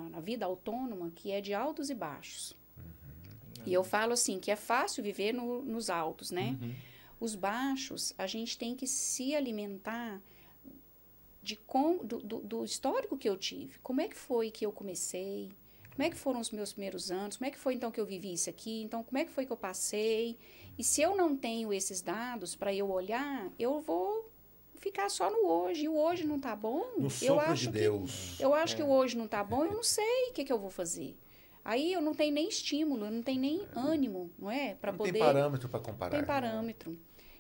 na vida autônoma que é de altos e baixos. E eu falo assim, que é fácil viver nos altos, né? Os baixos, a gente tem que se alimentar do histórico que eu tive. Como é que foi que eu comecei? Como é que foram os meus primeiros anos? Como é que foi, então, que eu vivi isso aqui? Então, como é que foi que eu passei? E se eu não tenho esses dados para eu olhar, eu vou ficar só no hoje. E o hoje não está bom. No sopro de Deus. Eu acho que o hoje não está bom, eu não sei o que eu vou fazer. Aí eu não tenho nem estímulo, eu não tenho nem ânimo, não é? Para poder... Tem parâmetro para comparar. Tem parâmetro.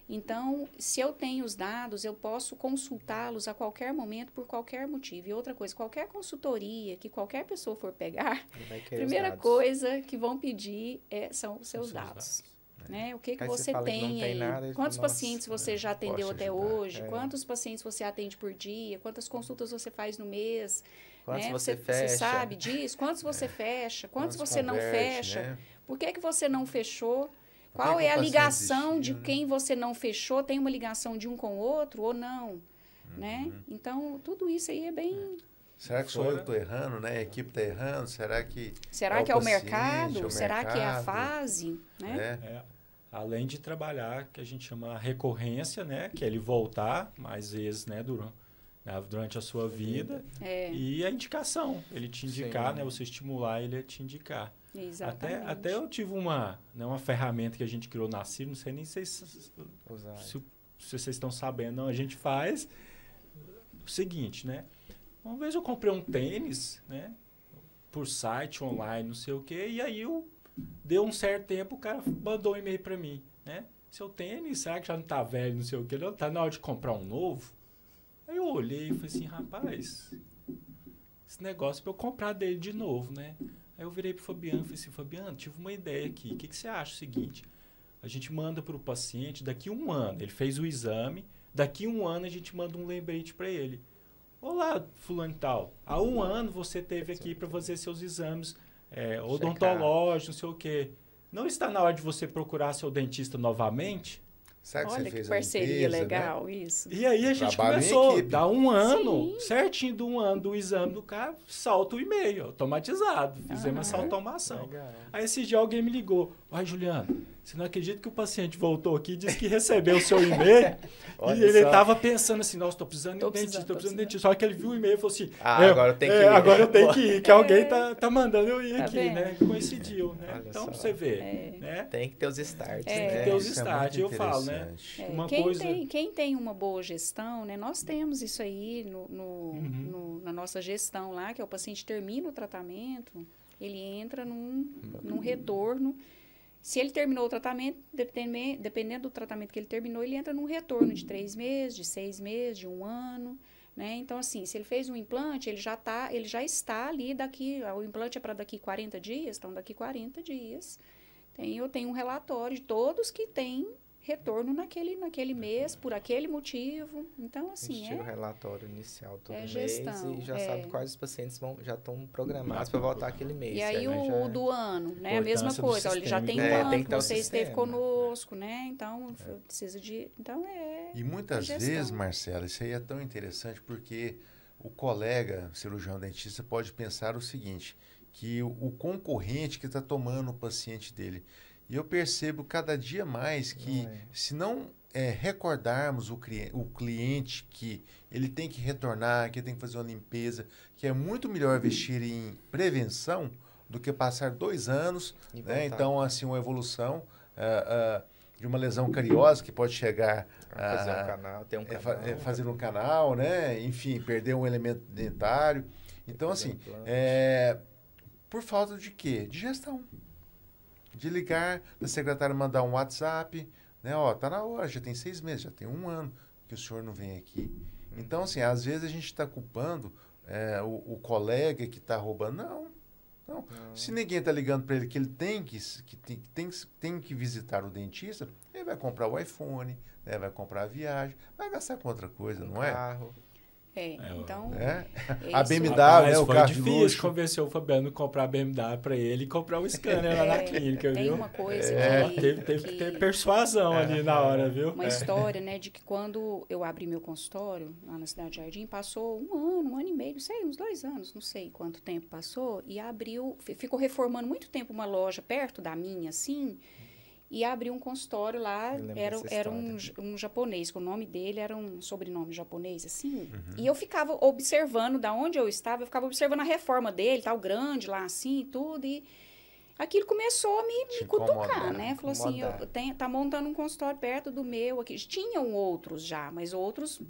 Então, se eu tenho os dados, eu posso consultá-los a qualquer momento, por qualquer motivo. E outra coisa, qualquer consultoria que qualquer pessoa for pegar, a primeira coisa que vão pedir são os seus dados. Né? O que você tem aí? Quantos pacientes você já atendeu até hoje? Quantos pacientes você atende por dia? Quantas consultas você faz no mês? Quantos né? você fecha? Você sabe disso? Quantos você fecha? Quantos você não fecha? Né? Por que você não fechou? Qual é a ligação de quem você não fechou? Tem uma ligação de um com o outro ou não? Né? Então, tudo isso aí é bem... Será que sou eu que estou errando, né? A equipe está errando? Será que é o mercado? Será que é a fase? Né? Além de trabalhar, que a gente chama a recorrência, né? Que é ele voltar mais vezes, né? Durante a sua vida. E a indicação. Ele te indicar, né? Você estimular ele a te indicar. Exatamente. Até eu tive uma ferramenta que a gente criou na CIR, não sei nem se vocês estão sabendo, não. A gente faz o seguinte, né? Uma vez eu comprei um tênis, né? Por site, online, não sei o quê, e aí deu um certo tempo, o cara mandou um e-mail para mim, né? Seu tênis, será que já não tá velho, não sei o quê? Não, tá na hora de comprar um novo? Aí eu olhei e falei assim, rapaz, esse negócio é pra eu comprar dele de novo, né? Aí eu virei pro Fabiano e falei assim, Fabiano, tive uma ideia aqui, o que você acha? O seguinte, a gente manda pro paciente daqui a 1 ano, ele fez o exame, daqui a 1 ano a gente manda um lembrete para ele. Olá, fulano e tal, há 1 ano você teve aqui para fazer seus exames odontológicos, não sei o quê. Não está na hora de você procurar seu dentista novamente? Sabe que olha você fez que parceria limpeza, legal, né? isso. E aí a gente começou, dá 1 ano, certinho do 1 ano do exame do cara, salta o e-mail, automatizado. Fizemos essa automação. Legal. Aí esse dia alguém me ligou, ai Juliano, você não acredita que o paciente voltou aqui e disse que recebeu o seu e-mail e ele estava pensando assim, nossa, estou precisando de um dentista, estou precisando de um dentista. Só que ele viu o e-mail e falou assim, agora eu tenho que ir. Agora eu tenho que ir, que alguém tá mandando eu ir aqui, vendo? né? Coincidiu, né? Olha Então, só. você vê, né? Tem que ter os starts, Tem que né? ter os Isso é start, muito eu falo, né? interessante. Uma quem, coisa... quem tem uma boa gestão, né? Nós temos isso aí na nossa gestão lá, que é o paciente termina o tratamento, ele entra num retorno Se ele terminou o tratamento, dependendo do tratamento que ele terminou, ele entra num retorno de 3 meses, de 6 meses, de 1 ano, né? Então, assim, se ele fez um implante, ele já está ali o implante é para daqui 40 dias, então daqui 40 dias eu tenho um relatório de todos que têm retorno naquele mês, por aquele motivo. Então, assim, a gente tira o relatório inicial todo mês gestão, e já sabe quais os pacientes já estão programados para voltar aquele mês. E aí o do ano, né? A mesma coisa. Olha, ele já tem um ano que você esteve conosco, né? Então, precisa de... Então, E muitas vezes, Marcela, isso aí é tão interessante porque o colega cirurgião dentista pode pensar o seguinte, que o concorrente que está tomando o paciente dele. E eu percebo cada dia mais que, se não recordarmos o cliente que ele tem que retornar, que ele tem que fazer uma limpeza, que é muito melhor investir em prevenção do que passar 2 anos, né? Então, assim, uma evolução de uma lesão cariosa que pode chegar a fazer um canal, ter um canal, fazer um canal, né? Enfim, perder um elemento dentário. Então, assim, por falta de quê? De gestão. De ligar, da secretária mandar um WhatsApp, né? Ó, tá na hora, já tem 6 meses, já tem 1 ano que o senhor não vem aqui. Então, assim, às vezes a gente está culpando o colega que está roubando. Não. Se ninguém está ligando para ele que ele tem que visitar o dentista, ele vai comprar o iPhone, né? Vai comprar a viagem, vai gastar com outra coisa, não é? Carro. Então... A BMW, Rapaz, o foi carro difícil de luxo. convencer o Fabiano a comprar a BMW para ele e comprar o scanner lá na clínica, tem viu? uma coisa Teve que ter persuasão ali na hora, viu? Uma história, né, de que quando eu abri meu consultório lá na Cidade Jardim, passou 1 ano e meio, não sei, uns 2 anos, não sei quanto tempo passou, e ficou reformando muito tempo uma loja perto da minha, assim, e abriu um consultório lá, era um japonês, que o nome dele era um sobrenome japonês, assim. E eu ficava observando, da onde eu estava, eu ficava observando a reforma dele, tal, grande lá, assim, tudo. E aquilo começou a me cutucar, né? Falou assim, tá montando um consultório perto do meu aqui. Tinham outros já, mas outros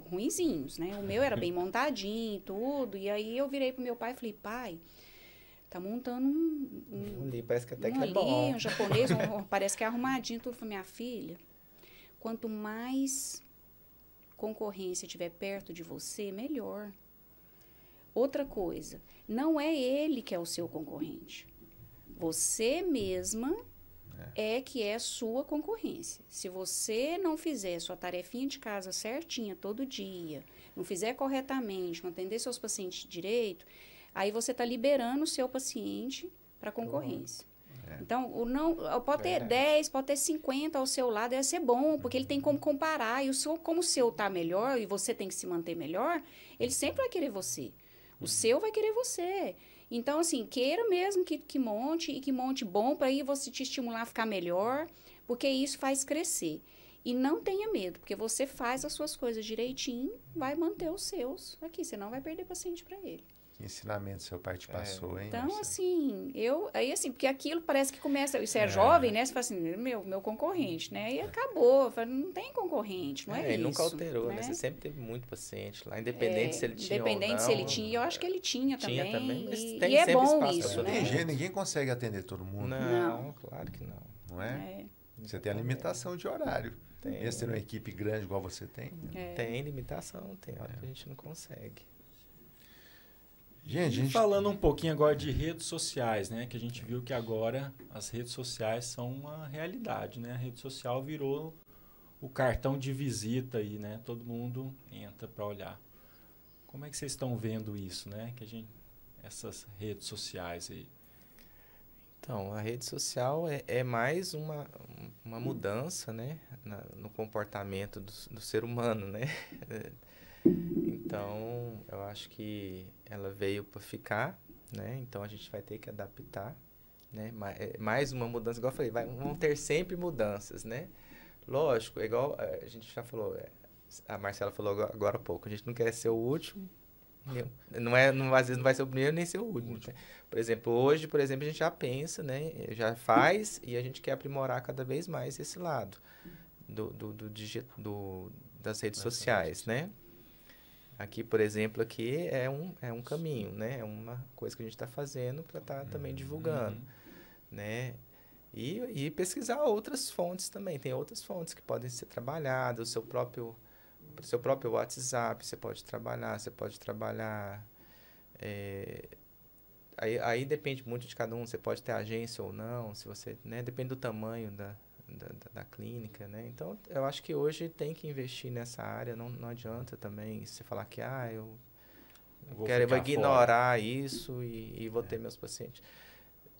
ruinzinhos, né? O meu era bem montadinho, tudo. E aí eu virei pro meu pai e falei, pai... Tá montando ali, parece que até que ali, é bom. um japonês, parece que é arrumadinho, tudo. Falei, minha filha, quanto mais concorrência tiver perto de você, melhor. Outra coisa, não é ele que é o seu concorrente. Você mesma que é sua concorrência. Se você não fizer sua tarefinha de casa certinha todo dia, não fizer corretamente, não atender seus pacientes direito... Aí você está liberando o seu paciente para concorrência. Então, pode ter 10, pode ter 50 ao seu lado, deve ser bom, porque ele tem como comparar. E como o seu está melhor e você tem que se manter melhor, ele sempre vai querer você. O seu vai querer você. Então, assim, queira mesmo que monte, e que monte bom, para aí você te estimular a ficar melhor, porque isso faz crescer. E não tenha medo, porque você faz as suas coisas direitinho, vai manter os seus aqui, senão vai perder paciente para ele. Que ensinamento seu pai te passou, hein? Então, Marcelo? assim, porque aquilo parece que começa, você é jovem, né? Você fala assim, meu concorrente, né? E acabou, não tem concorrente, não é isso. Ele nunca alterou, né? Você sempre teve muito paciente lá, independente se ele tinha ou não. Independente se ele tinha, eu acho que ele tinha também. Mas E tem é sempre bom espaço isso, pra né? todo mundo. Ninguém consegue atender todo mundo. Não, claro que não. Não é? Você tem a limitação de horário. Mesmo tendo uma equipe grande igual você tem. Tem limitação, tem hora que a gente não consegue. Gente, falando um pouquinho agora de redes sociais, né? Que a gente viu que agora as redes sociais são uma realidade, né? A rede social virou o cartão de visita aí, né? Todo mundo entra para olhar. Como é que vocês estão vendo isso, né? Essas redes sociais aí. Então, a rede social é mais uma mudança, né? No comportamento do ser humano, né? Então, eu acho que ela veio para ficar, né? Então, a gente vai ter que adaptar, né? Mais uma mudança, igual eu falei, vão ter sempre mudanças, né? Lógico, igual a gente já falou, a Marcela falou agora há pouco, a gente não quer ser o último, às vezes não vai ser o primeiro nem ser o último. Né? Por exemplo, hoje, a gente já pensa, né? Já faz e a gente quer aprimorar cada vez mais esse lado das redes sociais, né? Aqui, por exemplo, aqui é um caminho, né? É uma coisa que a gente está fazendo para estar também divulgando, né? E pesquisar outras fontes também. Tem outras fontes que podem ser trabalhadas. O seu próprio WhatsApp você pode trabalhar. Aí depende muito de cada um. Você pode ter agência ou não. Se você, né, depende do tamanho da clínica, né? Então, eu acho que hoje tem que investir nessa área. Não adianta também você falar que eu vou ignorar isso e vou ter meus pacientes.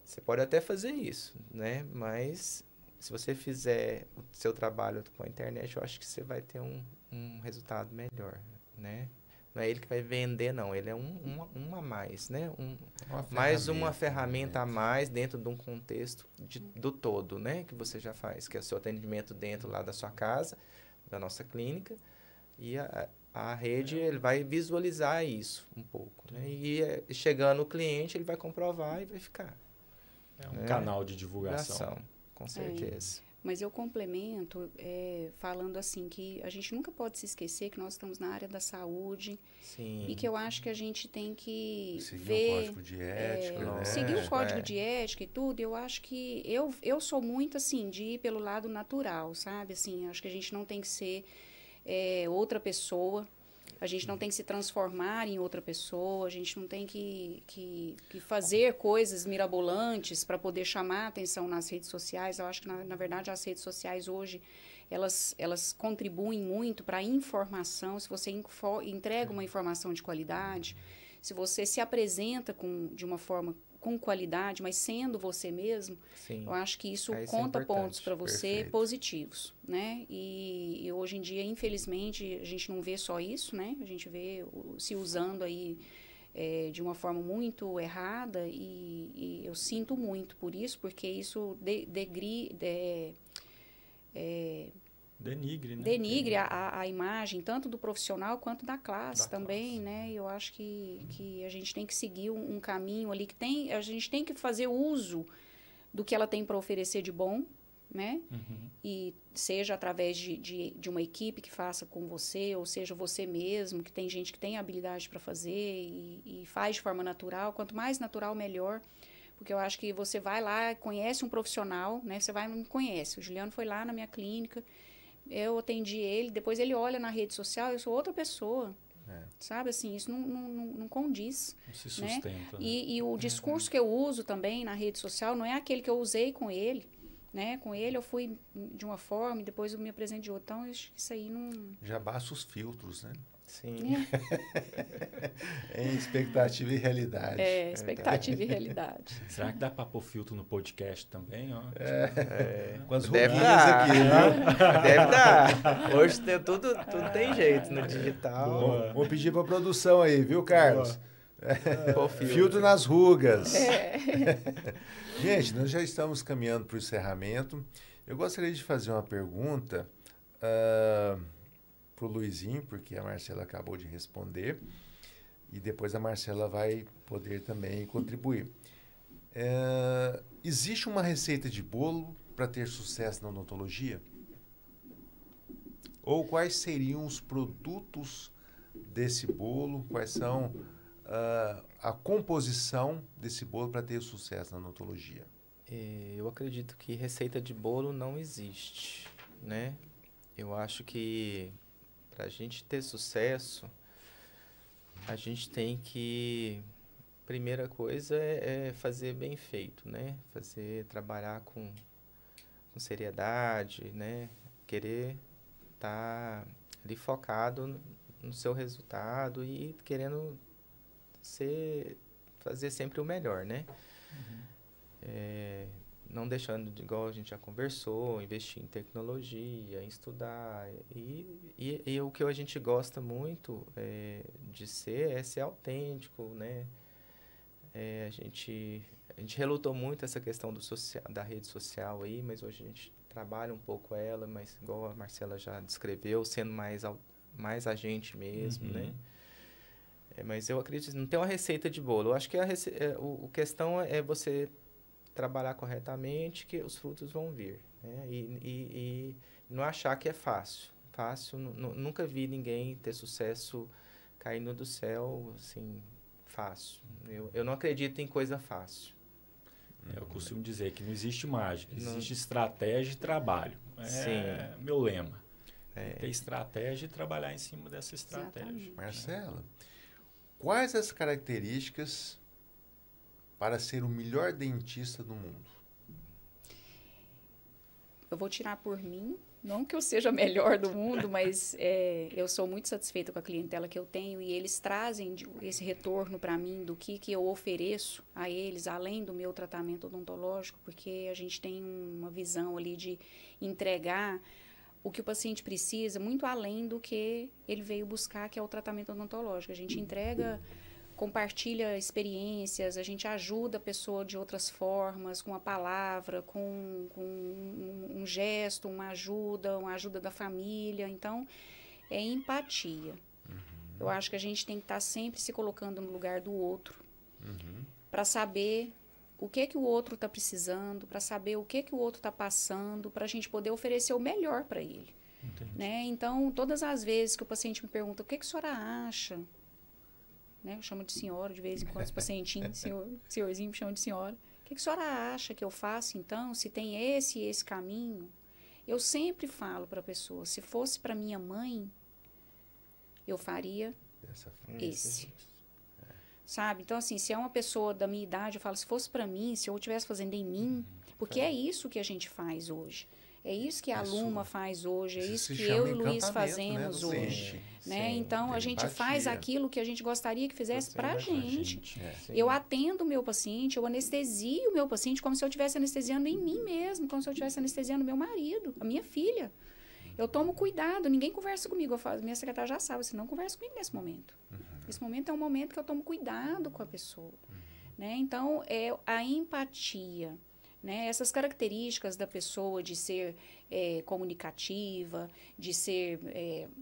Você pode até fazer isso, né? Mas se você fizer o seu trabalho com a internet, eu acho que você vai ter um resultado melhor, né? Não é ele que vai vender, não. Ele é um a mais, né? Mais uma ferramenta a mais dentro de um contexto do todo, né? Que você já faz, que é o seu atendimento dentro lá da sua casa, da nossa clínica. E a rede, ele vai visualizar isso um pouco, né? E chegando o cliente, ele vai comprovar e vai ficar. É um canal de divulgação. Com certeza. Mas eu complemento falando assim que a gente nunca pode se esquecer que nós estamos na área da saúde. Sim. E que eu acho que a gente tem que seguir o código de ética, né? Seguir o código de ética e tudo. Eu acho que eu sou muito assim de ir pelo lado natural, sabe? Assim, acho que a gente não tem que ser outra pessoa. A gente não tem que se transformar em outra pessoa, a gente não tem que fazer coisas mirabolantes para poder chamar a atenção nas redes sociais. Eu acho que, na verdade, as redes sociais hoje, elas contribuem muito para a informação. Se você entrega uma informação de qualidade, se você se apresenta de uma forma com qualidade, mas sendo você mesmo, Sim. Eu acho que isso Isso conta é pontos para você Perfeito. positivos, né? E hoje em dia, infelizmente, a gente não vê só isso, né? A gente vê se usando aí de uma forma muito errada e eu sinto muito por isso, porque isso Denigre, né? denigre a imagem tanto do profissional quanto da classe também, né? Eu acho que a gente tem que seguir um caminho ali a gente tem que fazer uso do que ela tem para oferecer de bom, né? Uhum. E seja através de uma equipe que faça com você, ou seja você mesmo, que tem gente que tem habilidade para fazer e faz de forma natural. Quanto mais natural, melhor. Porque eu acho que você vai lá, conhece um profissional, né? Você vai e me conhece. O Juliano foi lá na minha clínica, eu atendi ele, depois ele olha na rede social, eu sou outra pessoa. Sabe, assim, isso não condiz. Não se sustenta. Né? E o discurso que eu uso também na rede social não é aquele que eu usei com ele. Né? Com ele eu fui de uma forma e depois eu me apresentei de outra. Então, isso aí não... Já basta os filtros, né? Sim. Em expectativa e realidade. Expectativa e realidade. Será que dá para pôr filtro no podcast também? Ó? Com as Deve ruguinhas dar. aqui, viu? Deve dar. Hoje tudo tem jeito no digital. Vou pedir para produção aí, viu, Carlos? Pô, Filtro nas rugas. Gente, nós já estamos caminhando para o encerramento. Eu gostaria de fazer uma pergunta para o Luizinho, porque a Marcela acabou de responder. E depois a Marcela vai poder também contribuir. Existe uma receita de bolo para ter sucesso na odontologia? Ou quais seriam os produtos desse bolo? Quais são a composição desse bolo para ter sucesso na odontologia? Eu acredito que receita de bolo não existe, né? Eu acho que para a gente ter sucesso, a gente tem que... Primeira coisa é fazer bem feito, né? Trabalhar com seriedade, né? Querer estar ali focado no seu resultado e querendo fazer sempre o melhor, né? Não deixando, igual a gente já conversou, investir em tecnologia, em estudar. E o que a gente gosta muito de ser autêntico, né? A gente relutou muito essa questão da rede social aí, mas hoje a gente trabalha um pouco ela, mas igual a Marcela já descreveu, sendo mais a gente mesmo, né? Mas eu acredito que não tem uma receita de bolo. Eu acho que a questão é você trabalhar corretamente, que os frutos vão vir, né? E não achar que é fácil. Nunca vi ninguém ter sucesso caindo do céu, assim, fácil. Eu não acredito em coisa fácil. Eu costumo dizer que não existe mágica, existe estratégia e trabalho. É meu lema. Ter estratégia e trabalhar em cima dessa estratégia. Exatamente. Marcela, quais as características para ser o melhor dentista do mundo? Eu vou tirar por mim, não que eu seja a melhor do mundo, mas eu sou muito satisfeita com a clientela que eu tenho e eles trazem esse retorno para mim do que eu ofereço a eles, além do meu tratamento odontológico, porque a gente tem uma visão ali de entregar o que o paciente precisa, muito além do que ele veio buscar, que é o tratamento odontológico. A gente entrega, compartilha experiências, a gente ajuda a pessoa de outras formas, com a palavra, com um gesto, uma ajuda da família. Então, é empatia. Eu acho que a gente tem que estar sempre se colocando no lugar do outro, para saber o que o outro está precisando, para saber o que o outro está passando, para a gente poder oferecer o melhor para ele. Né? Então, todas as vezes que o paciente me pergunta, o que a senhora acha? Né? Eu chamo de senhora, de vez em quando os pacientinhos, senhorzinho me chamam de senhora. O que a senhora acha que eu faço, então, se tem esse caminho? Eu sempre falo para a pessoa, se fosse para minha mãe, eu faria esse. Sabe? Então, assim, se é uma pessoa da minha idade, eu falo, se fosse para mim, se eu estivesse fazendo em mim, porque é isso que a gente faz hoje. É isso que a Luma faz hoje, é isso que eu e o Luiz fazemos hoje. Né? Então, a gente faz aquilo que a gente gostaria que fizesse para a gente. Eu atendo o meu paciente, eu anestesio o meu paciente como se eu estivesse anestesiando em mim mesmo, como se eu estivesse anestesiando meu marido, a minha filha. Eu tomo cuidado, ninguém conversa comigo. Eu falo, minha secretária já sabe, você não conversa comigo nesse momento. Esse momento é um momento que eu tomo cuidado com a pessoa. Né? Então, é a empatia. Né? Essas características da pessoa de ser comunicativa, de ser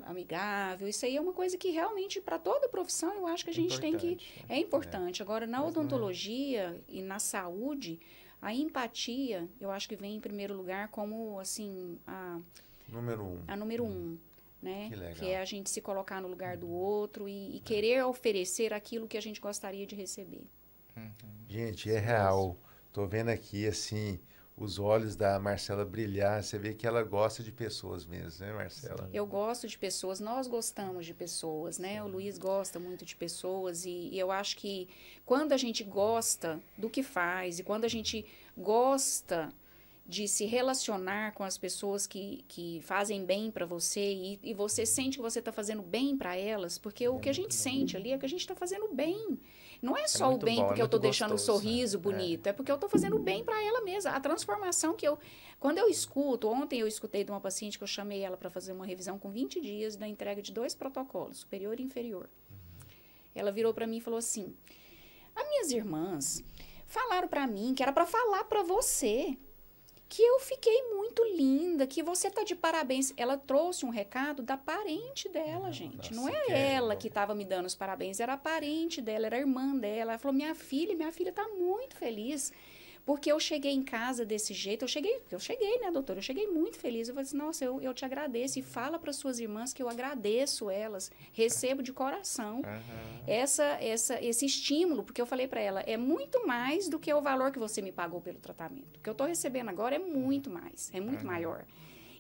amigável, isso aí é uma coisa que realmente, para toda profissão, eu acho que a gente tem que... É importante. Agora, na odontologia e na saúde, a empatia, eu acho que vem em primeiro lugar como, assim, a número um. Né? Que é a gente se colocar no lugar do outro e querer oferecer aquilo que a gente gostaria de receber. Gente, é real. Tô vendo aqui, assim, os olhos da Marcela brilhar. Você vê que ela gosta de pessoas mesmo, né, Marcela? Eu gosto de pessoas, nós gostamos de pessoas, né? O Luiz gosta muito de pessoas e eu acho que quando a gente gosta do que faz e quando a gente gosta de se relacionar com as pessoas que fazem bem para você e você sente que você está fazendo bem para elas, porque o que a gente sente ali é que a gente está fazendo bem. Não é só o bem porque eu estou deixando um sorriso bonito, é porque eu estou fazendo bem para ela mesma. A transformação que eu... Quando eu escuto, ontem eu escutei de uma paciente que eu chamei ela para fazer uma revisão com 20 dias da entrega de 2 protocolos, superior e inferior. Ela virou para mim e falou assim, as minhas irmãs falaram para mim que era para falar para você que eu fiquei muito linda, que você tá de parabéns. Ela trouxe um recado da parente dela, gente. Não é ela que estava me dando os parabéns, era a parente dela, era a irmã dela. Ela falou, minha filha tá muito feliz, porque eu cheguei em casa desse jeito. Eu cheguei, né, doutora? Eu cheguei muito feliz. Eu falei assim, nossa, eu te agradeço. E fala para suas irmãs que eu agradeço elas. Recebo de coração esse estímulo, porque eu falei para ela, é muito mais do que o valor que você me pagou pelo tratamento. O que eu estou recebendo agora é muito mais, é muito maior.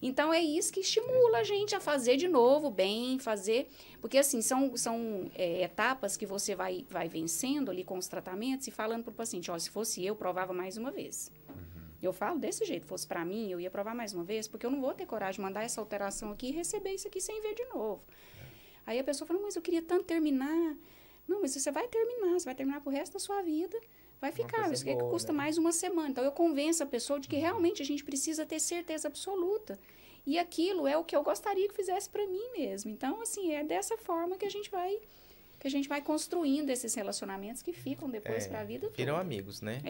Então, é isso que estimula a gente a fazer de novo, bem, fazer... Porque, assim, são etapas que você vai vencendo ali com os tratamentos e falando para o paciente, ó, se fosse eu, provava mais uma vez. Eu falo desse jeito, fosse para mim, eu ia provar mais uma vez, porque eu não vou ter coragem de mandar essa alteração aqui e receber isso aqui sem ver de novo. Aí a pessoa fala, mas eu queria tanto terminar. Não, mas você vai terminar pro resto da sua vida. Vai ficar, isso que custa mais uma semana. Então, eu convenço a pessoa de que realmente a gente precisa ter certeza absoluta. E aquilo é o que eu gostaria que fizesse para mim mesmo. Então, assim, é dessa forma que a gente vai construindo esses relacionamentos que ficam depois para a vida toda. Viram amigos, né?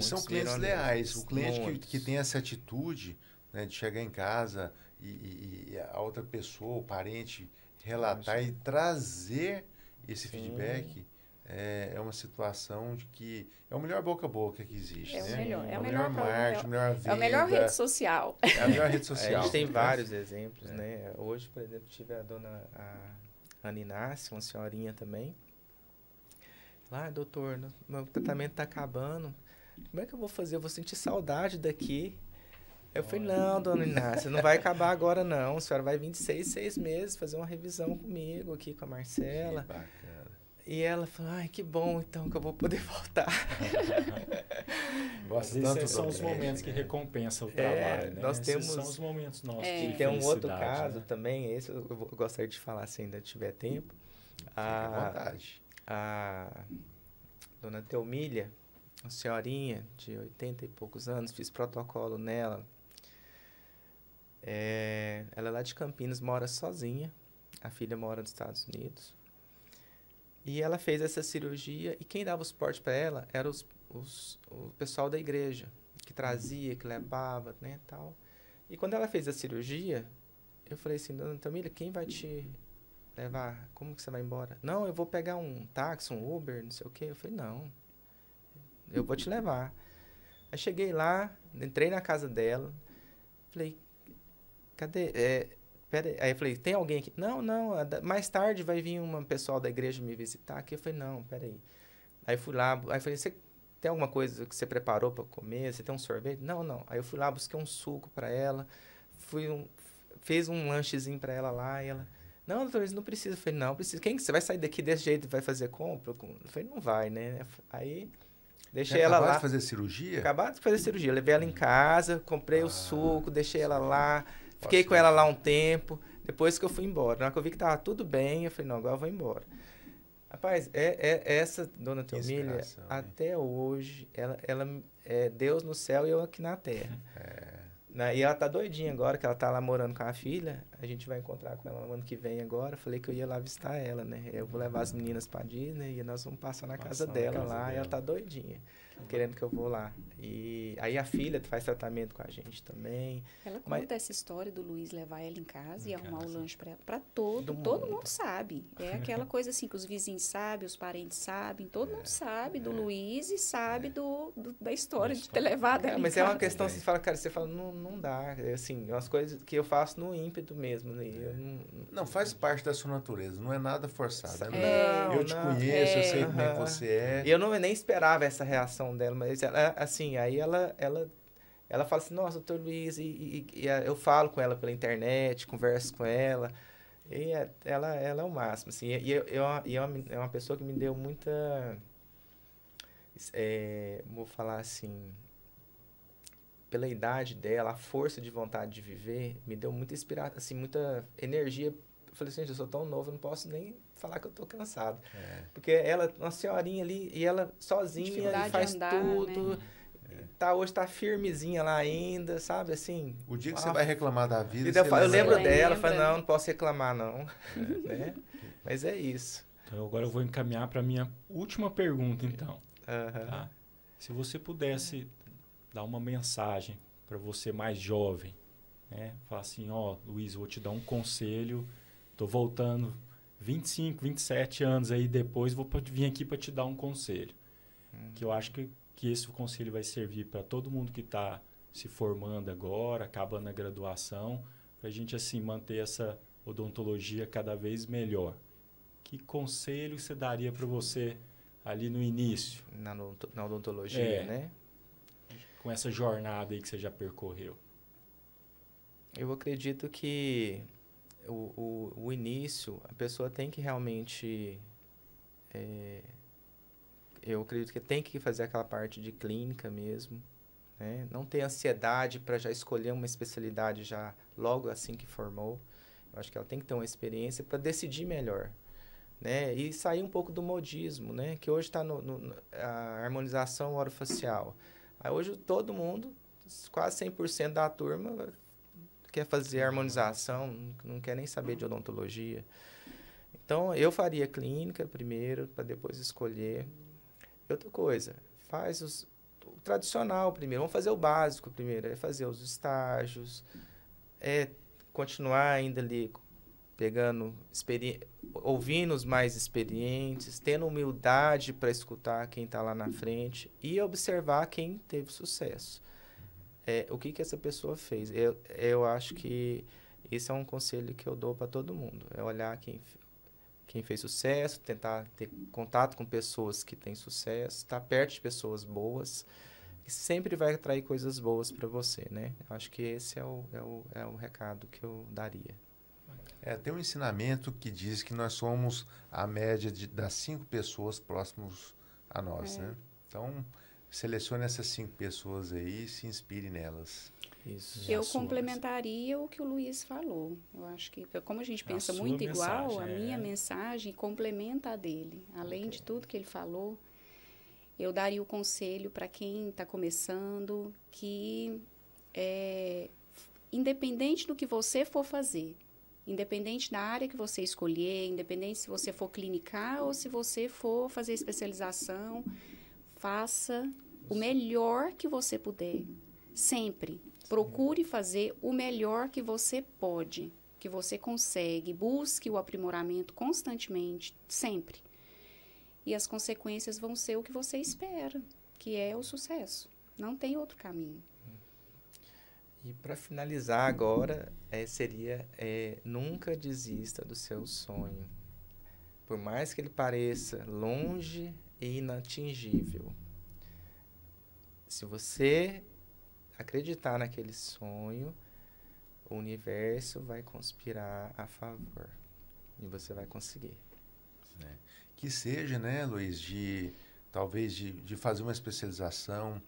São clientes leais. O cliente que tem essa atitude, né, de chegar em casa e a outra pessoa, o parente, relatar e trazer esse feedback... É uma situação de que é o melhor boca a boca que existe. É o né? melhor. É o melhor marketing, a melhor venda. É a melhor rede social. É a melhor rede social. A gente tem vários exemplos, né? Hoje, por exemplo, tive a dona Ana Inácio, uma senhorinha também. Lá, doutor, meu tratamento está acabando. como é que eu vou fazer? Eu vou sentir saudade daqui. Eu falei, não, dona Inácia, não vai acabar agora não. A senhora vai vir de 6 meses fazer uma revisão comigo aqui com a Marcela. Que bacana. E ela falou, ai, que bom então que eu vou poder voltar. Às vezes esses são os momentos que recompensam o trabalho, né? Nós temos... Esses são os momentos nossos de E tem um outro felicidade, caso né? também, esse eu gostaria de falar se ainda tiver tempo. Fica à vontade. A dona Teomília, uma senhorinha de 80 e poucos anos, fiz protocolo nela. Ela é lá de Campinas, mora sozinha. A filha mora nos Estados Unidos. E ela fez essa cirurgia e quem dava o suporte para ela era o pessoal da igreja, que trazia, que levava, né, tal. E quando ela fez a cirurgia, eu falei assim, dona Teomília, quem vai te levar? Como que você vai embora? Não, eu vou pegar um táxi, um Uber, não sei o quê. Eu falei, não, eu vou te levar. Aí cheguei lá, entrei na casa dela, falei, cadê? Pera aí. Aí eu falei, tem alguém aqui? Não, mais tarde vai vir um pessoal da igreja me visitar aqui. Eu falei, não, peraí. Aí fui lá, aí falei, você tem alguma coisa que você preparou para comer? Você tem um sorvete? Não. Aí eu fui lá, busquei um suco para ela, fez um lanchezinho para ela lá, e ela, não, doutor, não precisa. Eu falei, não, precisa. Quem que você vai sair daqui desse jeito e vai fazer compra? Eu falei, não vai, né? Aí deixei ela lá. De fazer cirurgia? Acabaram de fazer cirurgia. Eu levei ela em casa, comprei o suco, deixei ela lá. Fiquei com ela lá um tempo, depois que eu fui embora. Na hora que eu vi que tava tudo bem, eu falei, não, agora eu vou embora. Rapaz, essa dona Teomília, até hoje, ela é Deus no céu e eu aqui na terra. E ela tá doidinha agora, que ela tá lá morando com a filha. A gente vai encontrar com ela no ano que vem agora. Falei que eu ia lá visitar ela, né? Eu vou levar as meninas pra Disney e nós vamos passar na casa dela lá. E ela tá doidinha, querendo que eu vou lá. E aí a filha faz tratamento com a gente também. Ela conta essa história do Luiz levar ela em casa e arrumar o lanche para ela. Para todo mundo sabe. É aquela coisa assim que os vizinhos sabem, os parentes sabem, todo mundo sabe do Luiz e sabe da história de ter levado ela em mas casa. é uma questão, você fala, não dá. É assim, umas coisas que eu faço no ímpeto mesmo. Né? Não, faz parte da sua natureza, não é nada forçado. Eu te conheço, eu sei como é que você é. E eu nem esperava essa reação dela, mas ela, assim, aí ela fala assim, nossa, doutor Luiz, e eu falo com ela pela internet, converso com ela, e ela é o máximo, assim, é uma pessoa que me deu muita, vou falar assim, pela idade dela, a força de vontade de viver, me deu muita inspiração, assim, muita energia. Eu falei assim, gente, eu sou tão novo, eu não posso nem falar que eu tô cansado. Porque ela, uma senhorinha ali, e ela sozinha, e faz tudo. Né? Hoje tá firmezinha lá ainda, sabe, assim. O dia que você vai reclamar da vida, eu lembro dela, falei, não posso reclamar, não. Né? Mas é isso. Então, agora eu vou encaminhar para minha última pergunta, então. Tá? Se você pudesse dar uma mensagem para você mais jovem, né? Falar assim, Luiz, vou te dar um conselho, tô voltando 25, 27 anos aí depois, vou vir aqui para te dar um conselho. Que eu acho que esse conselho vai servir para todo mundo que está se formando agora, acabando a graduação, para a gente assim manter essa odontologia cada vez melhor. Que conselho você daria para você ali no início? Na odontologia, né? Com essa jornada aí que você já percorreu. Eu acredito que o início, a pessoa tem que realmente... eu acredito que tem que fazer aquela parte de clínica mesmo, né? Não ter ansiedade para já escolher uma especialidade já logo assim que formou. Eu acho que ela tem que ter uma experiência para decidir melhor, né? E sair um pouco do modismo, né? Que hoje está a harmonização orofacial. Aí hoje todo mundo, quase 100% da turma, quer fazer harmonização, não quer nem saber de odontologia. Então, eu faria clínica primeiro, para depois escolher. Outra coisa, faz o tradicional primeiro. Vamos fazer o básico primeiro. É fazer os estágios, continuar ainda ali pegando, ouvindo os mais experientes, tendo humildade para escutar quem está lá na frente e observar quem teve sucesso. O que essa pessoa fez. Eu acho que esse é um conselho que eu dou para todo mundo. É olhar quem fez sucesso, tentar ter contato com pessoas que têm sucesso, estar perto de pessoas boas, que sempre vai atrair coisas boas para você, né? Eu acho que esse é o recado que eu daria. Tem um ensinamento que diz que nós somos a média das 5 pessoas próximas a nós, né? Então, selecione essas 5 pessoas aí e se inspire nelas. Isso. Eu complementaria o que o Luiz falou. Eu acho que, como a gente pensa muito igual, a minha mensagem complementa a dele. Além de tudo que ele falou, eu daria o conselho para quem está começando que, independente do que você for fazer, independente da área que você escolher, independente se você for clinicar ou se você for fazer especialização, faça o melhor que você puder. Sempre. Procure fazer o melhor que você pode, que você consegue. Busque o aprimoramento constantemente, sempre. E as consequências vão ser o que você espera, que é o sucesso. Não tem outro caminho. E para finalizar agora, seria nunca desista do seu sonho. Por mais que ele pareça longe e inatingível. Se você acreditar naquele sonho, o universo vai conspirar a favor. E você vai conseguir. Que seja, né, Luiz, talvez de fazer uma especialização,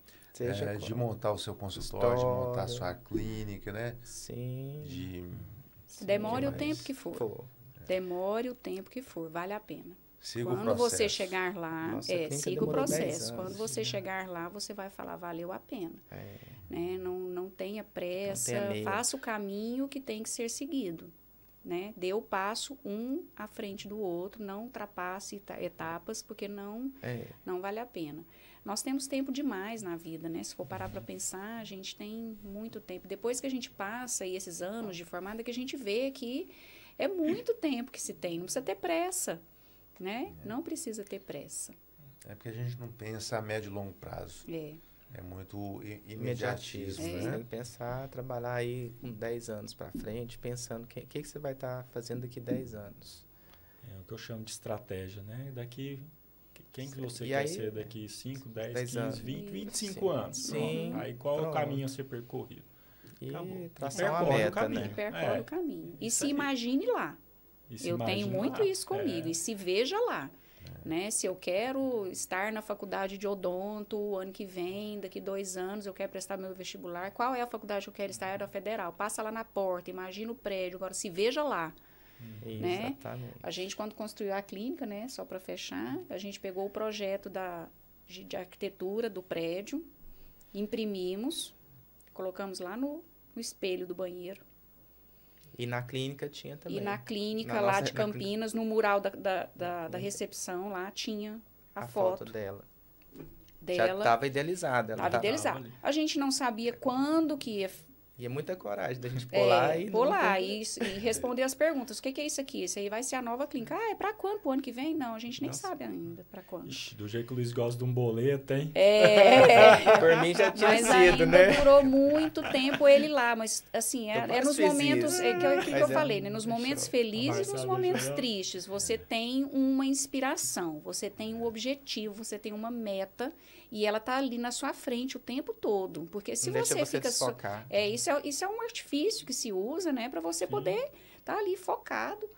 de montar o seu consultório, de montar a sua clínica, né? Sim. Demore o tempo que for. Demore o tempo que for, vale a pena. Siga Quando o processo. Você chegar lá, siga o processo. Quando você chegar lá, você vai falar, valeu a pena. Né? Não tenha pressa, faça o caminho que tem que ser seguido. Né? Dê o passo um à frente do outro, não ultrapasse etapas, porque não vale a pena. Nós temos tempo demais na vida, né? Se for parar para pensar, a gente tem muito tempo. Depois que a gente passa aí esses anos de formada, que a gente vê que é muito tempo que se tem, não precisa ter pressa, né? Não precisa ter pressa. É porque a gente não pensa a médio e longo prazo. É muito imediatismo, né? Você tem que pensar, trabalhar aí com 10 anos para frente, pensando o que você vai estar fazendo daqui 10 anos. É o que eu chamo de estratégia, né? Quem que você E quer aí, ser daqui 5, 10, 10 15, anos. 20, 25 anos? Sim. Aí qual é o caminho a ser percorrido? E traçar uma meta, né? Percorre o caminho. E se imagine lá. Eu tenho muito isso comigo. E se veja lá. Né? Se eu quero estar na faculdade de odonto o ano que vem, daqui 2 anos, eu quero prestar meu vestibular, qual é a faculdade que eu quero estar? É da Federal. Passa lá na porta, imagina o prédio, agora se veja lá. Né? Exatamente. A gente, quando construiu a clínica, né, só para fechar, a gente pegou o projeto de arquitetura do prédio, imprimimos, colocamos lá no espelho do banheiro. E na clínica tinha também. E na clínica lá de Campinas, no mural da recepção, lá tinha a foto dela. Já estava idealizada. Estava idealizada. A gente não sabia quando que ia... E é muita coragem da gente pular e responder as perguntas. O que é isso aqui? Isso aí vai ser a nova clínica. É para quando? Pro ano que vem? Não, a gente nem sabe ainda para quando. Ixi, do jeito que o Luiz gosta de um boleto, hein? Por mim já tinha mas sido, ainda né? Durou muito tempo ele lá, mas assim, nos momentos, que eu falei, né? Nos momentos felizes e nos momentos tristes, você tem uma inspiração, você tem um objetivo, você tem uma meta e ela tá ali na sua frente o tempo todo, porque se você fica desfocar. Isso é um artifício que se usa, né, para você poder estar ali focado.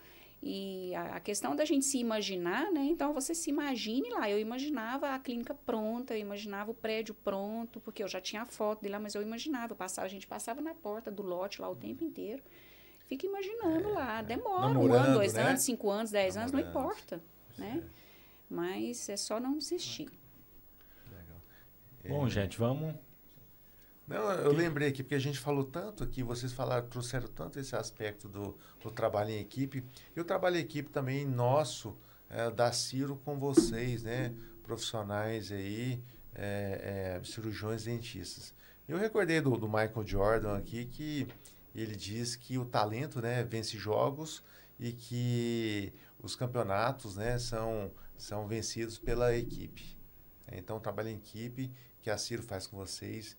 E a questão da gente se imaginar, né? Então, você se imagine lá. Eu imaginava a clínica pronta, eu imaginava o prédio pronto, porque eu já tinha a foto de lá, mas eu imaginava. A gente passava na porta do lote lá o tempo inteiro. Fica imaginando lá. Demora 1 ano, 2 anos, 5 anos, 10 anos, não importa, né? Mas é só não desistir. Legal. Bom, gente, vamos... Não, eu lembrei aqui, porque a gente falou tanto aqui, vocês trouxeram tanto esse aspecto do trabalho em equipe. E o trabalho em equipe também nosso, da Ciro com vocês, né? Profissionais aí, cirurgiões dentistas. Eu recordei do Michael Jordan aqui, que ele diz que o talento, né, vence jogos e que os campeonatos, né, são vencidos pela equipe. Então, o trabalho em equipe que a Ciro faz com vocês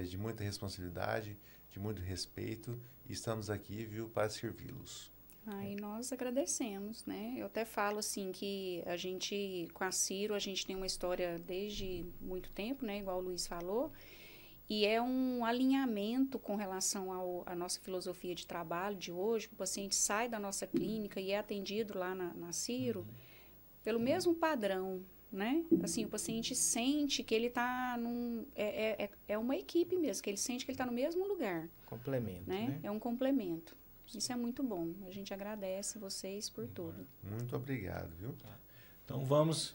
de muita responsabilidade, de muito respeito, e estamos aqui, viu, para servi-los. Aí nós agradecemos, né? Eu até falo assim que a gente, com a Ciro, a gente tem uma história desde muito tempo, né? Igual o Luiz falou. E é um alinhamento com relação à nossa filosofia de trabalho de hoje. O paciente sai da nossa clínica e é atendido lá na Ciro pelo mesmo padrão, né? Assim, o paciente sente que ele está é uma equipe mesmo, que ele sente que ele está no mesmo lugar. Complemento, né? É um complemento. Isso é muito bom. A gente agradece vocês por tudo. Muito obrigado, viu? Então vamos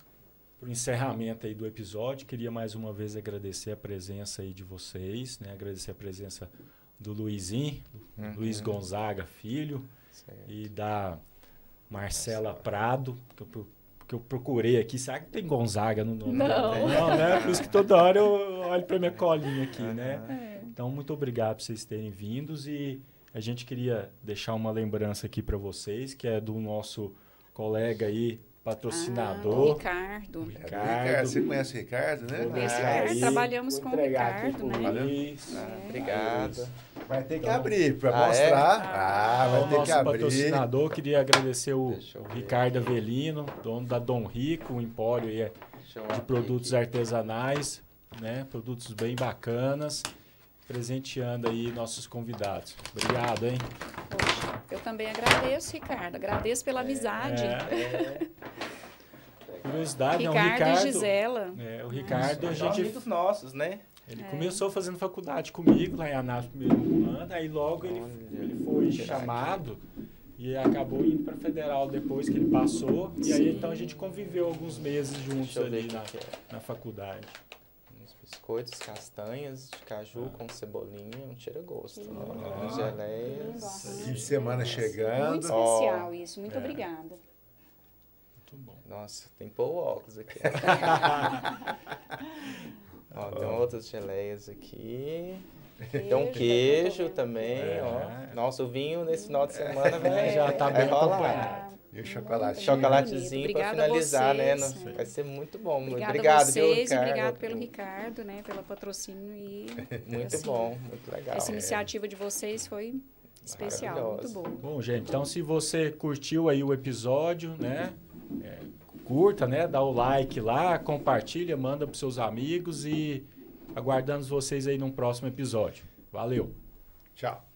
para o encerramento aí do episódio. Queria mais uma vez agradecer a presença aí de vocês, né? Agradecer a presença do Luizinho, Luiz Gonzaga Filho, e da Marcela Prado, que eu procurei aqui. Será que tem Gonzaga no nome? Não. Não, né? Por isso que toda hora eu olho para minha colinha aqui, né? Então, muito obrigado por vocês terem vindos, e a gente queria deixar uma lembrança aqui para vocês, que é do nosso colega aí, patrocinador. Ricardo. Ricardo. Você conhece o Ricardo, né? Ricardo, trabalhamos com o Ricardo, né? Obrigado. Vai ter que abrir para mostrar. Vai ter que Nosso abrir. patrocinador, queria agradecer o Ricardo Avelino, dono da Dom Rico, um empório aí de produtos artesanais, né? Produtos bem bacanas, presenteando aí nossos convidados. Obrigado, hein? Poxa, eu também agradeço, Ricardo. Agradeço pela amizade. Curiosidade, Ricardo e Gisela. O Ricardo, a gente... amigos nossos, né? Ele começou fazendo faculdade comigo lá em Anápolis, primeiro ano, aí logo ele foi chamado e acabou indo para Federal depois que ele passou. E aí então a gente conviveu alguns meses juntos ali na faculdade. Uns biscoitos, castanhas de caju com cebolinha, um tira-gosto. Umas geleias. Fim de semana chegando. Muito especial isso. Muito obrigada. Muito bom. Nossa, tem que pôr o óculos aqui. Ó, tem outras geleias aqui. Tem um queijo também, ó. Nossa, o vinho nesse final de semana já tá bem rolar. E o chocolate. Chocolatezinho para finalizar, né? Vai ser muito bom. Obrigado, a vocês, viu, Ricardo? Obrigado pelo Ricardo, né? Pelo patrocínio e muito assim, bom, muito legal. Essa iniciativa de vocês foi especial, muito boa. Bom, gente, então se você curtiu aí o episódio, né? Curta, né? Dá o like lá, compartilha, manda para seus amigos, e aguardamos vocês aí num próximo episódio. Valeu! Tchau!